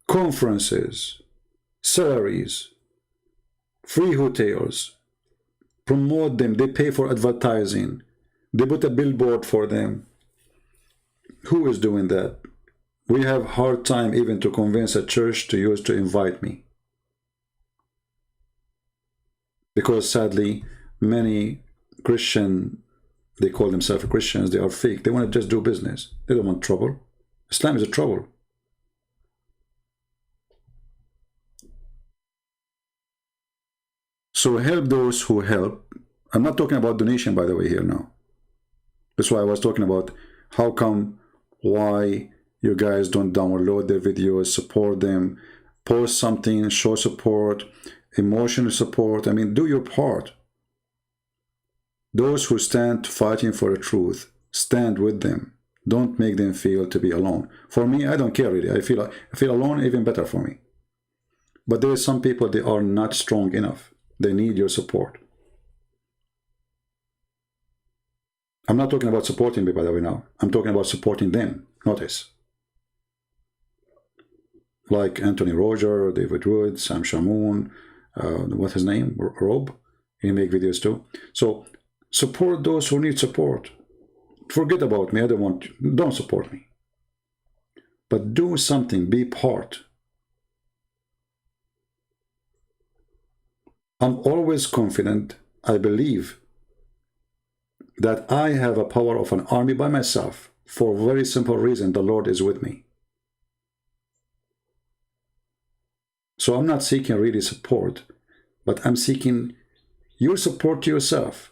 Conferences, salaries, free hotels, promote them, they pay for advertising, they put a billboard for them. Who is doing that? We have hard time even to convince a church to use to invite me. Because sadly, many Christian, they call themselves Christians, they are fake. They want to just do business. They don't want trouble. Islam is a trouble. So help those who help. I'm not talking about donation, by the way, here now. That's why I was talking about how come, why you guys don't download their videos, support them, post something, show support, emotional support. I mean, do your part. Those who stand fighting for the truth, stand with them. Don't make them feel to be alone. For me, I don't care really. I feel alone, even better for me. But there are some people, they are not strong enough. They need your support. I'm not talking about supporting me, by the way, now. I'm talking about supporting them. Notice. Like Anthony Roger, David Wood, Sam Shamoun, what's his name? Rob? He make videos too. So support those who need support. Forget about me. I don't want you. Don't support me. But do something. Be part. I'm always confident. I believe that I have a power of an army by myself for a very simple reason. The Lord is with me. So I'm not seeking really support, but I'm seeking your support to yourself.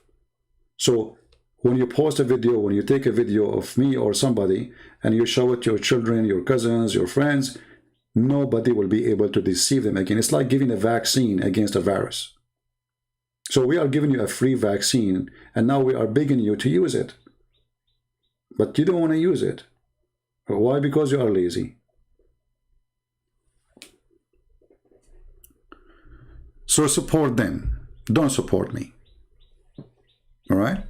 So when you post a video, when you take a video of me or somebody, and you show it to your children, your cousins, your friends, nobody will be able to deceive them again. It's like giving a vaccine against a virus. So we are giving you a free vaccine, and now we are begging you to use it. But you don't want to use it. Why? Because you are lazy. So support them. Don't support me. All right?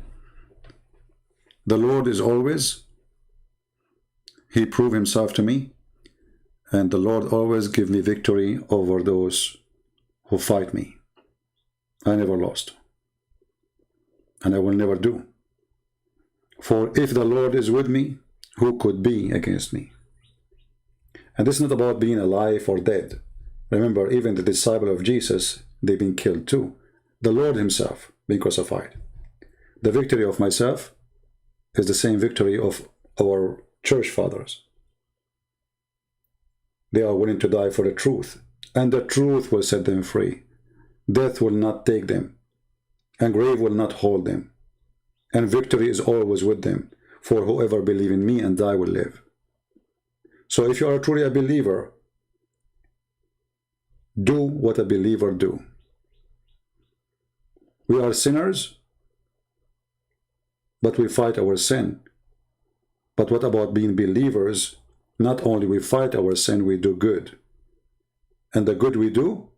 The Lord is always, He proved Himself to me, and the Lord always give me victory over those who fight me. I never lost, and I will never do. For if the Lord is with me, who could be against me? And this is not about being alive or dead. Remember, even the disciple of Jesus, they've been killed too. The Lord Himself being crucified. The victory of myself is the same victory of our church fathers. They are willing to die for the truth, and the truth will set them free. Death will not take them, and grave will not hold them, and victory is always with them, for whoever believes in me and die will live. So if you are truly a believer, do what a believer do. We are sinners, but we fight our sin. But what about being believers? Not only we fight our sin, we do good. And the good we do,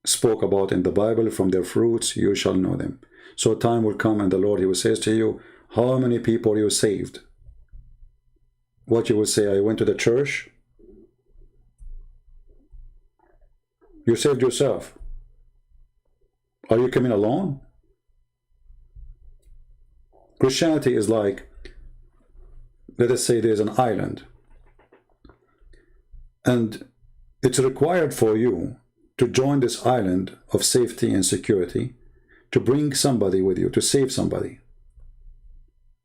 spoke about in the Bible, from their fruits you shall know them. So time will come and the Lord, He will say to you, how many people you saved? What you will say, I went to the church. You saved yourself. Are you coming alone? Christianity is like, let us say there's an island, and it's required for you to join this island of safety and security, to bring somebody with you, to save somebody.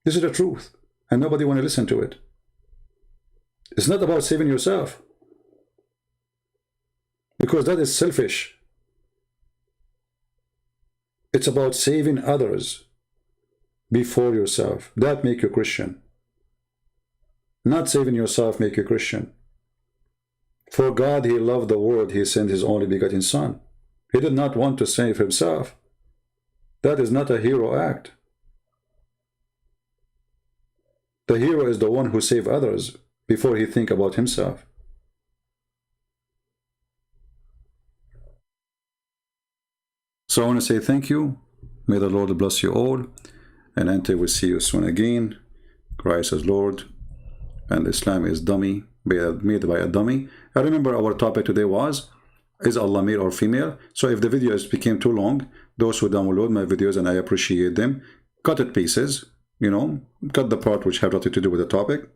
This is the truth, and nobody want to listen to it. It's not about saving yourself, because that is selfish. It's about saving others before yourself. That make you Christian. Not saving yourself make you Christian. For God, He loved the world, He sent His only begotten Son. He did not want to save Himself. That is not a hero act. The hero is the one who saves others before he think about himself. So I want to say thank you. May the Lord bless you all. And until we see you soon again, Christ is Lord, and Islam is dummy, made by a dummy. I remember our topic today was, is Allah male or female? So if the videos became too long, those who download my videos, and I appreciate them, cut it pieces, you know, cut the part which have nothing to do with the topic.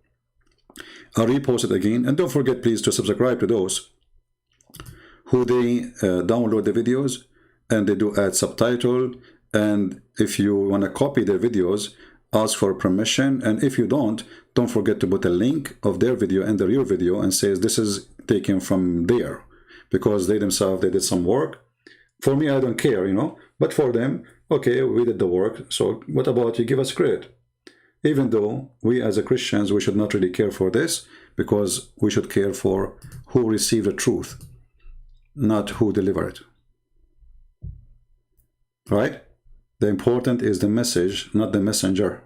I'll repost it again. And don't forget, please, to subscribe to those who they download the videos and they do add subtitle. And if you want to copy their videos, ask for permission. And if you don't forget to put a link of their video under your video and says this is taken from there, because they themselves, they did some work. For me, I don't care, you know, but for them, okay, we did the work. So what about you give us credit? Even though we as a Christians, we should not really care for this, because we should care for who received the truth, not who delivered it. Right? The important is the message, not the messenger.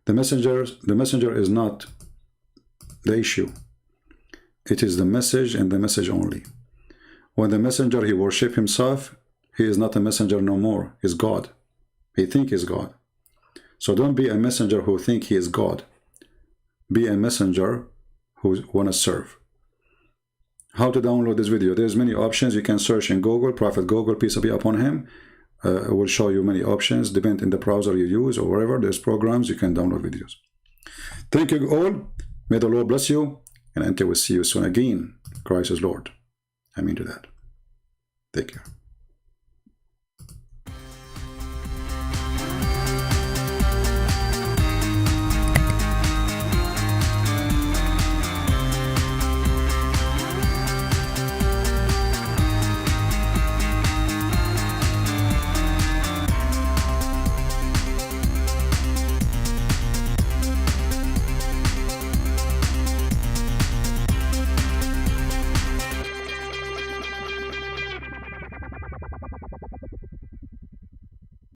The messenger is not the issue. It is the message and the message only. When the messenger, he worship himself, he is not a messenger no more. He's God. He think he's God. So don't be a messenger who think he is God. Be a messenger who want to serve. how to download this video. There's many options. You can search in Google, Prophet Google, peace be upon him. It will show you many options, depending in the browser you use or wherever there's programs, you can download videos. Thank you all. May the Lord bless you. And until we see you soon again, Christ is Lord. I mean to that. Take care.